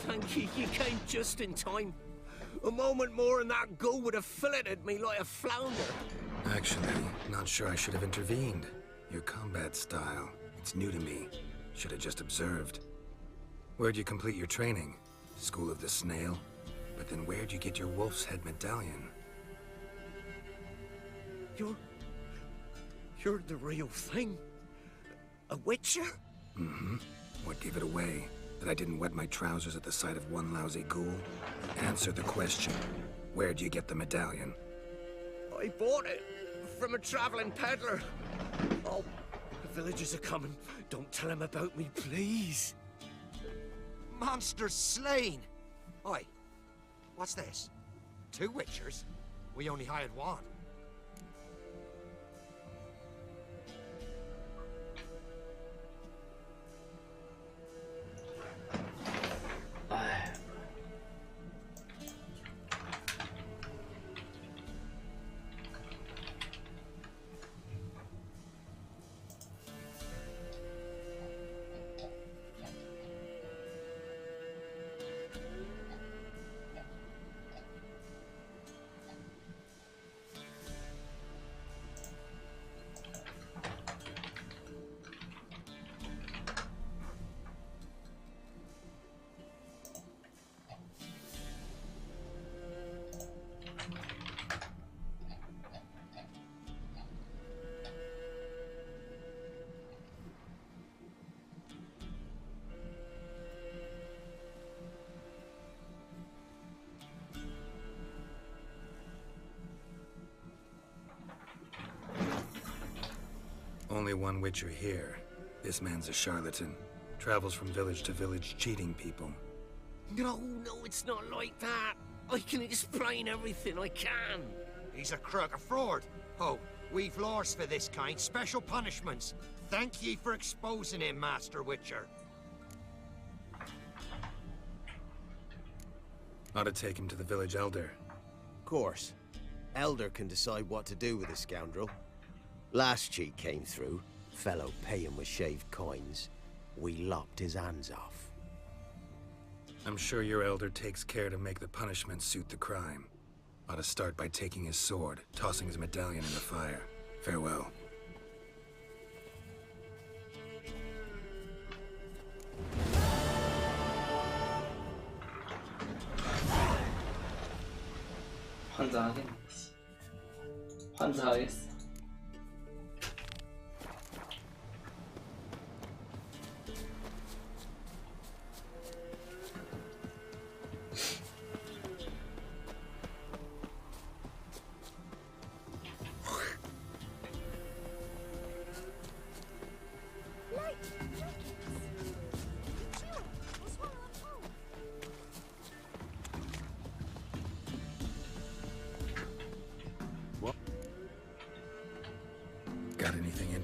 Thank you, you came just in time. A moment more and that gull would have filleted me like a flounder. Actually, not sure I should have intervened. Your combat style, it's new to me. Should have just observed. Where'd you complete your training? School of the Snail? But then where'd you get your wolf's head medallion? You're the real thing? A Witcher? Mm-hmm. What gave it away? That I didn't wet my trousers at the sight of one lousy ghoul? Answer the question. Where'd you get the medallion? I bought it from a traveling peddler. Oh, the villagers are coming. Don't tell them about me, please. Monster slain! Oi, what's this? 2 Witchers? We only hired one. Only one Witcher here. This man's a charlatan. Travels from village to village cheating people. No, it's not like that. I can explain everything I can. He's a crook, a fraud. Oh, we've laws for this kind, special punishments. Thank ye for exposing him, Master Witcher. Ought to take him to the village elder. Course. Elder can decide what to do with the scoundrel. Last cheat came through, fellow paying with shaved coins. We lopped his hands off. I'm sure your elder takes care to make the punishment suit the crime. Ought to start by taking his sword, tossing his medallion in the fire. Farewell. 환장하겠어. Got anything in?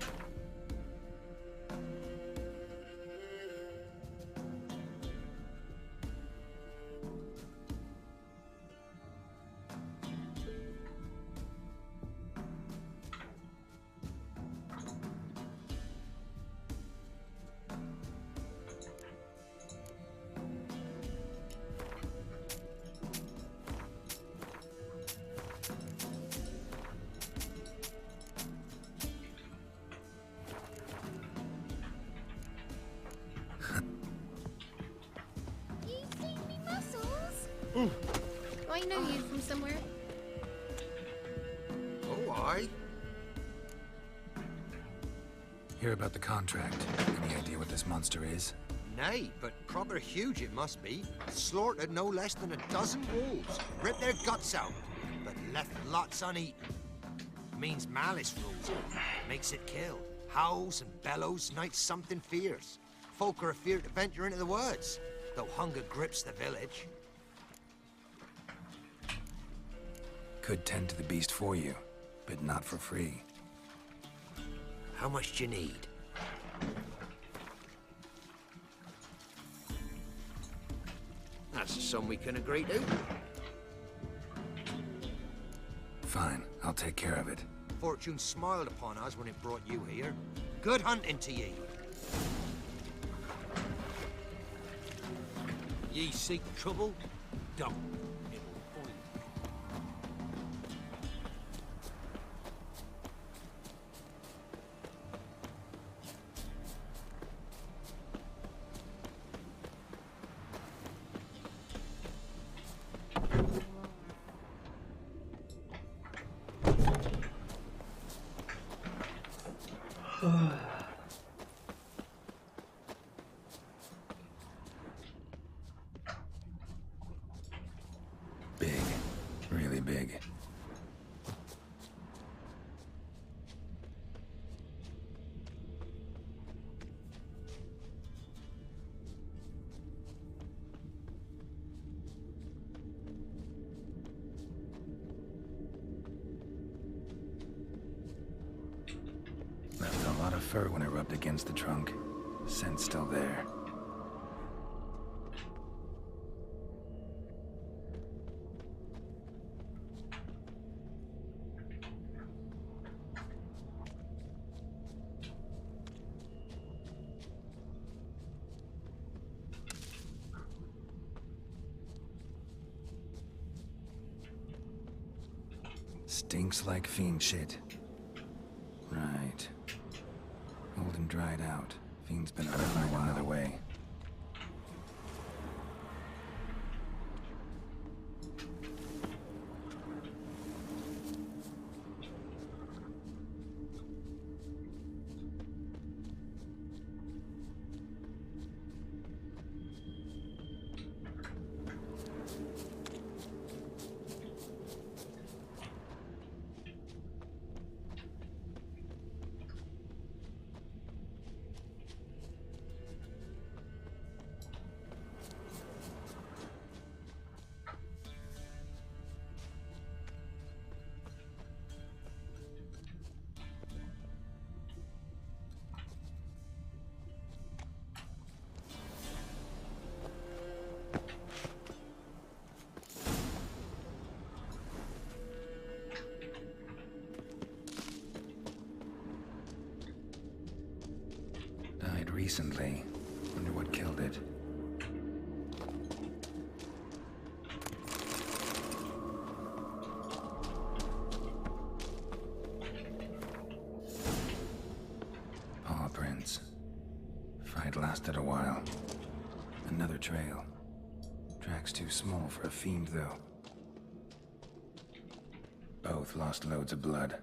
I know you from somewhere. Oh, aye. Hear about the contract. Any idea what this monster is? Nay, but proper huge it must be. Slaughtered no less than a dozen wolves. Ripped their guts out, but left lots uneaten. Means malice rules it. Makes it kill. Howls and bellows, nights something fierce. Folk are afeard to venture into the woods, though hunger grips the village. Could tend to the beast for you, but not for free. How much do you need? That's a sum we can agree to. Fine, I'll take care of it. Fortune smiled upon us when it brought you here. Good hunting to ye. Ye seek trouble? Don't. Big. Really big. Left a lot of fur when I rubbed against the trunk. Scent's still there. Stinks like fiend shit. Right. Old and dried out. Fiend's been around a while. Another way. Died recently. Wonder what killed it. Paw prints. Fight lasted a while. Another trail. Track's too small for a fiend, though. Both lost loads of blood.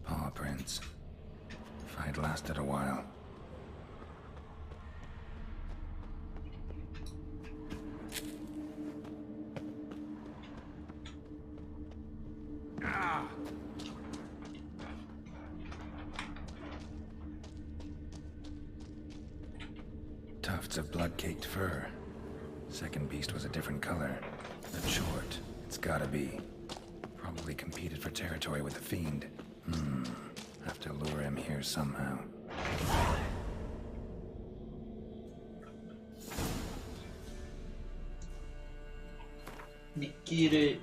Paw prints. Fight lasted a while. Tufts of blood-caked fur. Second beast was a different color. A short. It's gotta be. Probably competed for territory with the fiend. Have to lure him here somehow. 미끼를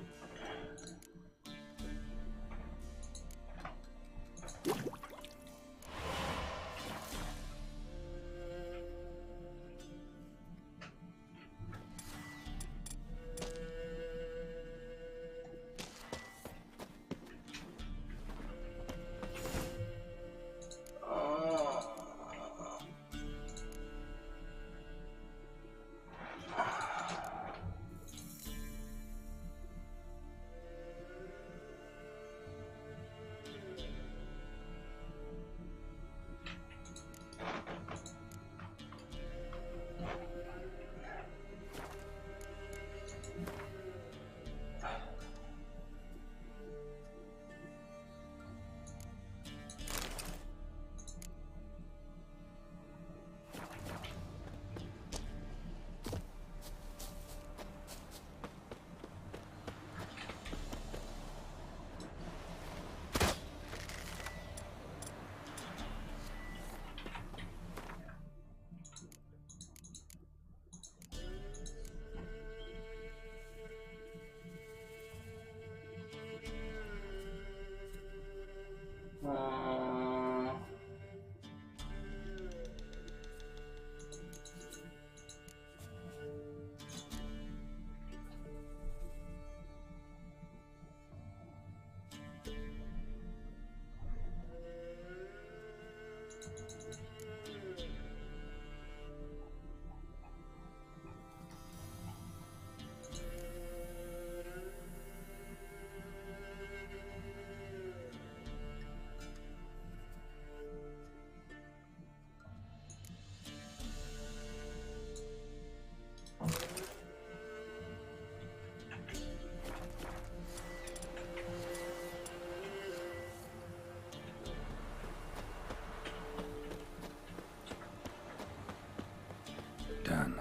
Done.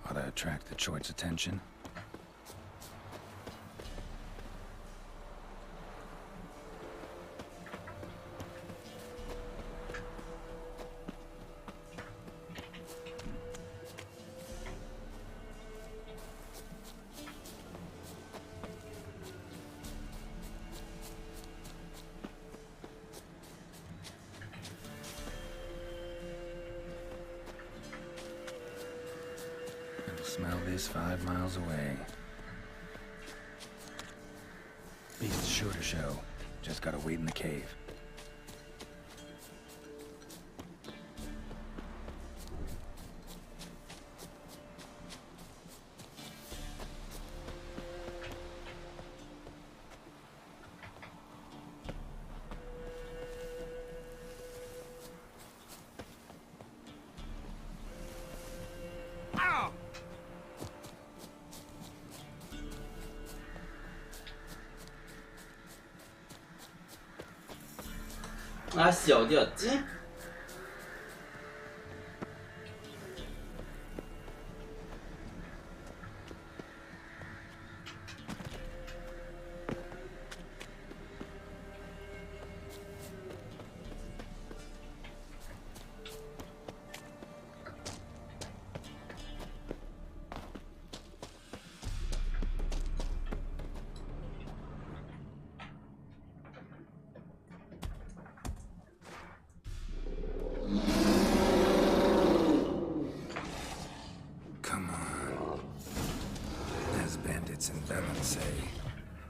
Ought to attract the Choit's attention. Smell this 5 miles away. Beast's sure to show. Just gotta wait in the cave. 아씨 어디였지?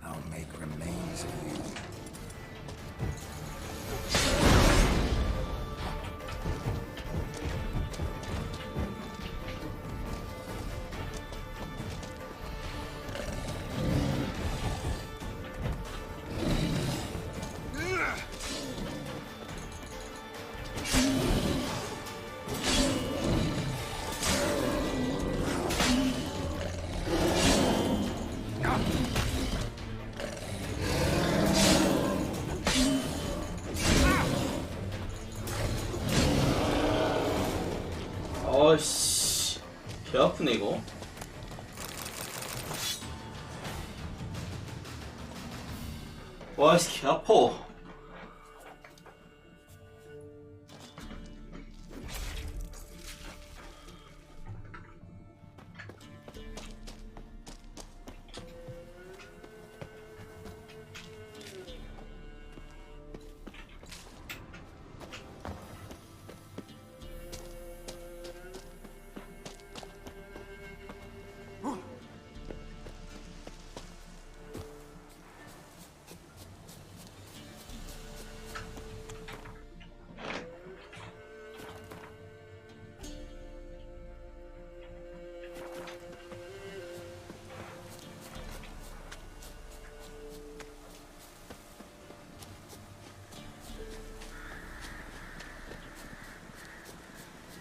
I'll make remains of you. 어이씨 개 아프네 이거. 와, 이 새끼 아파.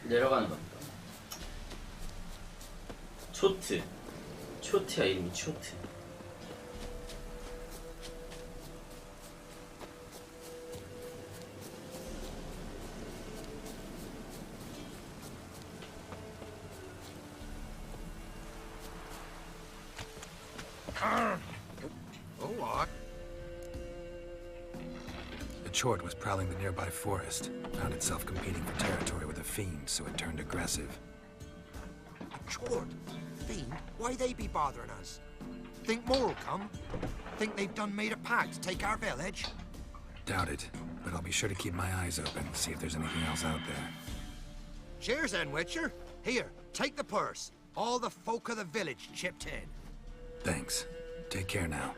내려가는 겁니다. 초트야 이름이 초트. The chort was prowling the nearby forest. Found itself competing for territory with a fiend, so it turned aggressive. A chort? Fiend? Why they be bothering us? Think more'll come? Think they've done made a pact to take our village? Doubt it, but I'll be sure to keep my eyes open, see if there's anything else out there. Cheers then, Witcher. Here, take the purse. All the folk of the village chipped in. Thanks. Take care now.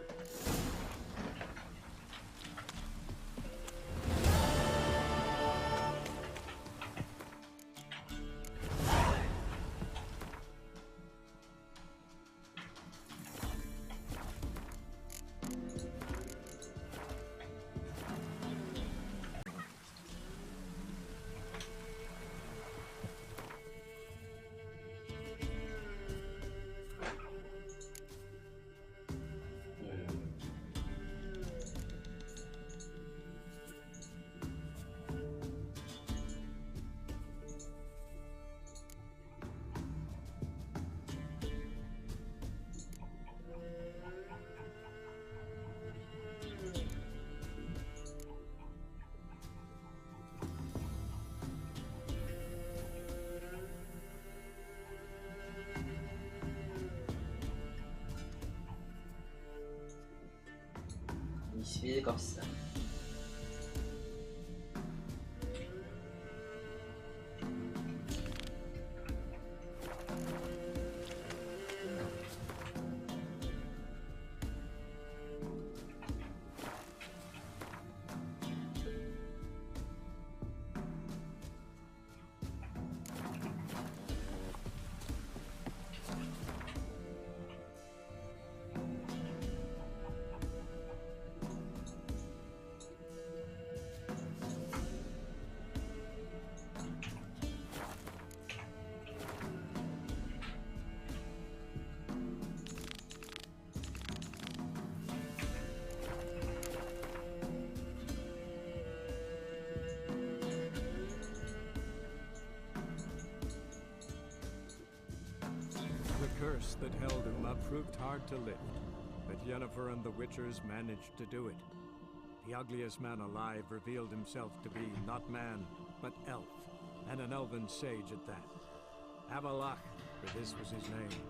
값이다. The curse that held Uma proved hard to lift, but Yennefer and the Witchers managed to do it. The ugliest man alive revealed himself to be not man, but elf, and an elven sage at that. Avalach, for this was his name.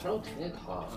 팔아도 되네 다.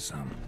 around some.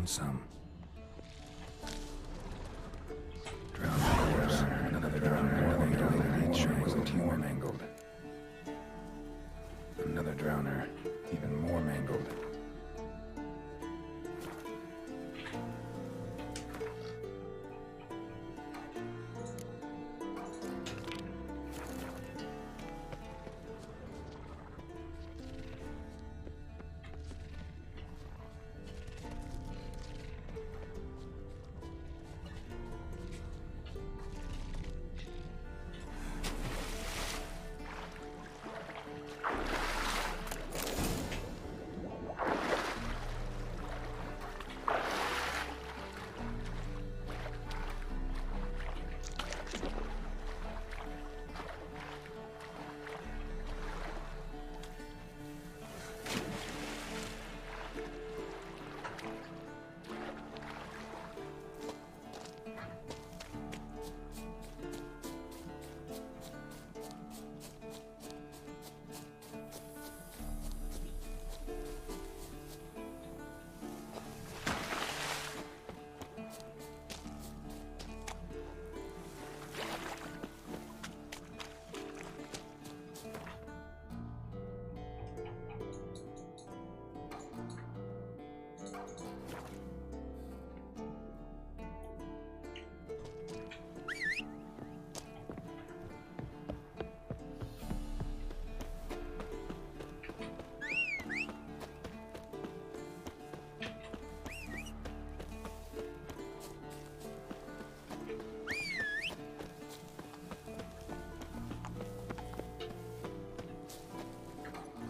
Some. Drowned corpse. Another drowned more mangled. Wasn't more mangled. Another drowner, even more mangled.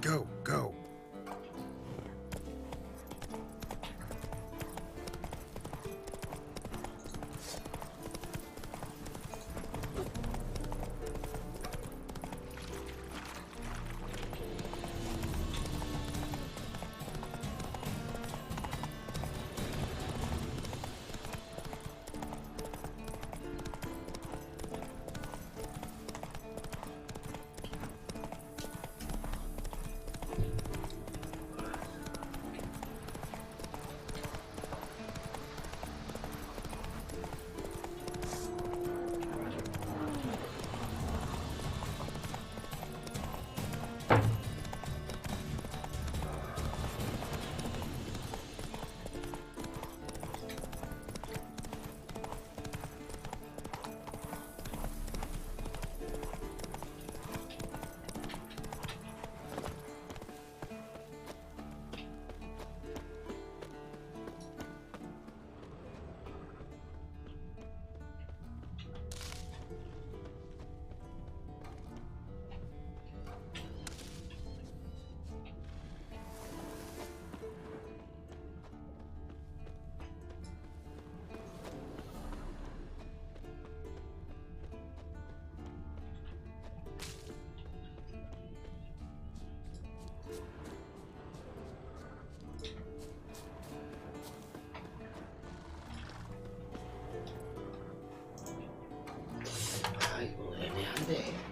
Go, go. 한데.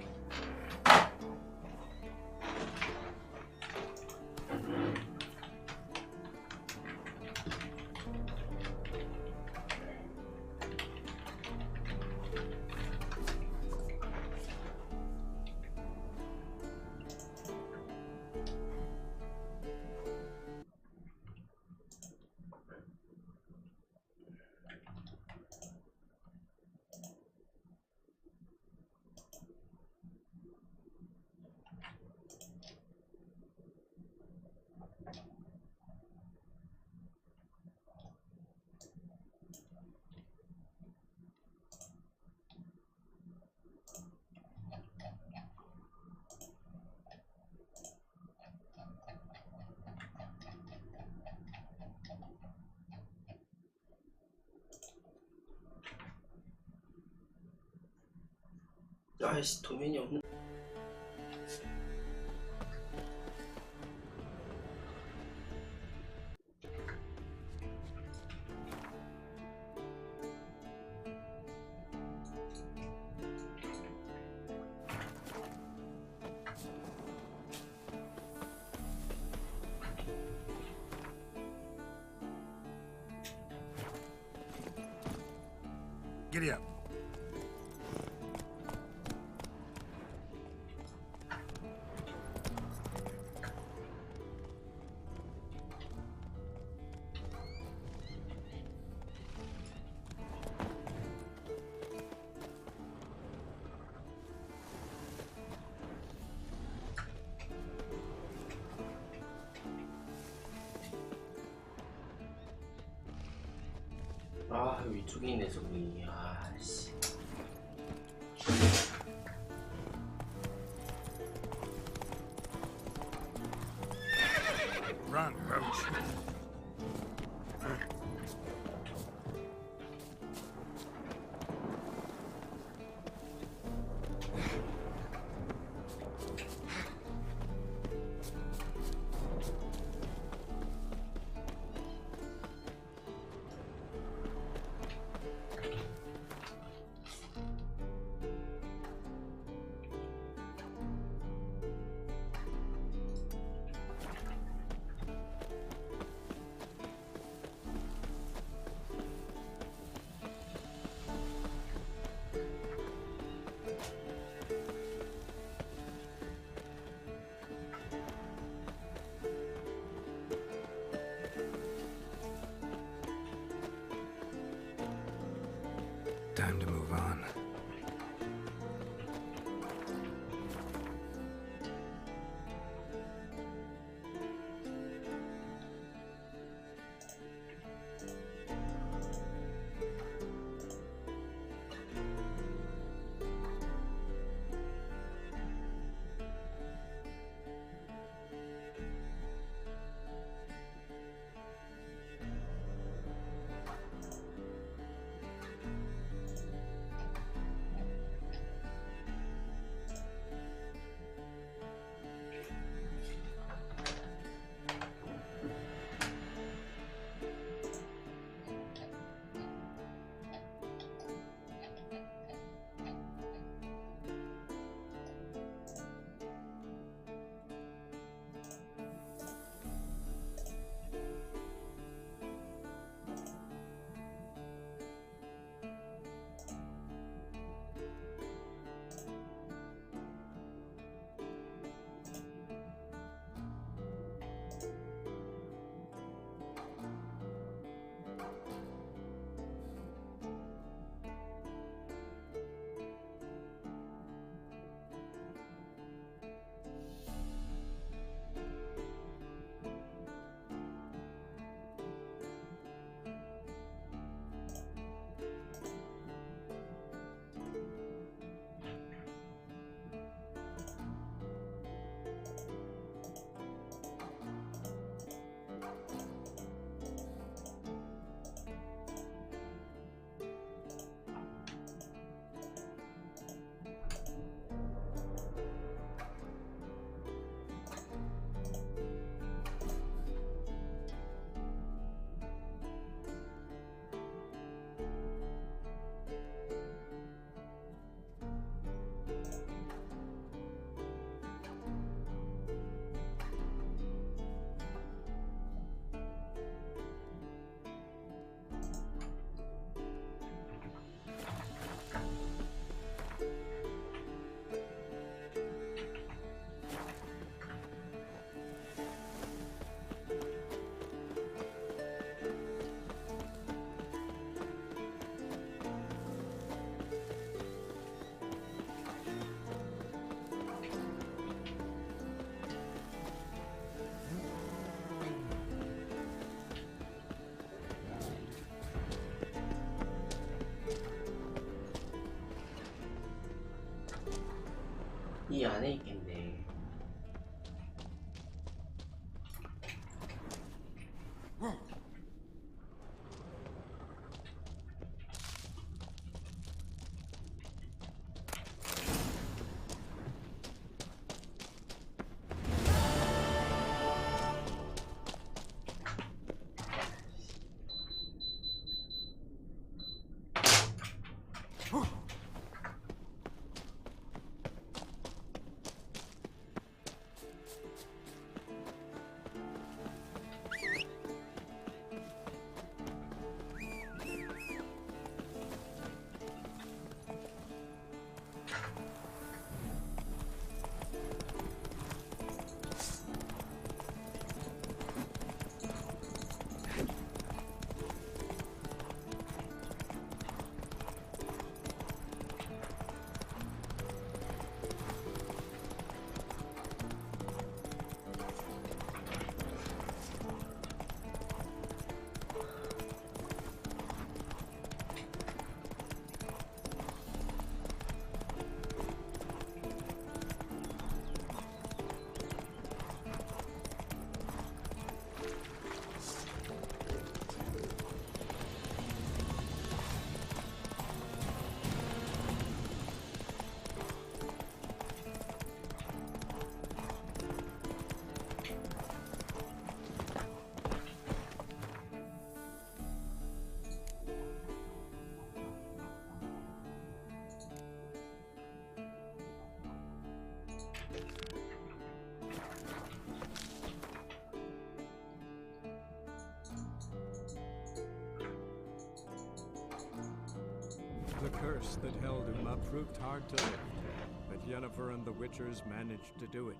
아이씨, 도면이 없네. Giddy up. 아, 위쪽에 있네, 저기. 아씨. Run, Roach. Time to move on. 이 안에 있겠네. The curse that held him up proved hard to lift, but Yennefer and the Witchers managed to do it.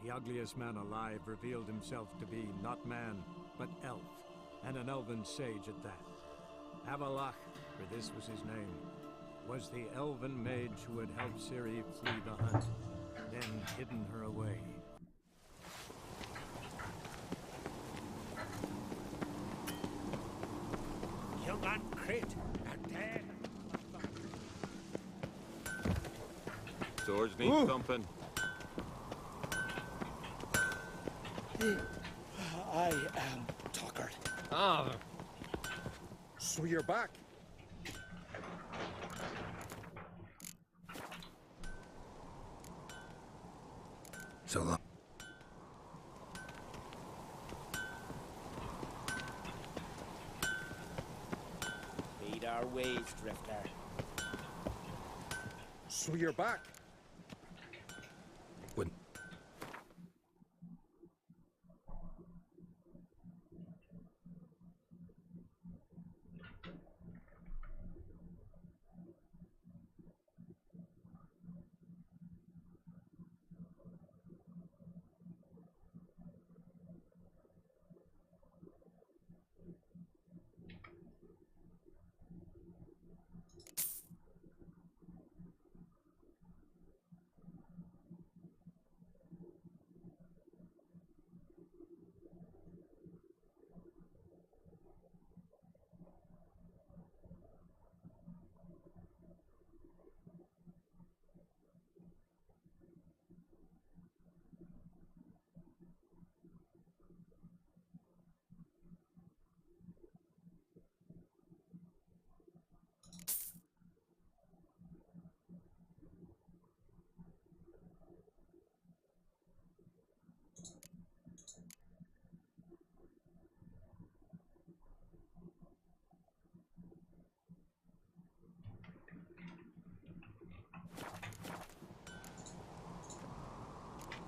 The ugliest man alive revealed himself to be not man, but elf, and an elven sage at that. Avalach, for this was his name, was the elven mage who had helped Ciri flee the hunt, then hidden her away. Young man, crit, and then. Swords need thumping. I am Tuckered. Ah. So you're back. So long. Lead our ways, Drifter. So you're back. Wouldn't.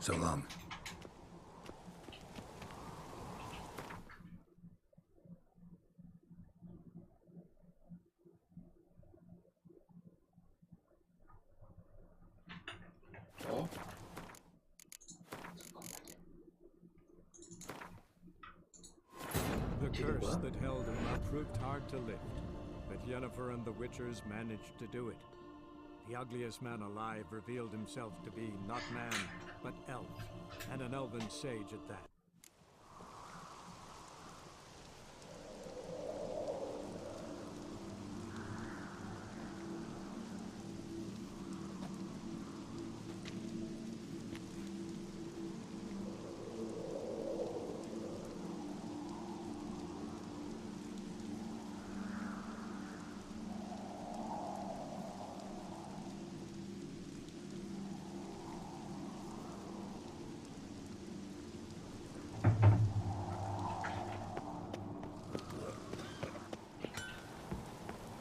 So long. The curse that held him up proved hard to lift, but Yennefer and the Witchers managed to do it. The ugliest man alive revealed himself to be not man, but elf, and an elven sage at that.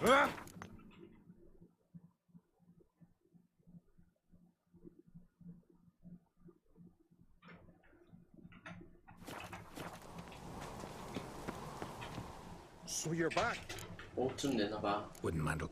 So you're back. 옷좀 내놔봐. Wouldn't mind.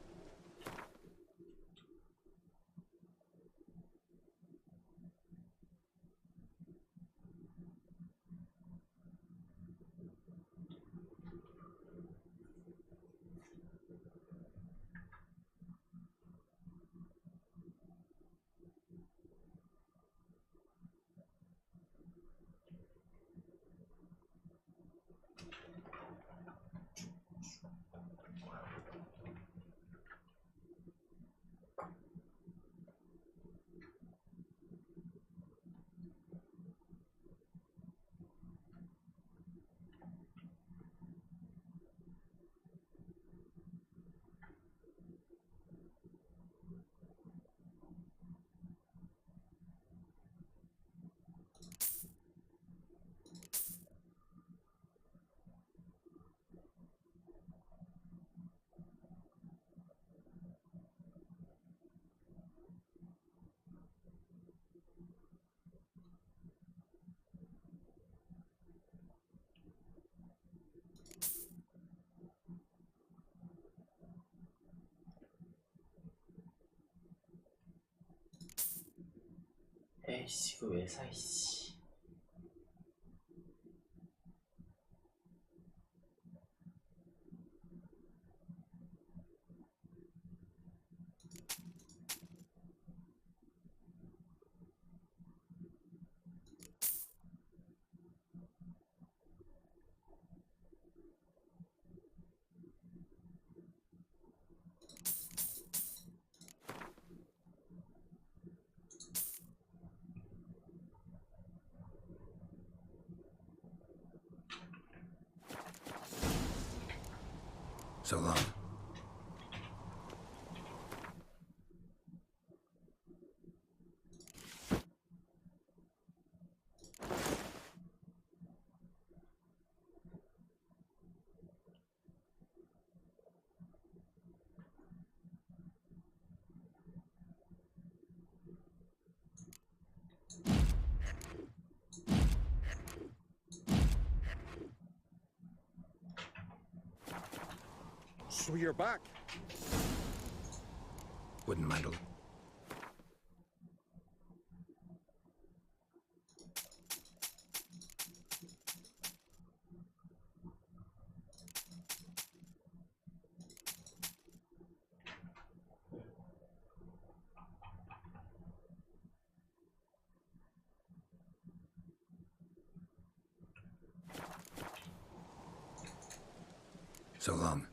에이씨, 이거 왜 사, 이씨. So long. So you're back. Wouldn't mind. So long.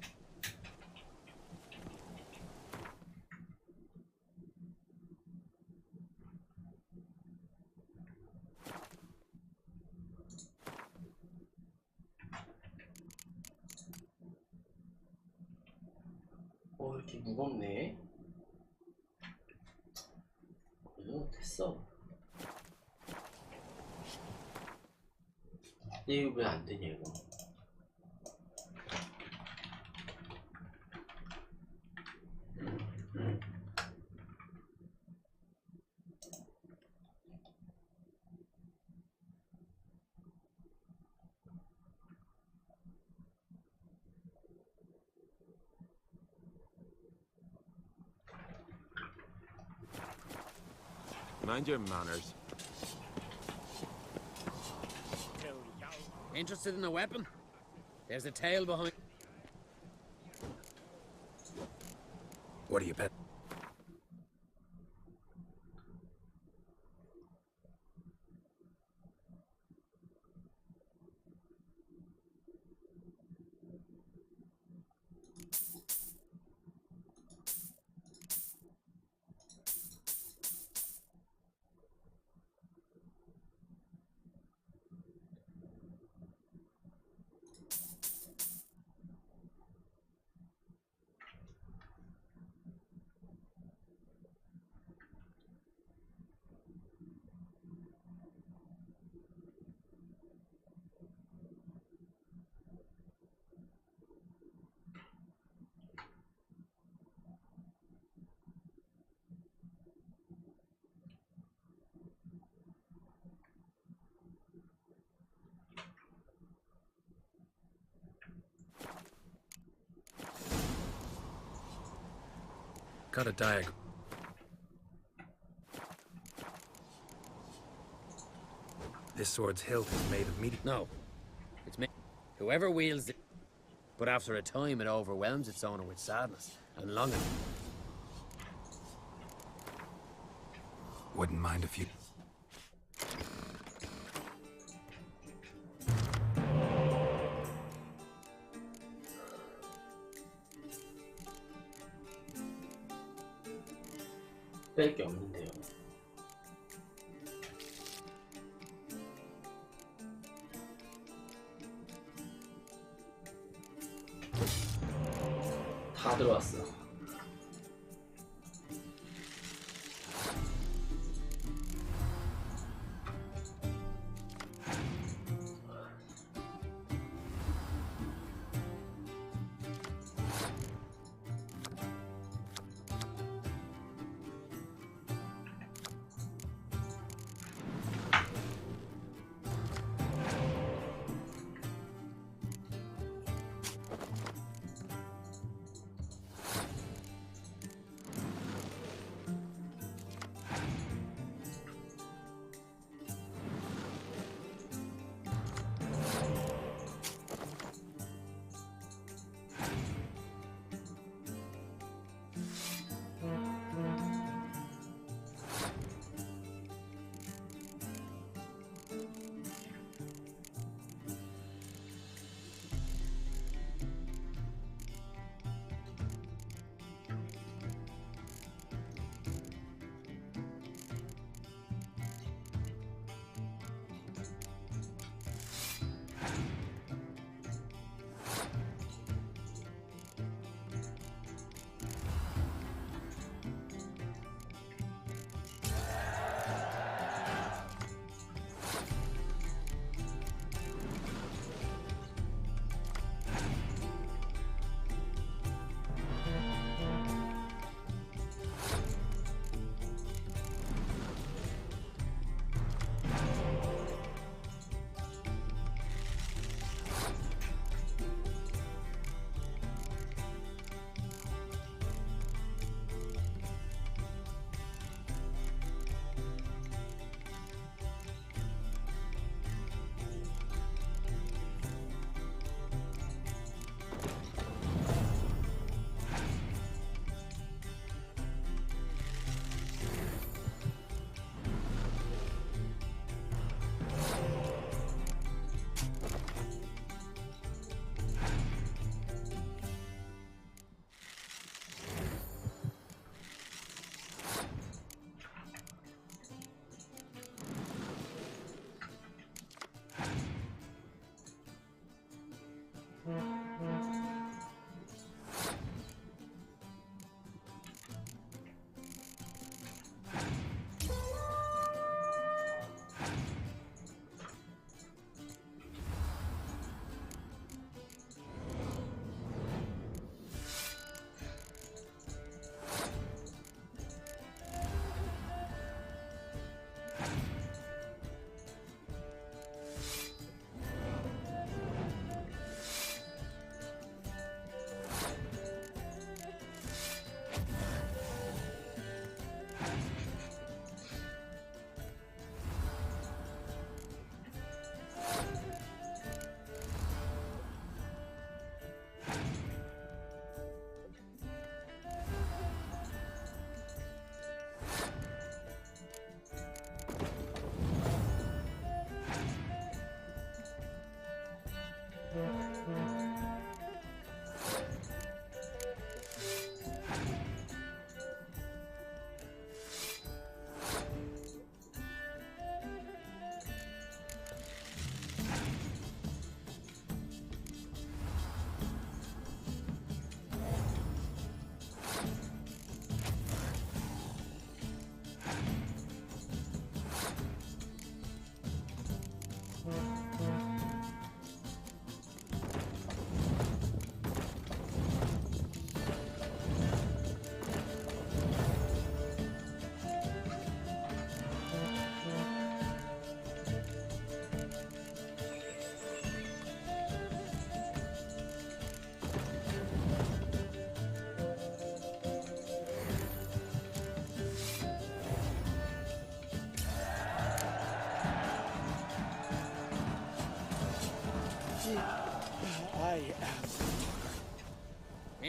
이렇게 무겁네. 이거 됐어. 이거 왜 안 되냐, 이거. Mind your manners. Interested in a weapon? There's a tail behind. What do you bet? Got a diagram. This sword's hilt is made of meat. No. It's me. Whoever wields it. But after a time, it overwhelms its owner with sadness and longing. Wouldn't mind if you... 뺄 게 없는데요. 다 들어왔어.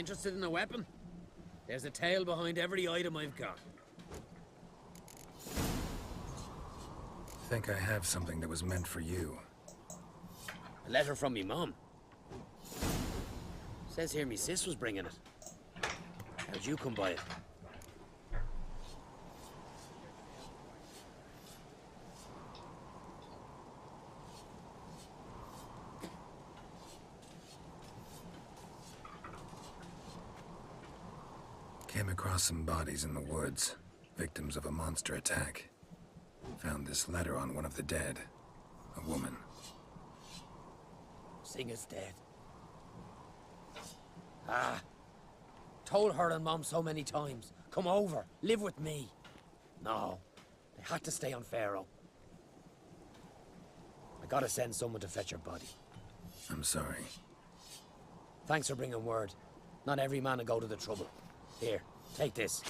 Interested in a weapon? There's a tale behind every item I've got. Think I have something that was meant for you. A letter from me mum. Says here me sis was bringing it. How'd you come by it? Came across some bodies in the woods, victims of a monster attack. Found this letter on one of the dead. A woman. Singer's dead. Ah. Told her and Mom so many times. Come over, live with me. No. They had to stay on Pharaoh. I gotta send someone to fetch her body. I'm sorry. Thanks for bringing word. Not every man will go to the trouble. Here, take this.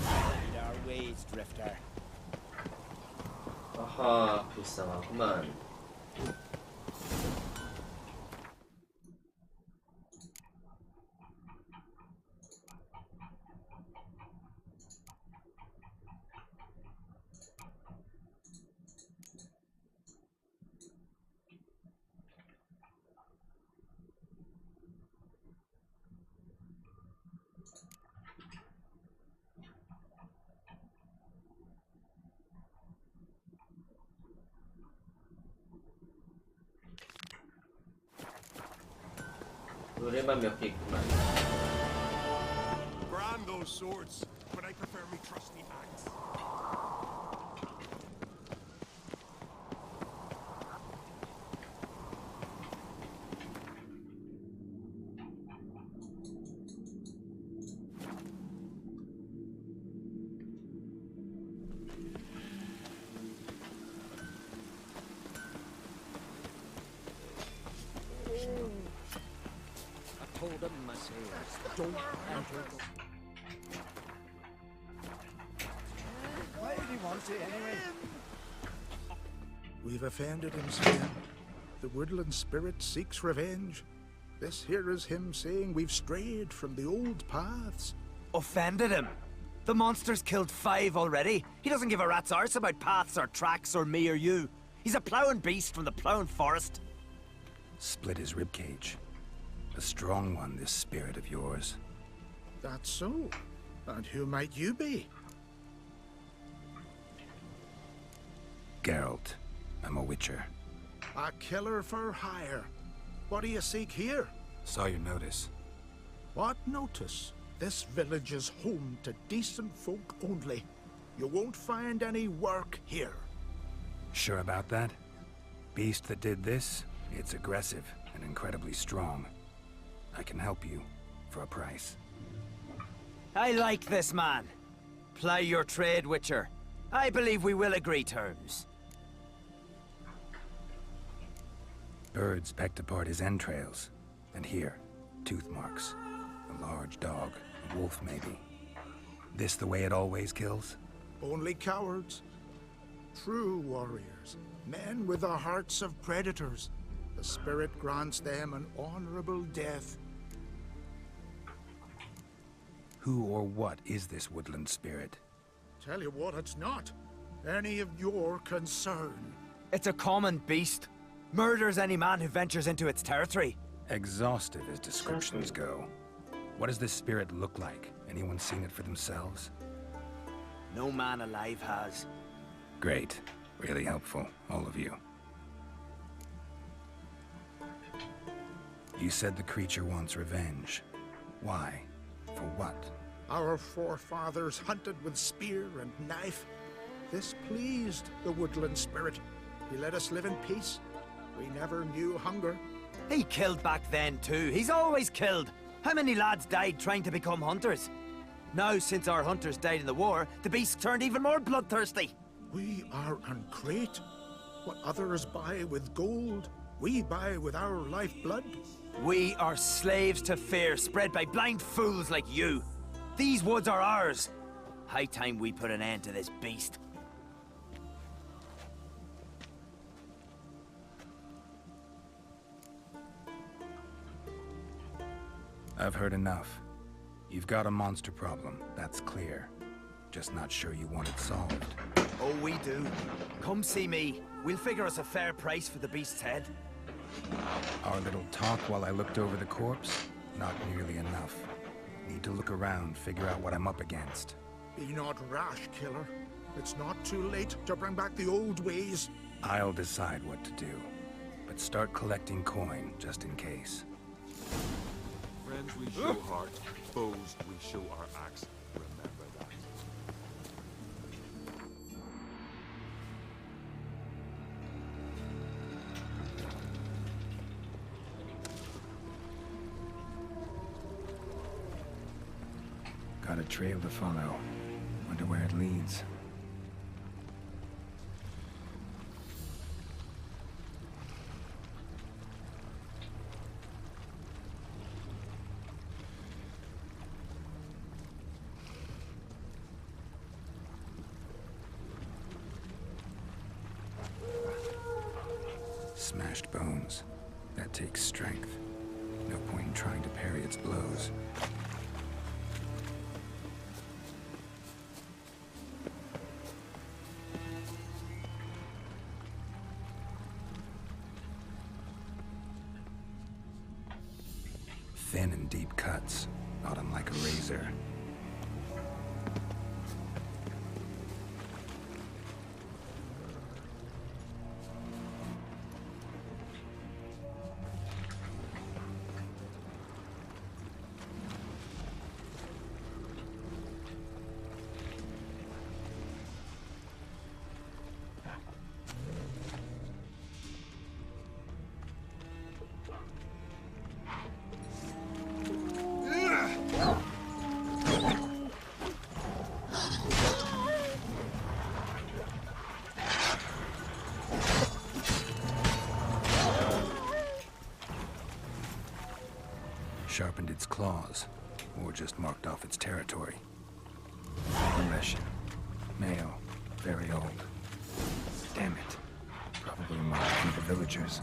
Our ways, Drifter. 아하, 불쌍하구만. 노래방 몇 개 있구만. Brand those swords, but I prefer me trusty axe. Told him myself, don't enter. Why did he want it anyway? We've offended him, Sven. The woodland spirit seeks revenge. This here is him saying we've strayed from the old paths. Offended him? The monster's killed 5 already. He doesn't give a rat's arse about paths or tracks or me or you. He's a ploughing beast from the ploughing forest. Split his ribcage. A strong one, this spirit of yours. That's so. And who might you be? Geralt. I'm a witcher. A killer for hire. What do you seek here? Saw your notice. What notice? This village is home to decent folk only. You won't find any work here. Sure about that? Beast that did this? It's aggressive and incredibly strong. I can help you for a price. I like this man. Ply your trade, Witcher. I believe we will agree terms. Birds pecked apart his entrails. And here, tooth marks. A large dog, a wolf maybe. This the way it always kills? Only cowards. True warriors. Men with the hearts of predators. The spirit grants them an honorable death. Who or what is this woodland spirit? Tell you what, it's not any of your concern. It's a common beast. Murders any man who ventures into its territory. Exhaustive as descriptions go. What does this spirit look like? Anyone seen it for themselves? No man alive has. Great. Really helpful, all of you. You said the creature wants revenge. Why? For what? Our forefathers hunted with spear and knife. This pleased the woodland spirit. He let us live in peace. We never knew hunger. He killed back then too. He's always killed. How many lads died trying to become hunters? Now, since our hunters died in the war, the beast turned even more bloodthirsty. We are uncreate. What others buy with gold, we buy with our lifeblood. We are slaves to fear, spread by blind fools like you. These woods are ours. High time we put an end to this beast. I've heard enough. You've got a monster problem, that's clear. Just not sure you want it solved. Oh, we do. Come see me. We'll figure us a fair price for the beast's head. Our little talk while I looked over the corpse? Not nearly enough. Need to look around, figure out what I'm up against. Be not rash, killer. It's not too late to bring back the old ways. I'll decide what to do. But start collecting coin, just in case. Friends we show heart, foes we show our axe. Remember that. Got a trail to follow. Wonder where it leads. Smashed bones. That takes strength. No point in trying to parry its blows. Thin and deep cuts. Gnawed him like a razor. Sharpened its claws, or just marked off its territory. Leshen. Male. Very old. Damn it. Probably marked from the villagers.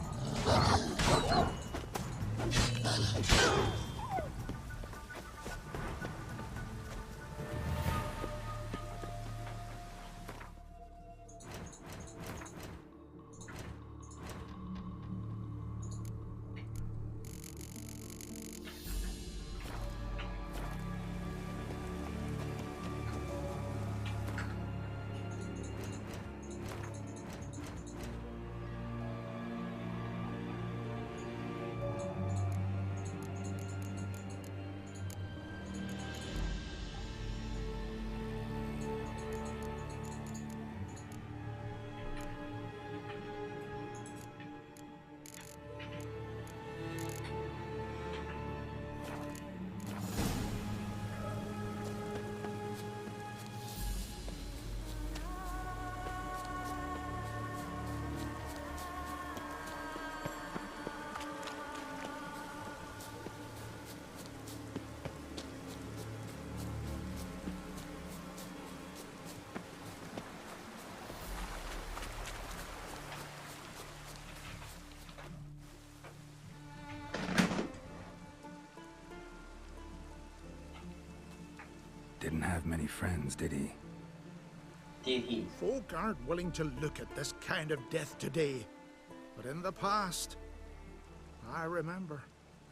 Didn't have many friends, did he? Did he? Folk aren't willing to look at this kind of death today. But in the past, I remember,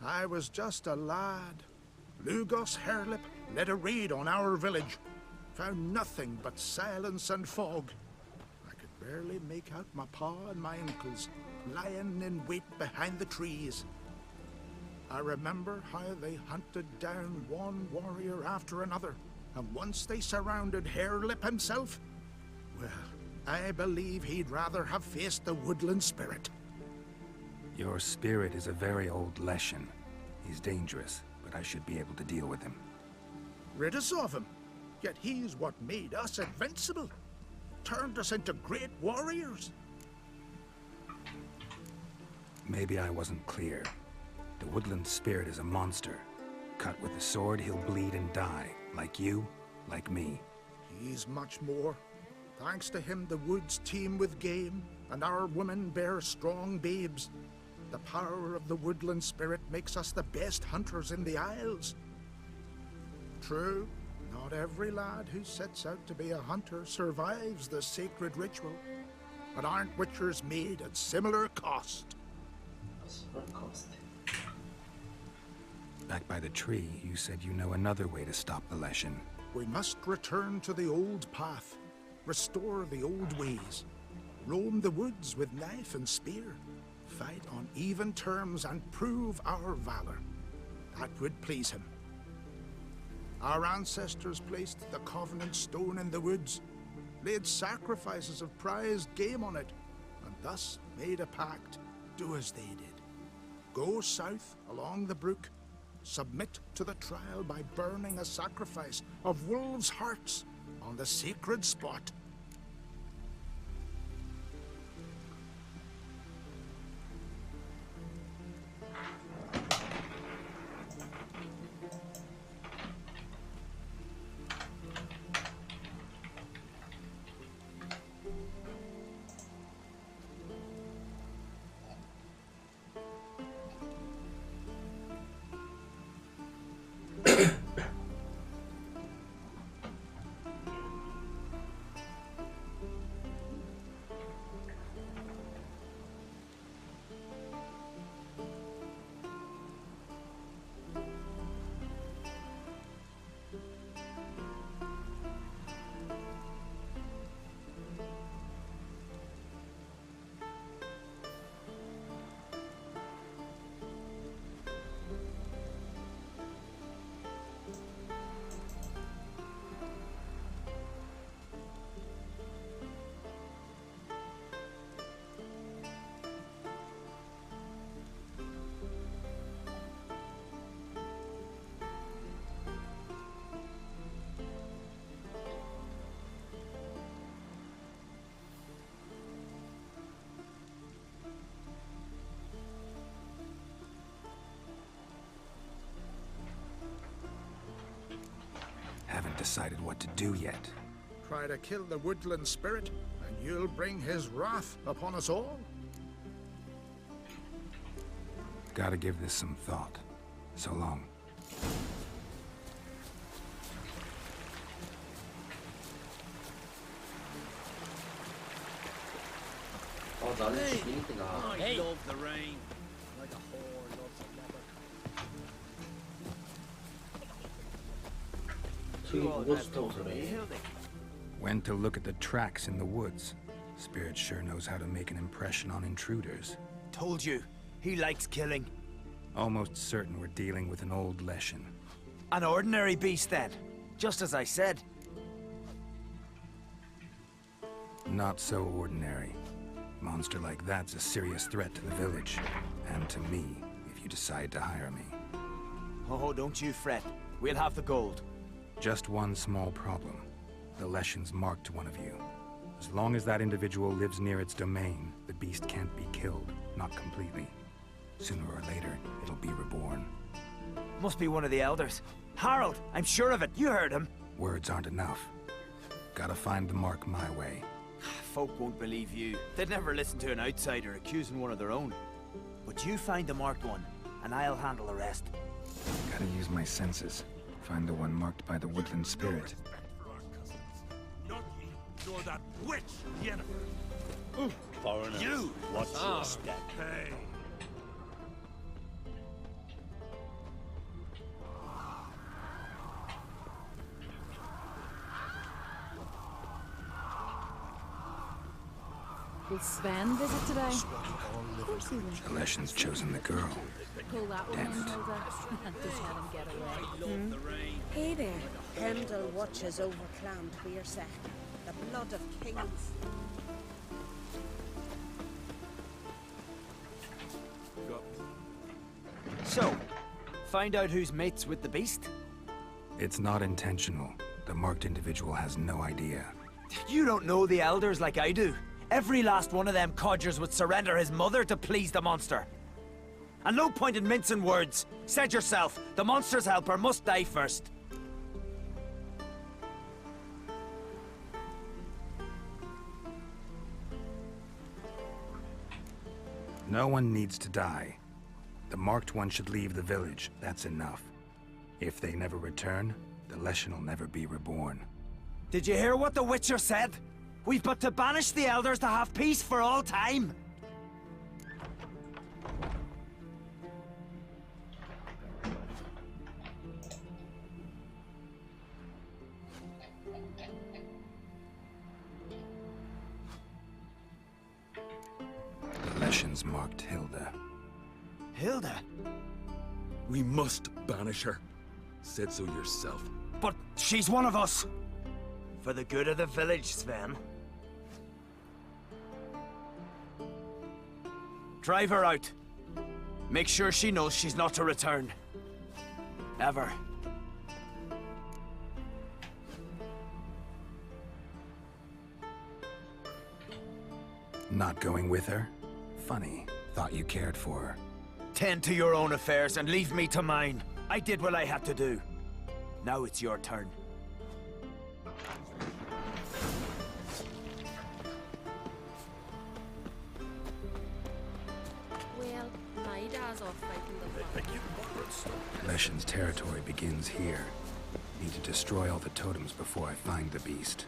I was just a lad. Lugos Hairlip led a raid on our village. Found nothing but silence and fog. I could barely make out my pa and my uncles lying in wait behind the trees. I remember how they hunted down one warrior after another. And once they surrounded Hairlip himself, well, I believe he'd rather have faced the woodland spirit. Your spirit is a very old Leshen. He's dangerous, but I should be able to deal with him. Rid us of him. Yet he's what made us invincible. Turned us into great warriors. Maybe I wasn't clear. The woodland spirit is a monster. Cut with a sword, he'll bleed and die. Like you, like me. He's much more. Thanks to him, the woods teem with game, and our women bear strong babes. the power of the woodland spirit makes us the best hunters in the Isles. True, not every lad who sets out to be a hunter survives the sacred ritual, but aren't witchers made at similar cost? Back by the tree, you said you know another way to stop the Leshen. We must return to the old path, restore the old ways, roam the woods with knife and spear, fight on even terms and prove our valor. That would please him. Our ancestors placed the Covenant Stone in the woods, laid sacrifices of prized game on it, and thus made a pact. Do as they did. Go south along the brook, submit to the trial by burning a sacrifice of wolves' hearts on the sacred spot. Haven't decided what to do yet. Try to kill the woodland spirit, and you'll bring his wrath upon us all. Gotta give this some thought. So long. 나는 죽이니까. I love the rain. Like a whore loves a leopard. 저기 뭐가 좋다고 그래? Went to look at the tracks in the woods. Spirit sure knows how to make an impression on intruders. Told you, he likes killing. Almost certain we're dealing with an old Leshen. An ordinary beast then, just as I said. Not so ordinary. Monster like that's a serious threat to the village, and to me, if you decide to hire me. Oh, don't you fret. We'll have the gold. Just one small problem. The Leshen's marked one of you. As long as that individual lives near its domain, the beast can't be killed, not completely. Sooner or later, it'll be reborn. Must be one of the elders. Harold, I'm sure of it. You heard him. Words aren't enough. Gotta find the mark my way. Folk won't believe you. They'd never listen to an outsider accusing one of their own. But you find the marked one, and I'll handle the rest. Gotta use my senses. Find the one marked by the woodland spirit. Not ye, nor that witch, Yennefer. Foreigner, You! what's your step? Hey! Will Sven visit today? Of course he will. The Leshen's chosen the girl. Pull that one, Damn it. Hilda. Just let him get away. Hey there. Heimdall watches over Clan Tweerset, the blood of kings. So, find out who's mates with the beast? It's not intentional. The marked individual has no idea. You don't know the elders like I do. Every last one of them codgers would surrender his mother to please the monster. And no point in mincing words. Said yourself, the monster's helper must die first. No one needs to die. The marked one should leave the village, that's enough. If they never return, the Leshen will never be reborn. Did you hear what the Witcher said? We've but to banish the elders to have peace for all time. The Leshen's marked Hilda. Hilda? We must banish her. Said so yourself. But she's one of us. For the good of the village, Sven. Drive her out. Make sure she knows she's not to return. Ever. Not going with her? Funny. Thought you cared for her. Tend to your own affairs and leave me to mine. I did what I had to do. Now it's your turn. Well, my dad's off fighting the Leshen's territory begins here. Need to destroy all the totems before I find the beast.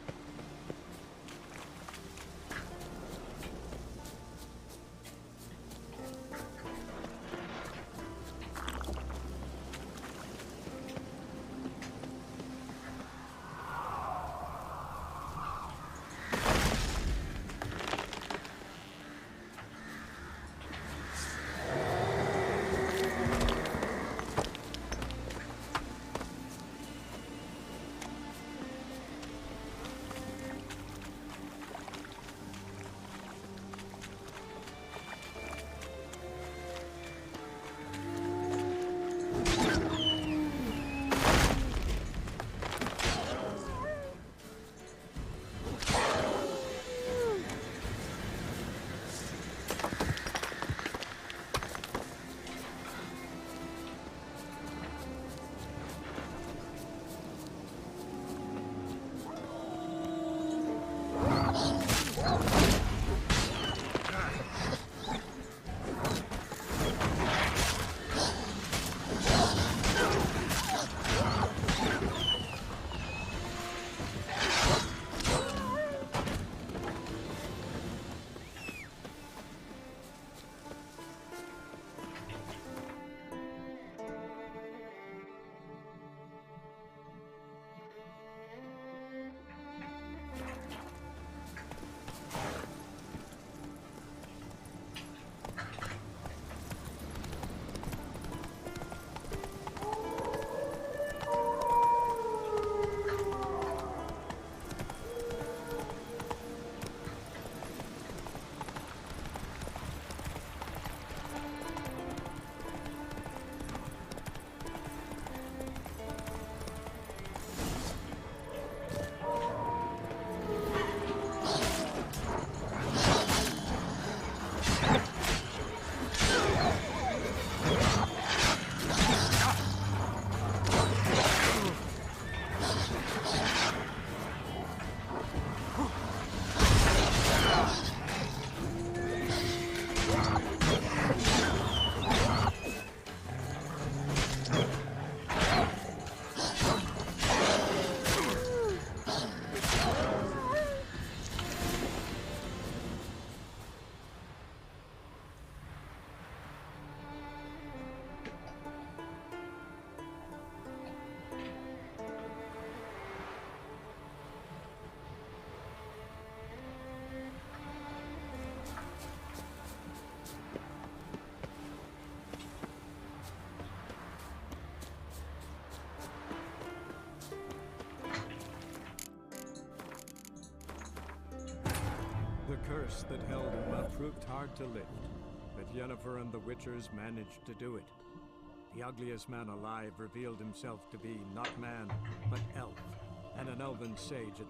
The curse that held him proved hard to lift, but Yennefer and the Witchers managed to do it. The ugliest man alive revealed himself to be not man, but elf, and an elven sage.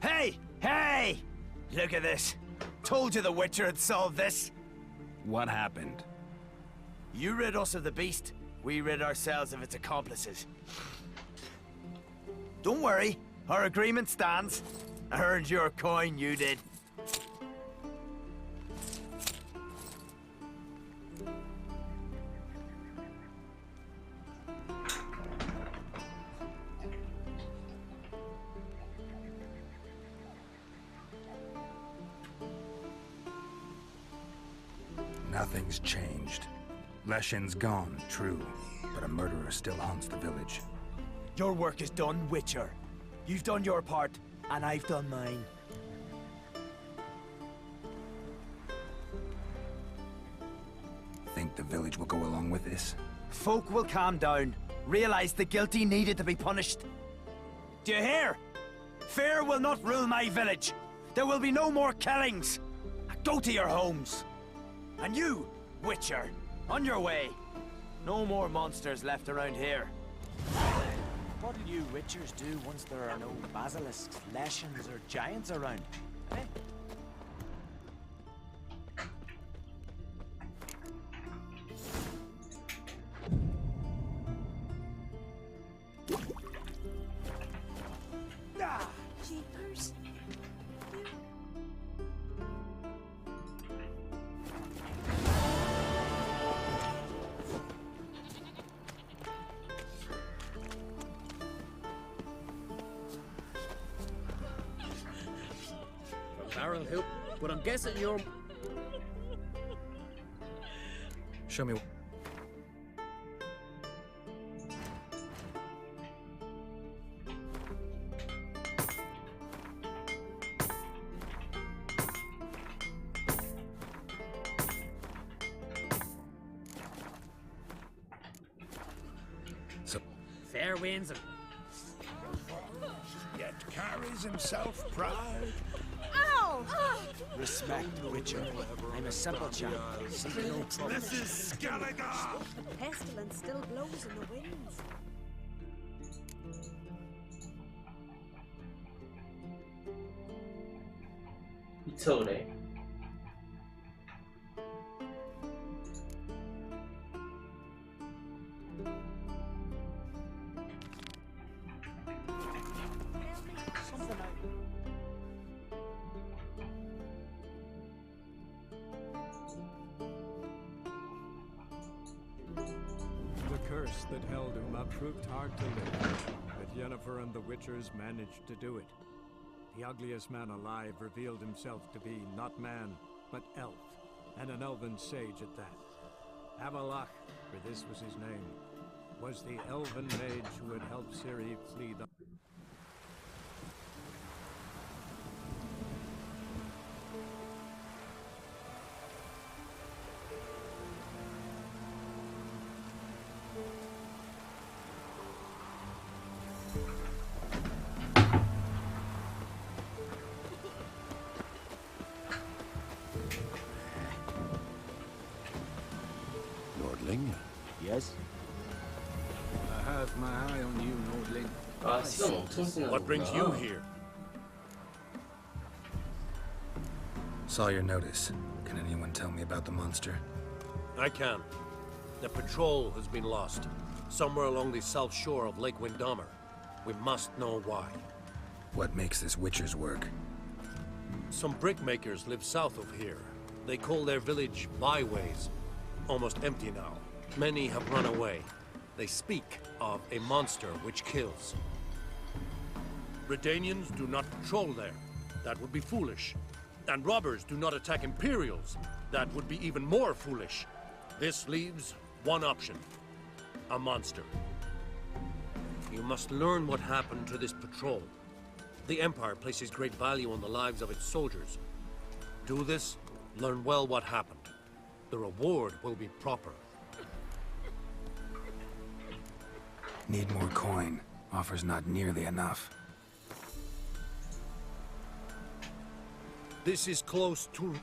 Hey! Hey! Look at this. Told you the Witcher had solved this. What happened? You rid us of the beast, we rid ourselves of its accomplices. Don't worry, our agreement stands. I earned your coin, you did. Nothing's changed. Leshin's gone, true, but a murderer still haunts the village. Your work is done, Witcher. You've done your part, and I've done mine. Think the village will go along with this? Folk will calm down, realize the guilty needed to be punished. Do you hear? Fear will not rule my village. There will be no more killings. Go to your homes. And you, Witcher, on your way. No more monsters left around here. What'll you Witchers do once there are no basilisks, leshens, or giants around? Eh? Jeepers. Barrel help, but I'm guessing you're... Show me. fair winds and... Yet carries himself proud. Ow! Respect, Witcher. I'm a simple chap. Seek no trouble. This is Skellige! The pestilence still blows in the winds. 위쳐들아. The curse that held Uma proved hard to lift, but Yennefer and the Witchers managed to do it. The ugliest man alive revealed himself to be not man, but elf, and an elven sage at that. Avalach, for this was his name, was the elven mage who had helped Ciri flee the... Nordling? Yes? I have my eye on you, Nordling. 아, 시간 엄청 지나는구나. What brings you here? Saw your notice. Can anyone tell me about the monster? I can. The patrol has been lost. Somewhere along the south shore of Lake Windomer. We must know why. What makes this Witcher's work? Some brickmakers live south of here. They call their village byways. Almost empty now. Many have run away. They speak of a monster which kills. Redanians do not patrol there. That would be foolish. And robbers do not attack Imperials. That would be even more foolish. This leaves one option. A monster. You must learn what happened to this patrol. The Empire places great value on the lives of its soldiers. Do this, learn well what happened. The reward will be proper. Need more coin. Offer's not nearly enough. This is close to...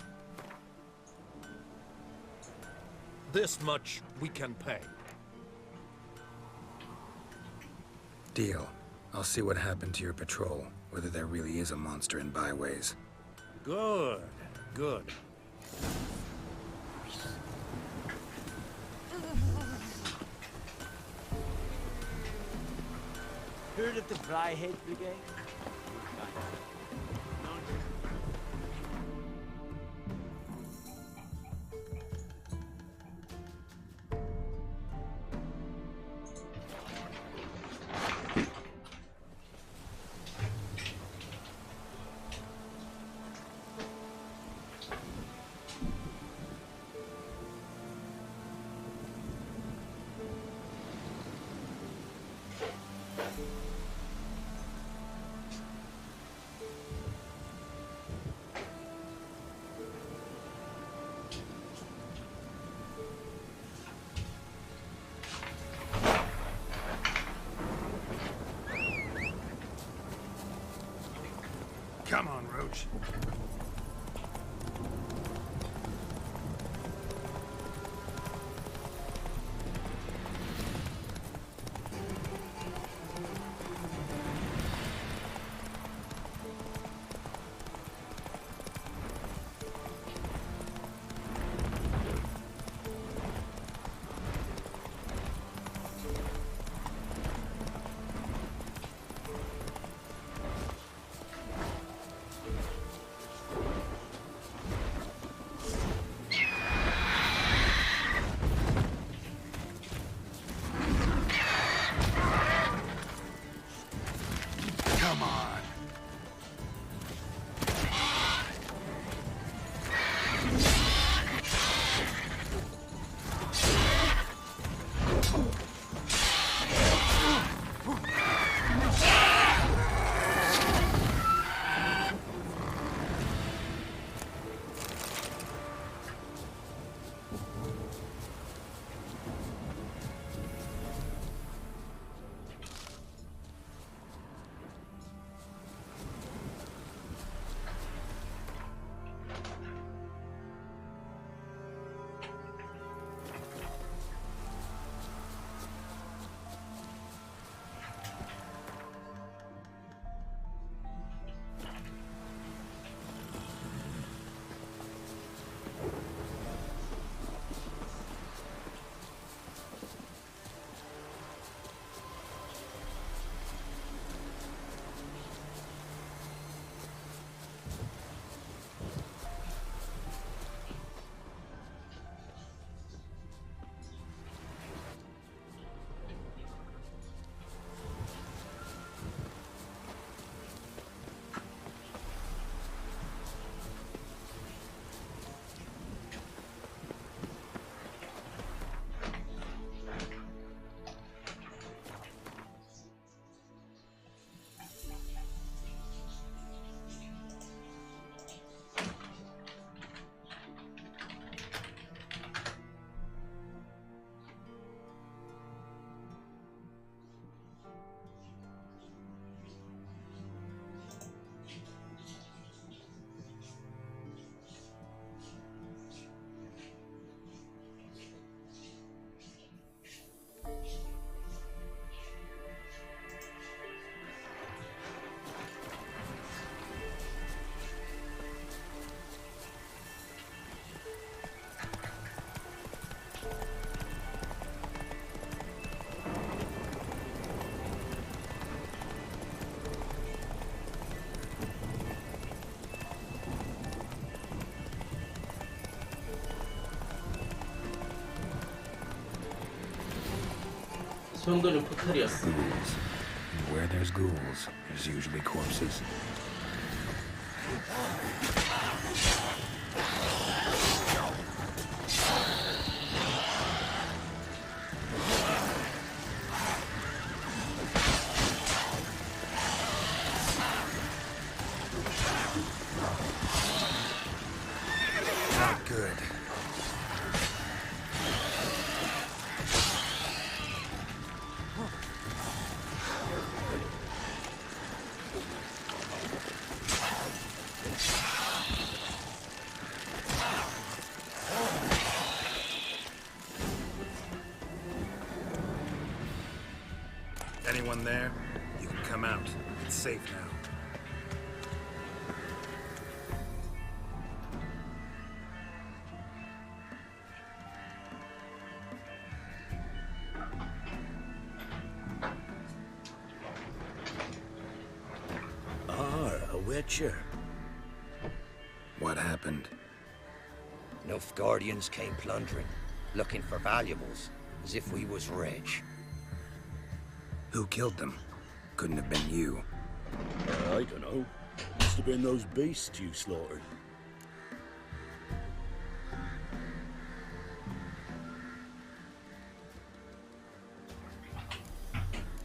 This much we can pay. Deal. I'll see what happened to your patrol, whether there really is a monster in byways. Good, good. Heard of the Flyhead Brigade? Come on, Roach. 정도는 포탈이었어. Ghouls. And where there's ghouls, there's usually corpses. Not good. Anyone there? You can come out. It's safe now. A witcher. What happened? Nilfgaardians came plundering, looking for valuables, as if we was rich. Who killed them? Couldn't have been you. I don't know. Must have been those beasts you slaughtered.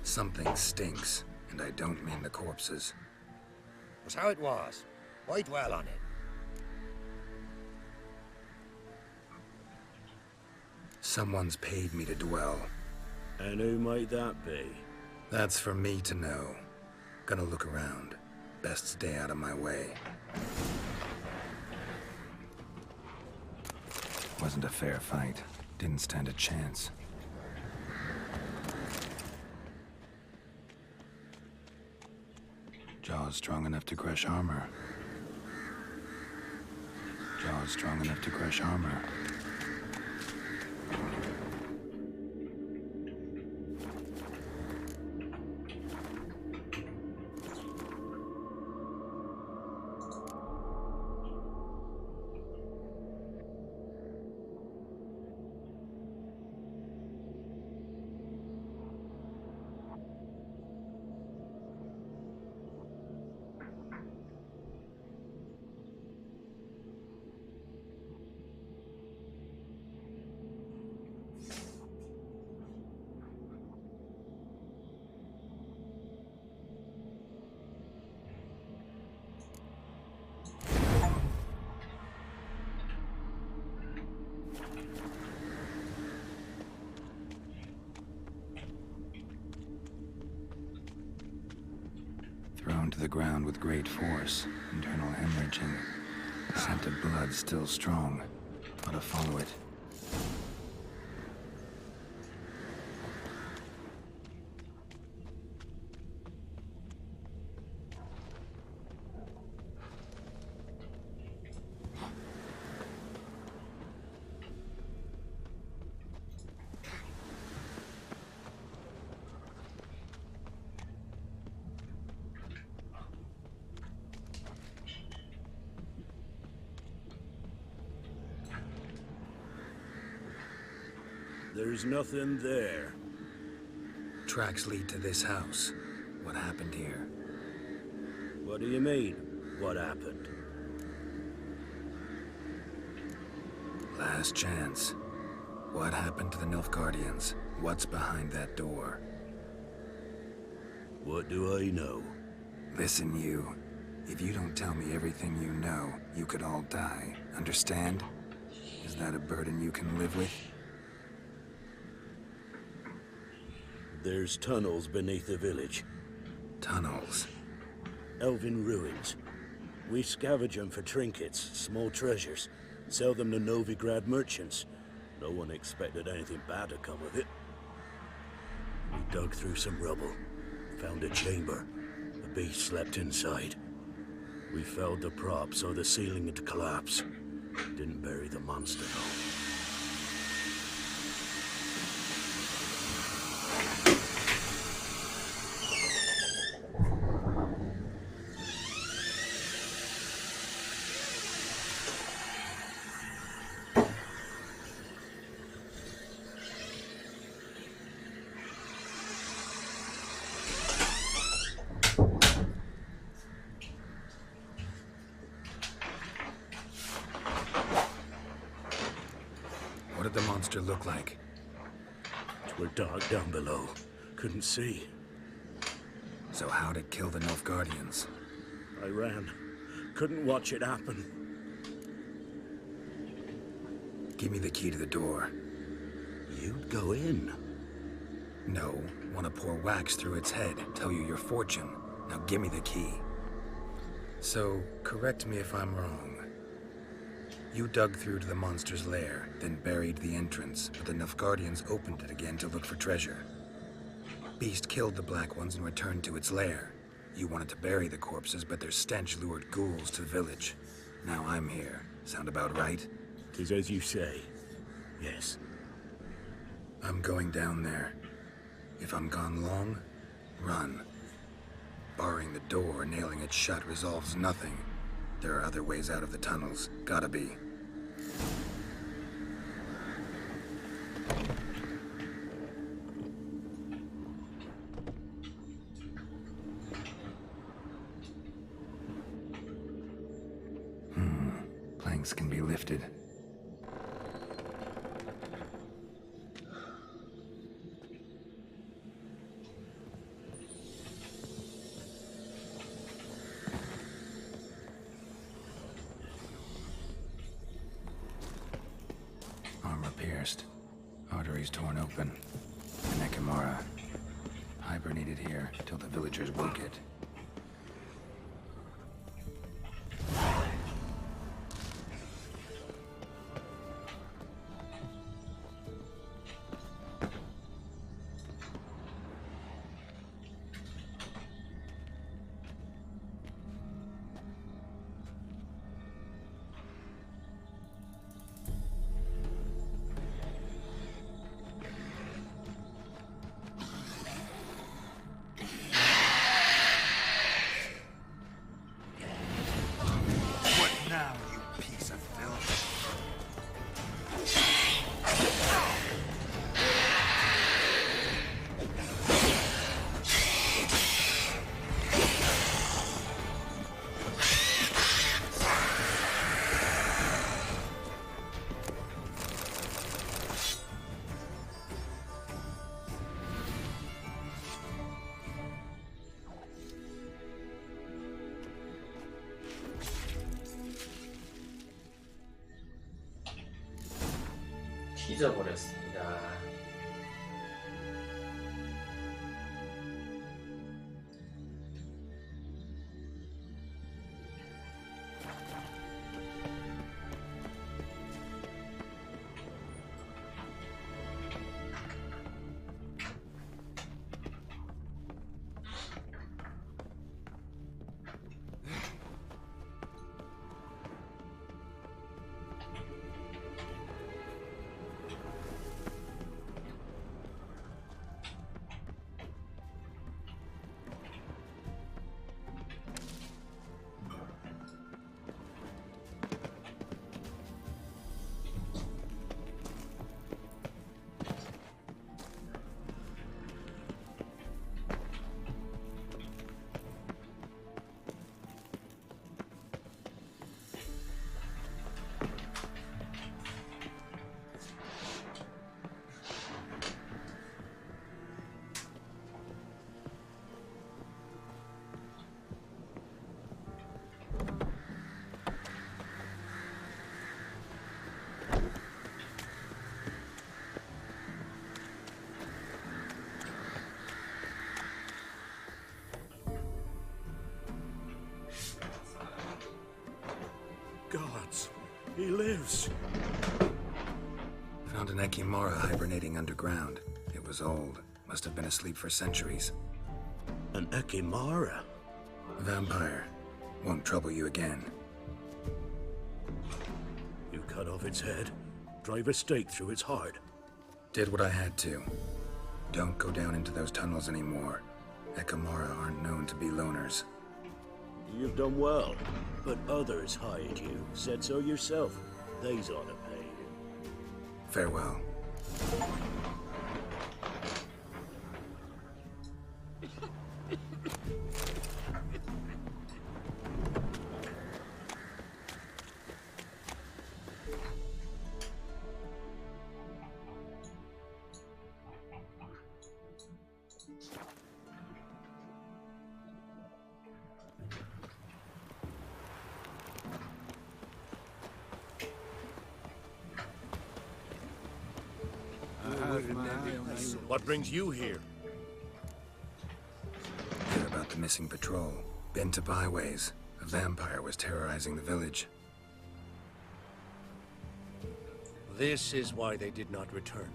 Something stinks, and I don't mean the corpses. Was how it was. Why dwell on it? Someone's paid me to dwell. And who might that be? That's for me to know. Gonna look around. Best stay out of my way. Wasn't a fair fight. Didn't stand a chance. Jaws strong enough to crush armor. Jaws strong enough to crush armor. Thrown to the ground with great force, internal hemorrhaging. Scent of blood still strong. Gotta follow it. There's nothing there. Tracks lead to this house. What happened here? What do you mean, what happened? Last chance. What happened to the Nilfgaardians? What's behind that door? What do I know? Listen, you. If you don't tell me everything you know, you could all die. Understand? Is that a burden you can live with? There's tunnels beneath the village. Tunnels? Elven ruins. We scavenge them for trinkets, small treasures. Sell them to Novigrad merchants. No one expected anything bad to come of it. We dug through some rubble. Found a chamber. The beast slept inside. We felled the prop so the ceiling had collapsed. Didn't bury the monster though. What'd the monster look like? We're dark down below. Couldn't see. So how'd it kill the Nilfgaardians? I ran. Couldn't watch it happen. Give me the key to the door. You'd go in? No. Want to pour wax through its head, tell you your fortune. Now give me the key. So, correct me if I'm wrong. You dug through to the monster's lair, then buried the entrance, but the Nilfgaardians opened it again to look for treasure. Beast killed the Black Ones and returned to its lair. You wanted to bury the corpses, but their stench lured ghouls to the village. Now I'm here. Sound about right? 'Tis as you say. Yes. I'm going down there. If I'm gone long, run. Barring the door, nailing it shut resolves nothing. There are other ways out of the tunnels. Gotta be. Planks can be lifted. Armor pierced. Arteries torn open. An Ekimara. Hibernated here till the villagers woke it. 잊어버렸습니다. Gods, he lives. Found an Ekimara hibernating underground. It was old. Must have been asleep for centuries. An Ekimara? Vampire. Won't trouble you again. You cut off its head, drive a stake through its heart. Did what I had to. Don't go down into those tunnels anymore. Ekimara aren't known to be loners. You've done well, but others hired you. Said so yourself. They's ought to pay you. Farewell. What brings you here? Hear about the missing patrol. Been to byways. A vampire was terrorizing the village. This is why they did not return.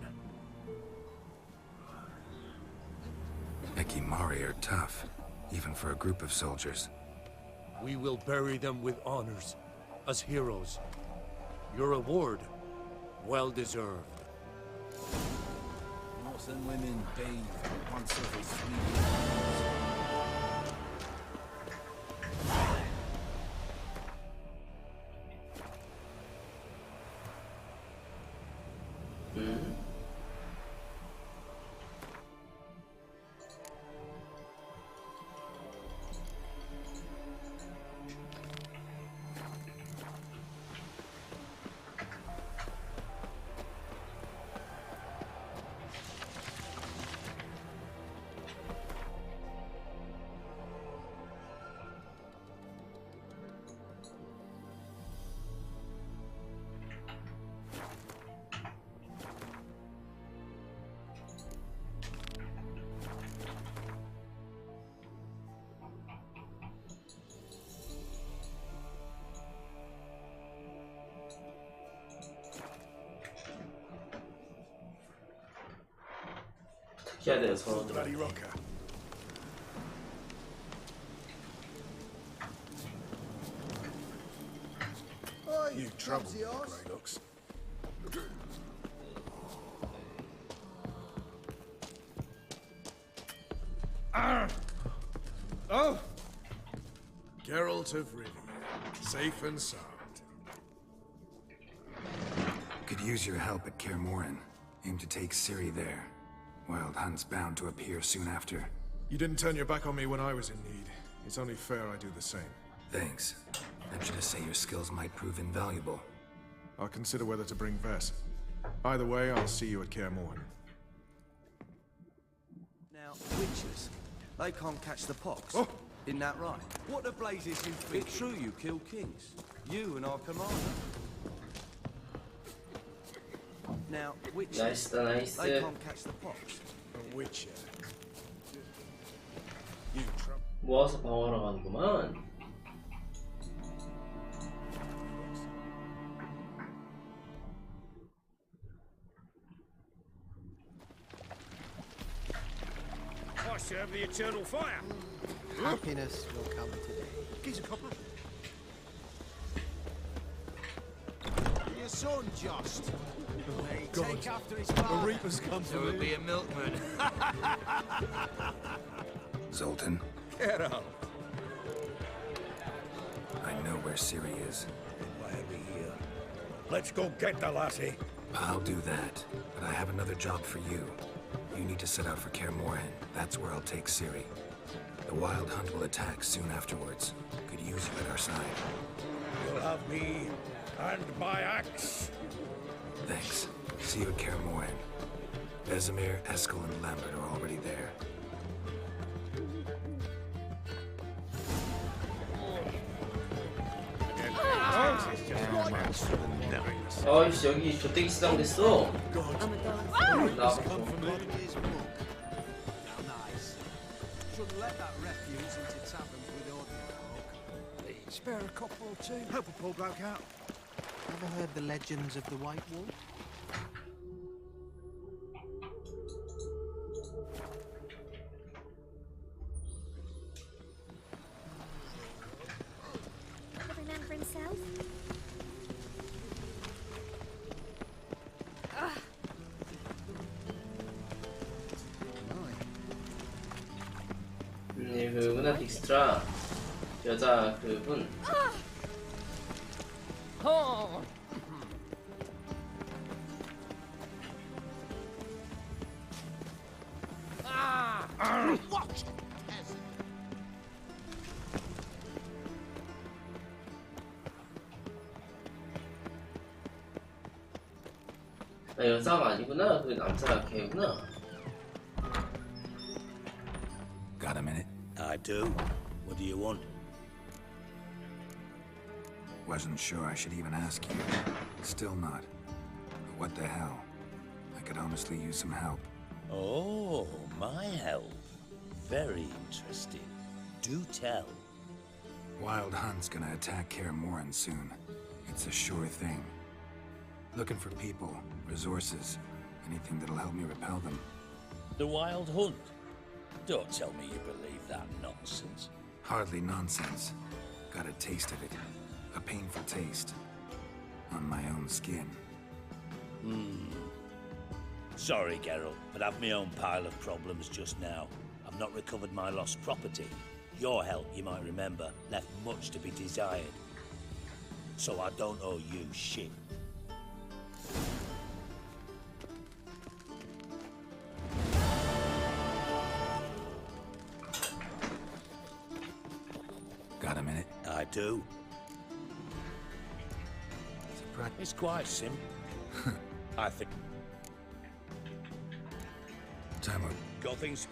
Ekimari are tough, even for a group of soldiers. We will bury them with honors, as heroes. Your reward, well deserved. Northern women bathe once every 3 years. 해야 돼요, 서로. Bloody rocker. You trouble, Grey Looks. Oh! Geralt of Rivia, safe and sound. Could use your help at Kaer Morhen. Aim to take Ciri there. Wild Hunt's bound to appear soon after. You didn't turn your back on me when I was in need. It's only fair I do the same. Thanks. Venture to say your skills might prove invaluable. I'll consider whether to bring Vess. Either way, I'll see you at Kaer Morhen. Now, witches, they can't catch the pox. Oh. Isn't that right? What the blazes you think? It's true you kill kings. You and our commander. Now, witches, they can't catch the pox. A witcher. 모아서 방어하러 가는구만. I serve the eternal fire. Happiness will come today. Gives a copper. Your son, Just. Hey, God. take after his The father. Reapers come So for he'll me. be a milkman. Zoltan, Get out. I know where Ciri is. Why are we here? Let's go get the lassie. I'll do that, but I have another job for you. You need to set out for Kaer Morhen. That's where I'll take Ciri. The Wild Hunt will attack soon afterwards. Could use you at our side. You'll have me and my axe. Thanks. See you at Kaer Morhen. Vesemir, Eskel, and Lambert are already there. 어이씨, 여기 조떼기 시장 됐어. 나와서. Shouldn't let that refuse into taverns with ordinary folk. Spare a copper or two. Help a poor bloke out. Ever heard the legends of the White Wolf? Every man for himself. 그구나 딕스트라. 여자 그분. What? 아, 여자가 아니구나. 그 남자 걔구나. Got a minute? I do. What do you want? Wasn't sure I should even ask you. Still not. But what the hell? I could honestly use some help. Oh, my help. Very interesting. Do tell. Wild Hunt's gonna attack Kaer Morhen soon. It's a sure thing. Looking for people, resources, anything that'll help me repel them. The Wild Hunt? Don't tell me you believe that nonsense. Hardly nonsense. Got a taste of it. A painful taste. On my own skin. Sorry, Geralt, but I've my own pile of problems just now. I've not recovered my lost property. Your help, you might remember, left much to be desired. So I don't owe you shit. Got a minute? I do. It's quite simple. I think. Time up. Got things.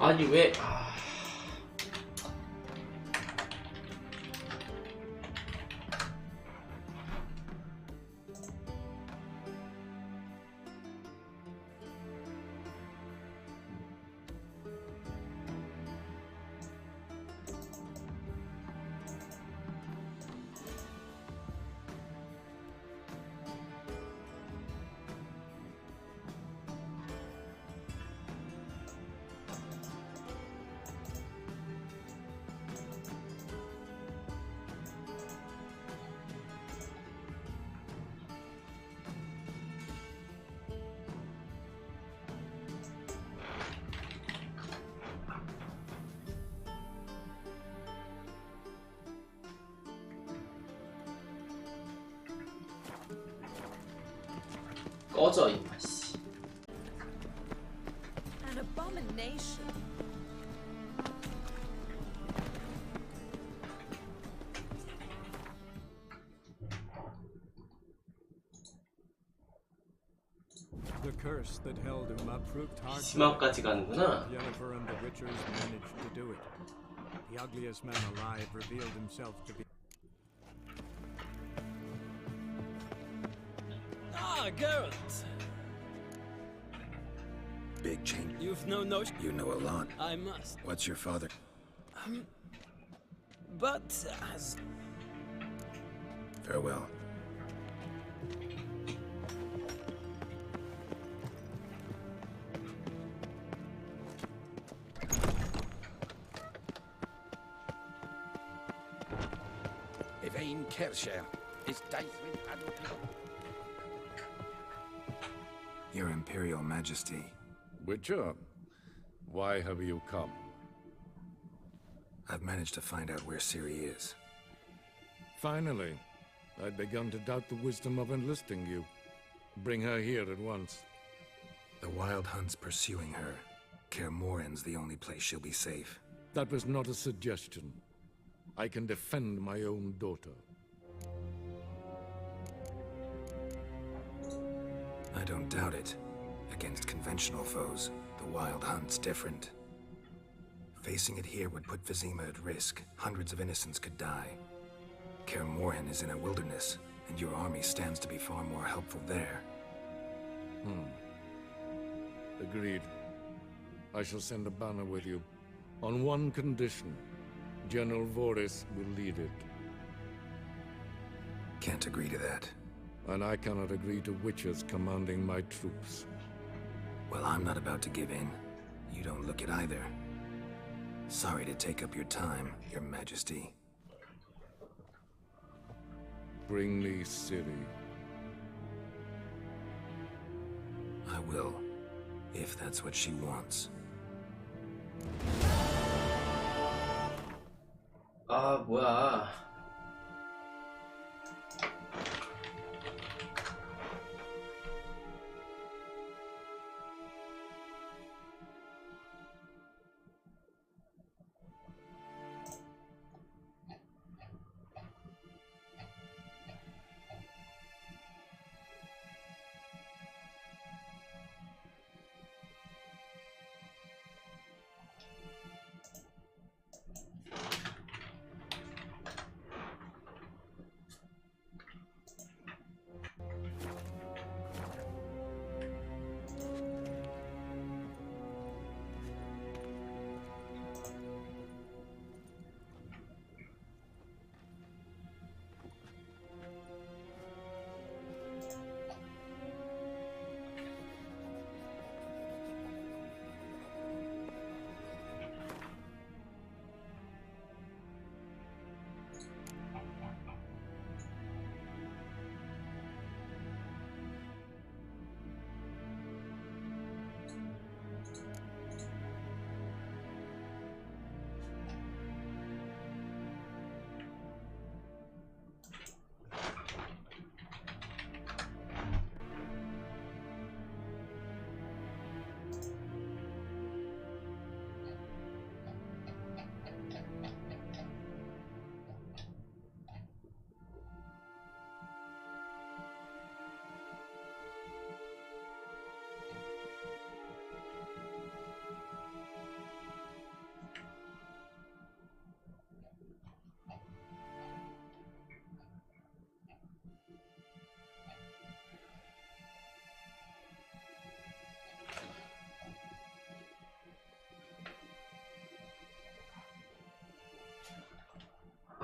아니 왜 꺼져 임마 씨. An abomination. The curse that held him up proved hard. 마지막까지 가는구나. Yennefer and the Witchers managed to do it. The ugliest man alive revealed himself to be. Ah, Geralt. Big change. You've no notion. You know a lot. I must. What's your father? But as Farewell. Evain Kershire is dice with Your Imperial Majesty. Witcher, why have you come? I've managed to find out where Ciri is. Finally. I'd begun to doubt the wisdom of enlisting you. Bring her here at once. The Wild Hunt's pursuing her. Kaer Morhen's the only place she'll be safe. That was not a suggestion. I can defend my own daughter. I don't doubt it. Against conventional foes, the Wild Hunt's different. Facing it here would put Vizima at risk. Hundreds of innocents could die. Kaer Morhen is in a wilderness, and your army stands to be far more helpful there. Agreed. I shall send a banner with you. On one condition. General Voris will lead it. Can't agree to that. And I cannot agree to witches commanding my troops. Well, I'm not about to give in. You don't look it either. Sorry to take up your time, Your Majesty. Bring me Ciri. I will, if that's what she wants. 아, 뭐야.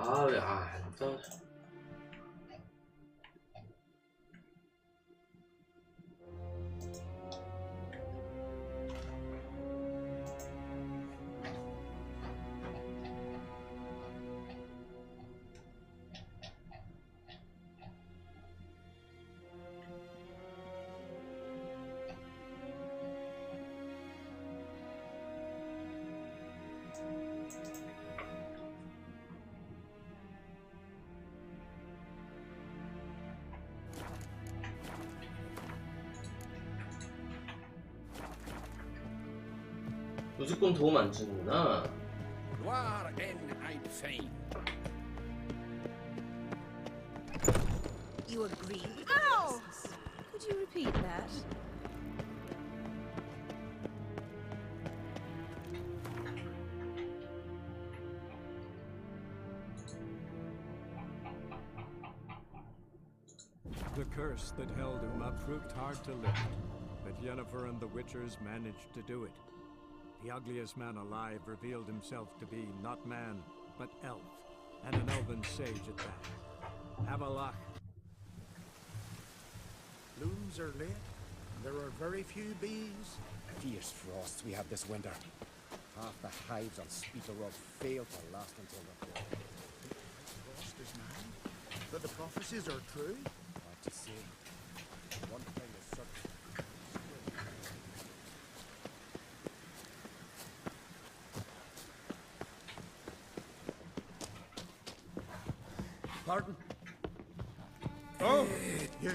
아, 왜, 안 떠져. 무조건 도움 안 주는구나. War en ein Fein. You agree? Ow! Could you repeat that? The curse that held Uma proved hard to lift, but Yennefer and the Witchers managed to do it. The ugliest man alive revealed himself to be not man, but elf, and an elven sage at that. Avalach. Blooms are late. There are very few bees. Fierce frosts we have this winter. Half the hives on Speederob fail to last until the fall. Frost is nigh. But the prophecies are true. Hard to say. One thing is certain. Pardon? Oh! You.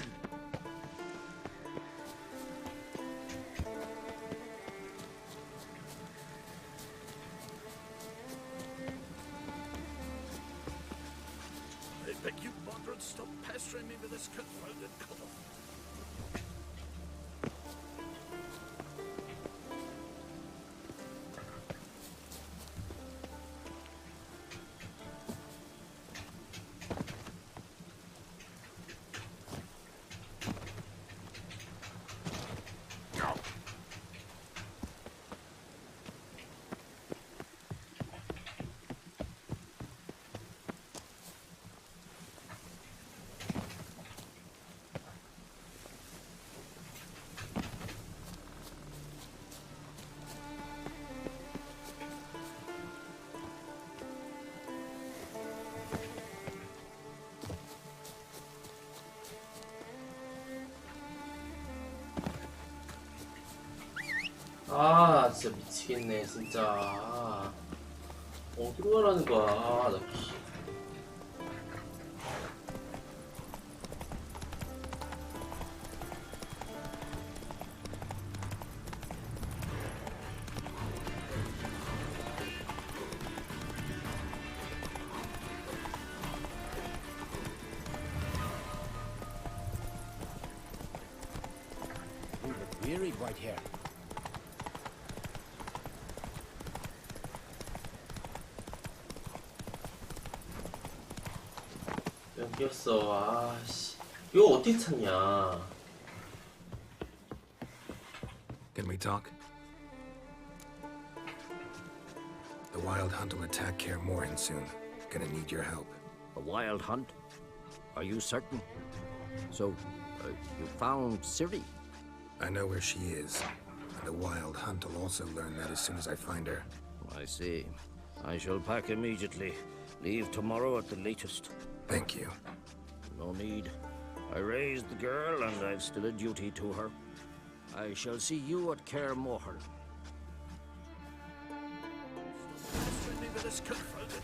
I beg you, Modred, stop pestering me with this confounded cough. 아 진짜 미치겠네 진짜. 어디로 가라는 거야. 나 We look wearied right here. 여기였어. 아씨. 이거 어떻게 찾냐. Can we talk? The Wild Hunt will attack Kaer Morhen soon. Gonna need your help. A wild hunt? Are you certain? So, you found Ciri? I know where she is. And the Wild Hunt will also learn that as soon as I find her. I see. I shall pack immediately. Leave tomorrow at the latest. Thank you. No need. I raised the girl, and I've still a duty to her. I shall see you at Kaer Morhen.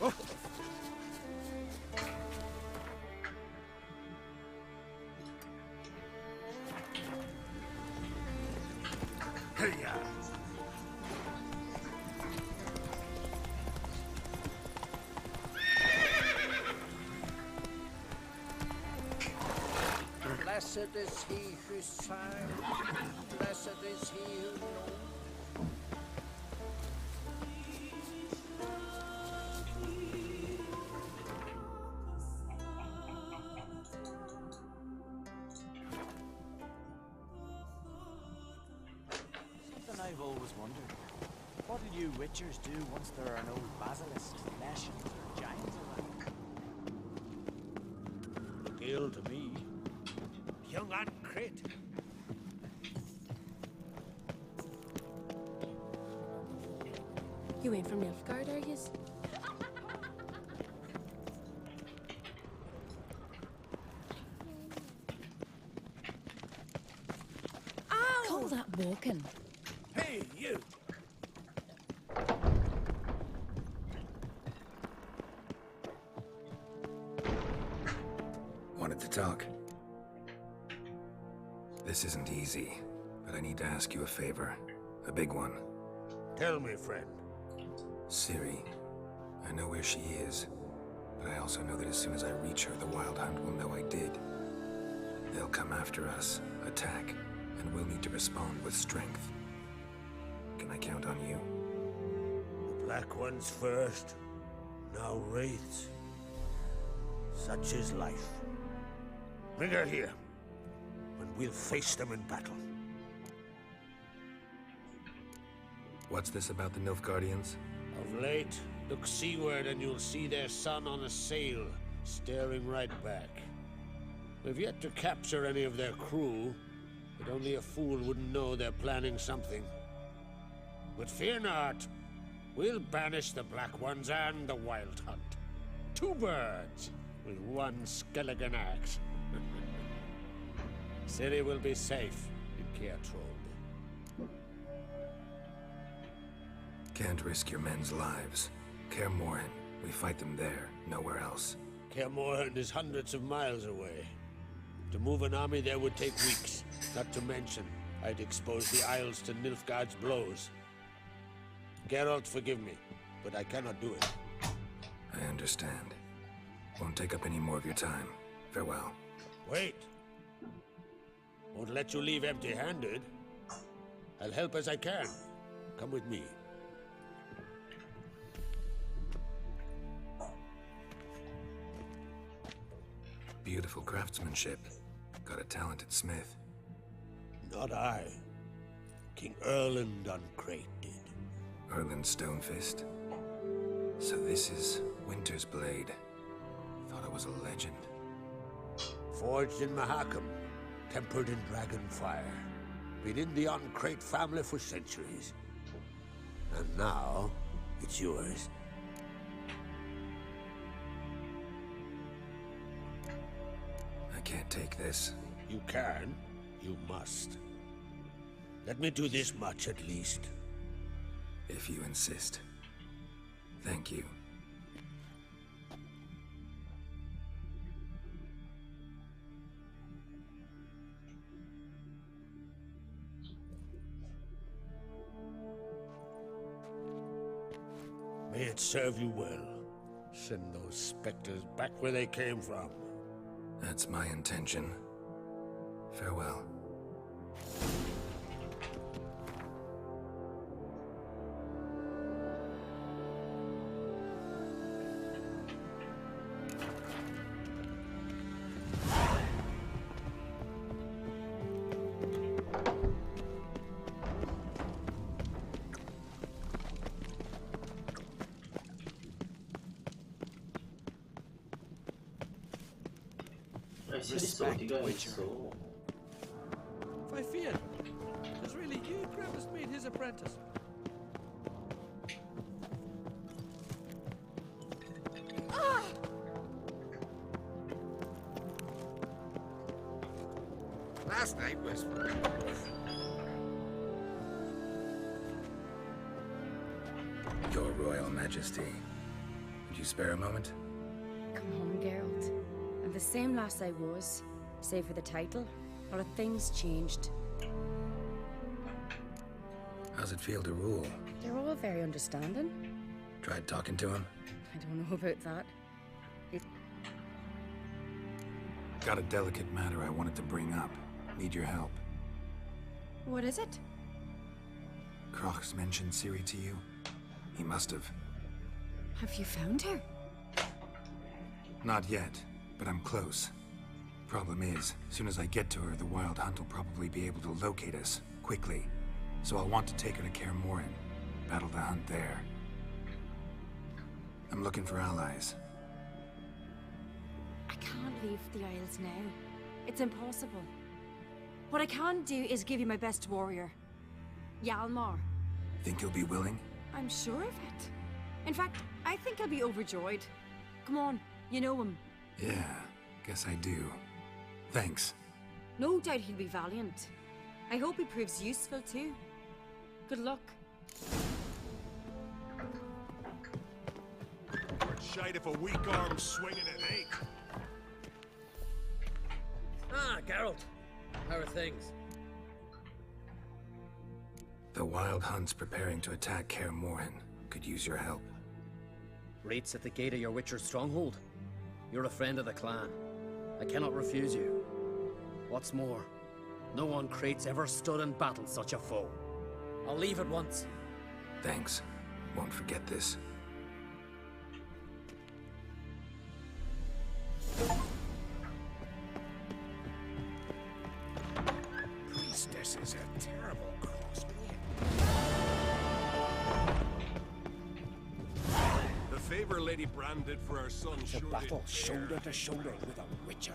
Oh. Hey-ya! Blessed is he who sang, blessed is he who knows. Something I've always wondered. What do you witchers do once there are no basilisks, leshens, or giants around? Look ill to me. Young Uncrit. You ain't from Nilfgaard, are yous? Call that walking. Hey, you! Wanted to talk. This isn't easy, but I need to ask you a favor. A big one. Tell me, friend. Ciri. I know where she is, but I also know that as soon as I reach her, the Wild Hunt will know I did. They'll come after us, attack, and we'll need to respond with strength. Can I count on you? The Black Ones first, now Wraiths. Such is life. Bring her here, and we'll face them in battle. What's this about the Nilfgaardians? Of late, look seaward and you'll see their sun on a sail, staring right back. We've yet to capture any of their crew, but only a fool wouldn't know they're planning something. But fear not, we'll banish the Black Ones and the Wild Hunt. Two birds with one skeleton axe. Ciri will be safe in Caer Trond. Can't risk your men's lives. Kaer Morhen, we fight them there, nowhere else. Kaer Morhen is hundreds of miles away. To move an army there would take weeks. Not to mention, I'd expose the Isles to Nilfgaard's blows. Geralt, forgive me, but I cannot do it. I understand. Won't take up any more of your time. Farewell. Wait. Won't let you leave empty-handed. I'll help as I can. Come with me. Beautiful craftsmanship. Got a talented smith. Not I. King Erland Uncrate did. Erland Stonefist. So this is Winter's Blade. Thought it was a legend. Forged in Mahakam, tempered in dragon fire. Been in the Uncrate family for centuries. And now, it's yours. I can't take this. You can. You must. Let me do this much at least. If you insist. Thank you. May it serve you well. Send those specters back where they came from. That's my intention. Farewell. Respect, Witcher. I fear it was really you Krampus made his apprentice. Last night was... Your Royal Majesty. Would you spare a moment? Come on, Geralt. I'm the same lass I was, save for the title. A lot of things changed. How's it feel to rule? They're all very understanding. Tried talking to him? I don't know about that. Got a delicate matter I wanted to bring up. Need your help. What is it? Crach's mentioned Ciri to you? He must have. Have you found her? Not yet, but I'm close. Problem is, as soon as I get to her, the Wild Hunt will probably be able to locate us, quickly. So I'll want to take her to Kaer Morhen, battle the hunt there. I'm looking for allies. I can't leave the Isles now. It's impossible. What I can do is give you my best warrior, Hjalmar. Think you'll be willing? I'm sure of it. In fact, I think he'll be overjoyed. Come on, you know him. Yeah, guess I do. Thanks. No doubt he'll be valiant. I hope he proves useful too. Good luck. Shite if a weak arm's swinging at 8. Ah, Geralt. How are things? The Wild Hunt's preparing to attack Kaer Morhen. Could use your help. Raid's at the gate of your Witcher stronghold. You're a friend of the clan. I cannot refuse you. What's more, no one Krait's ever stood in battle such a foe. I'll leave at once. Thanks. Won't forget this. Priestess is a terrible crossbreed. The favor Lady Brand did for our son To sure battle did shoulder to shoulder with a Witcher.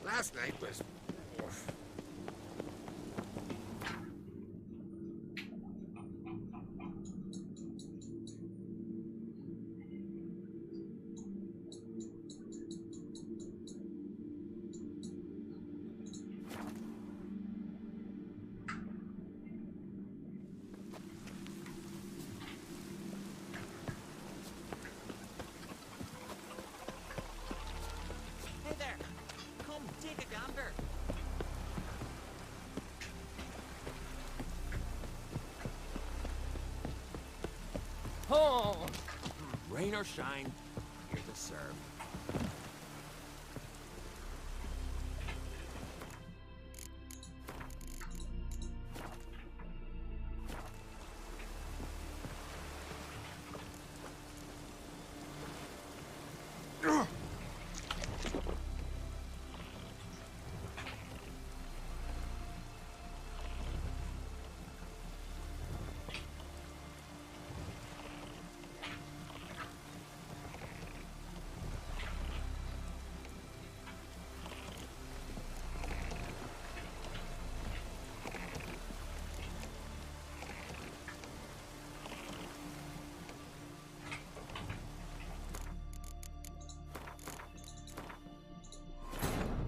Last night was... take a gander. Oh! Rain or shine, here to serve.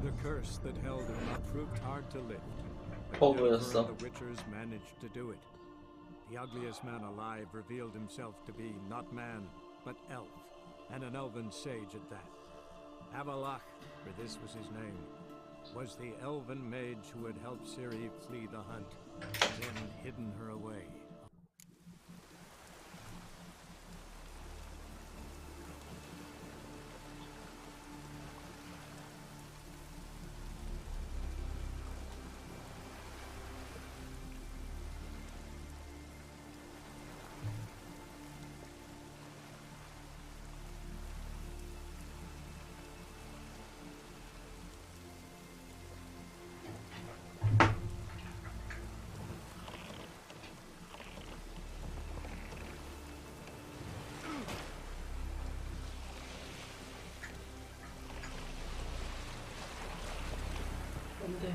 The curse that held him proved hard to lift. But Oh, Jennifer yes, and the Witchers managed to do it. The ugliest man alive revealed himself to be not man, but elf, and an elven sage at that. Avalach, for this was his name, was the elven mage who had helped Ciri flee the hunt, then hidden her away. 근데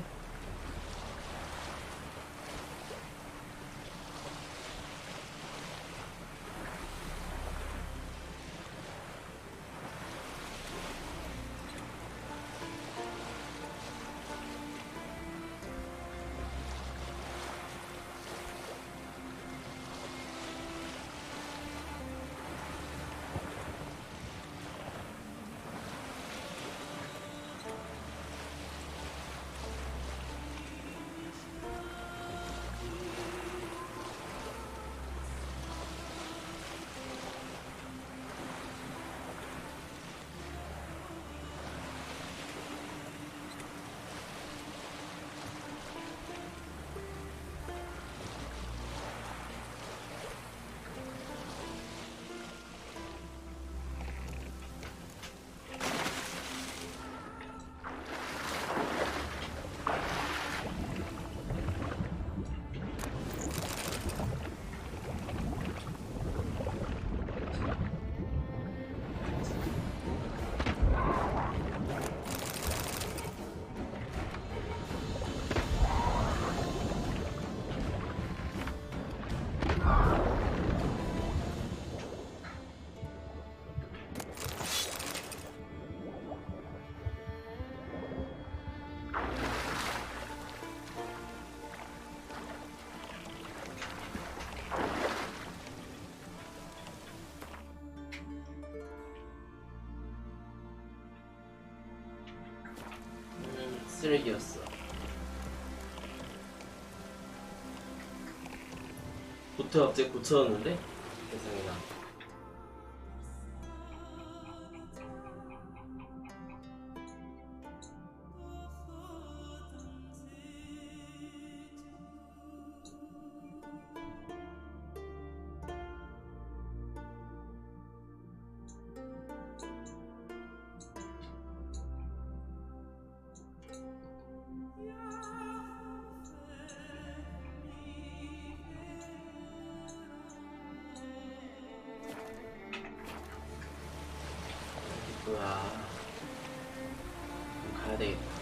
쓰레기였어. 보트 갑자기 고쳐졌는데? 세상에나. 뭐야. 가야 되겠다.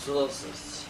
없어졌어. 씨.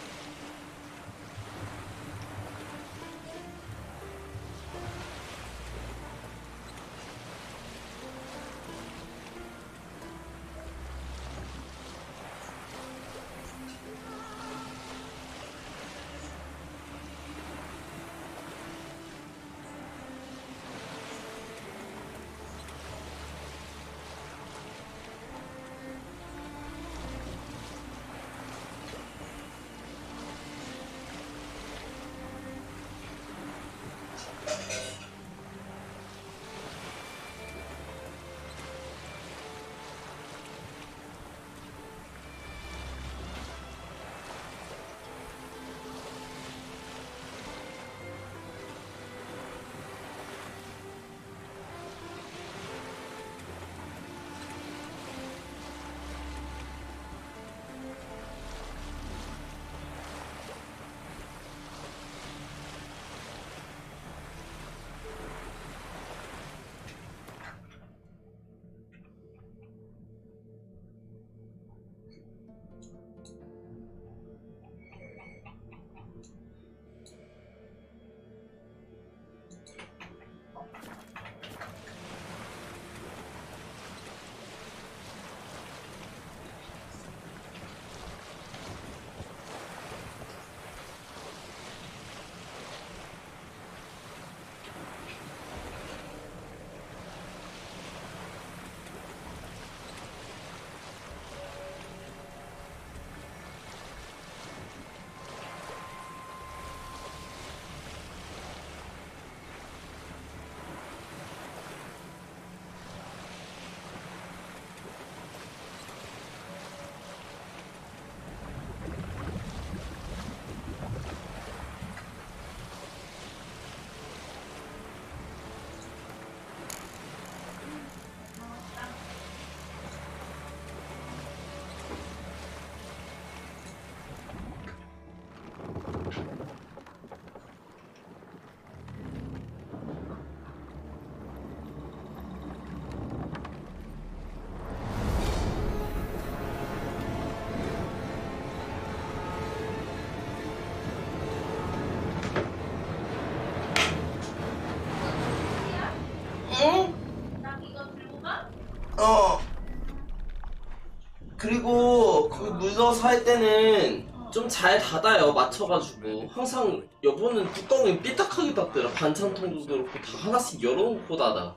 그리고 그 물러서 할 때는 좀 잘 닫아요. 맞춰가지고. 항상 여보는 뚜껑이 삐딱하게 닫더라. 반찬통도 그렇고 다 하나씩 열어놓고 닫아.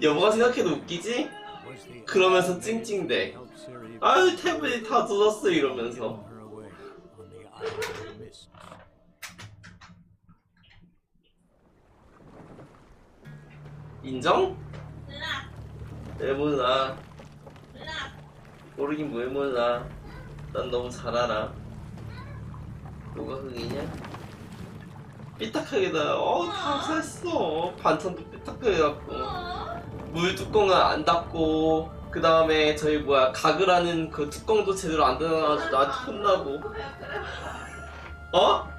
여보가 생각해도 웃기지? 그러면서 찡찡대. 아유 태블릿 다 젖었어 이러면서. 인정? 왜 몰라. 모르긴 왜 몰라. 난 너무 잘 알아. 뭐가 흑이냐? 삐딱하게 다 다 샀어. 반찬도 삐딱하게 닫고 물 뚜껑은 안 닫고 그 다음에 저희 뭐야 가글하는 그 뚜껑도 제대로 안 닫아가지고 나한테 혼나고. 어?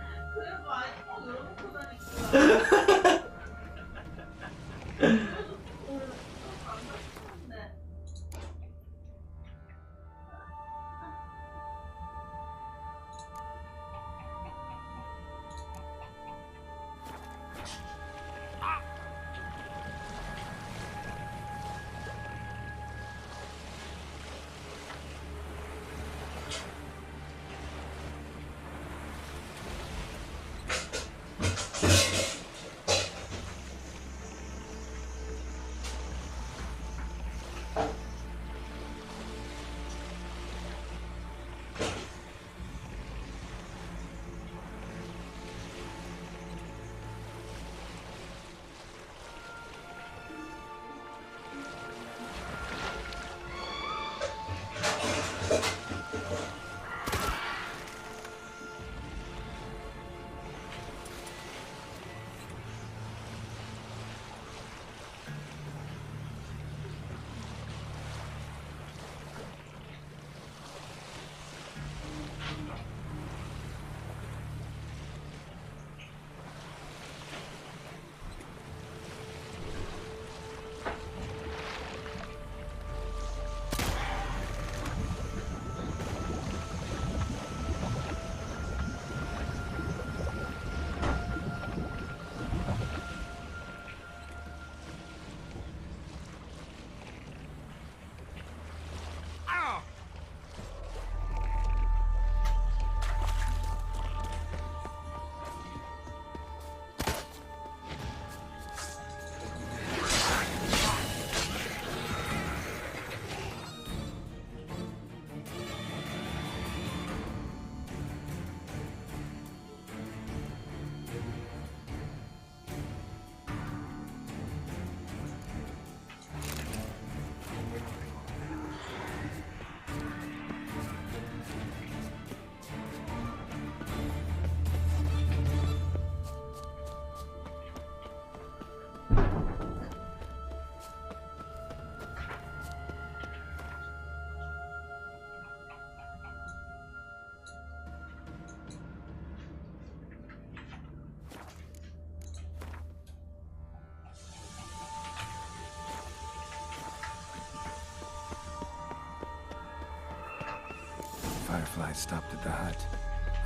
Firefly stopped at the hut.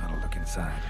I'll look inside.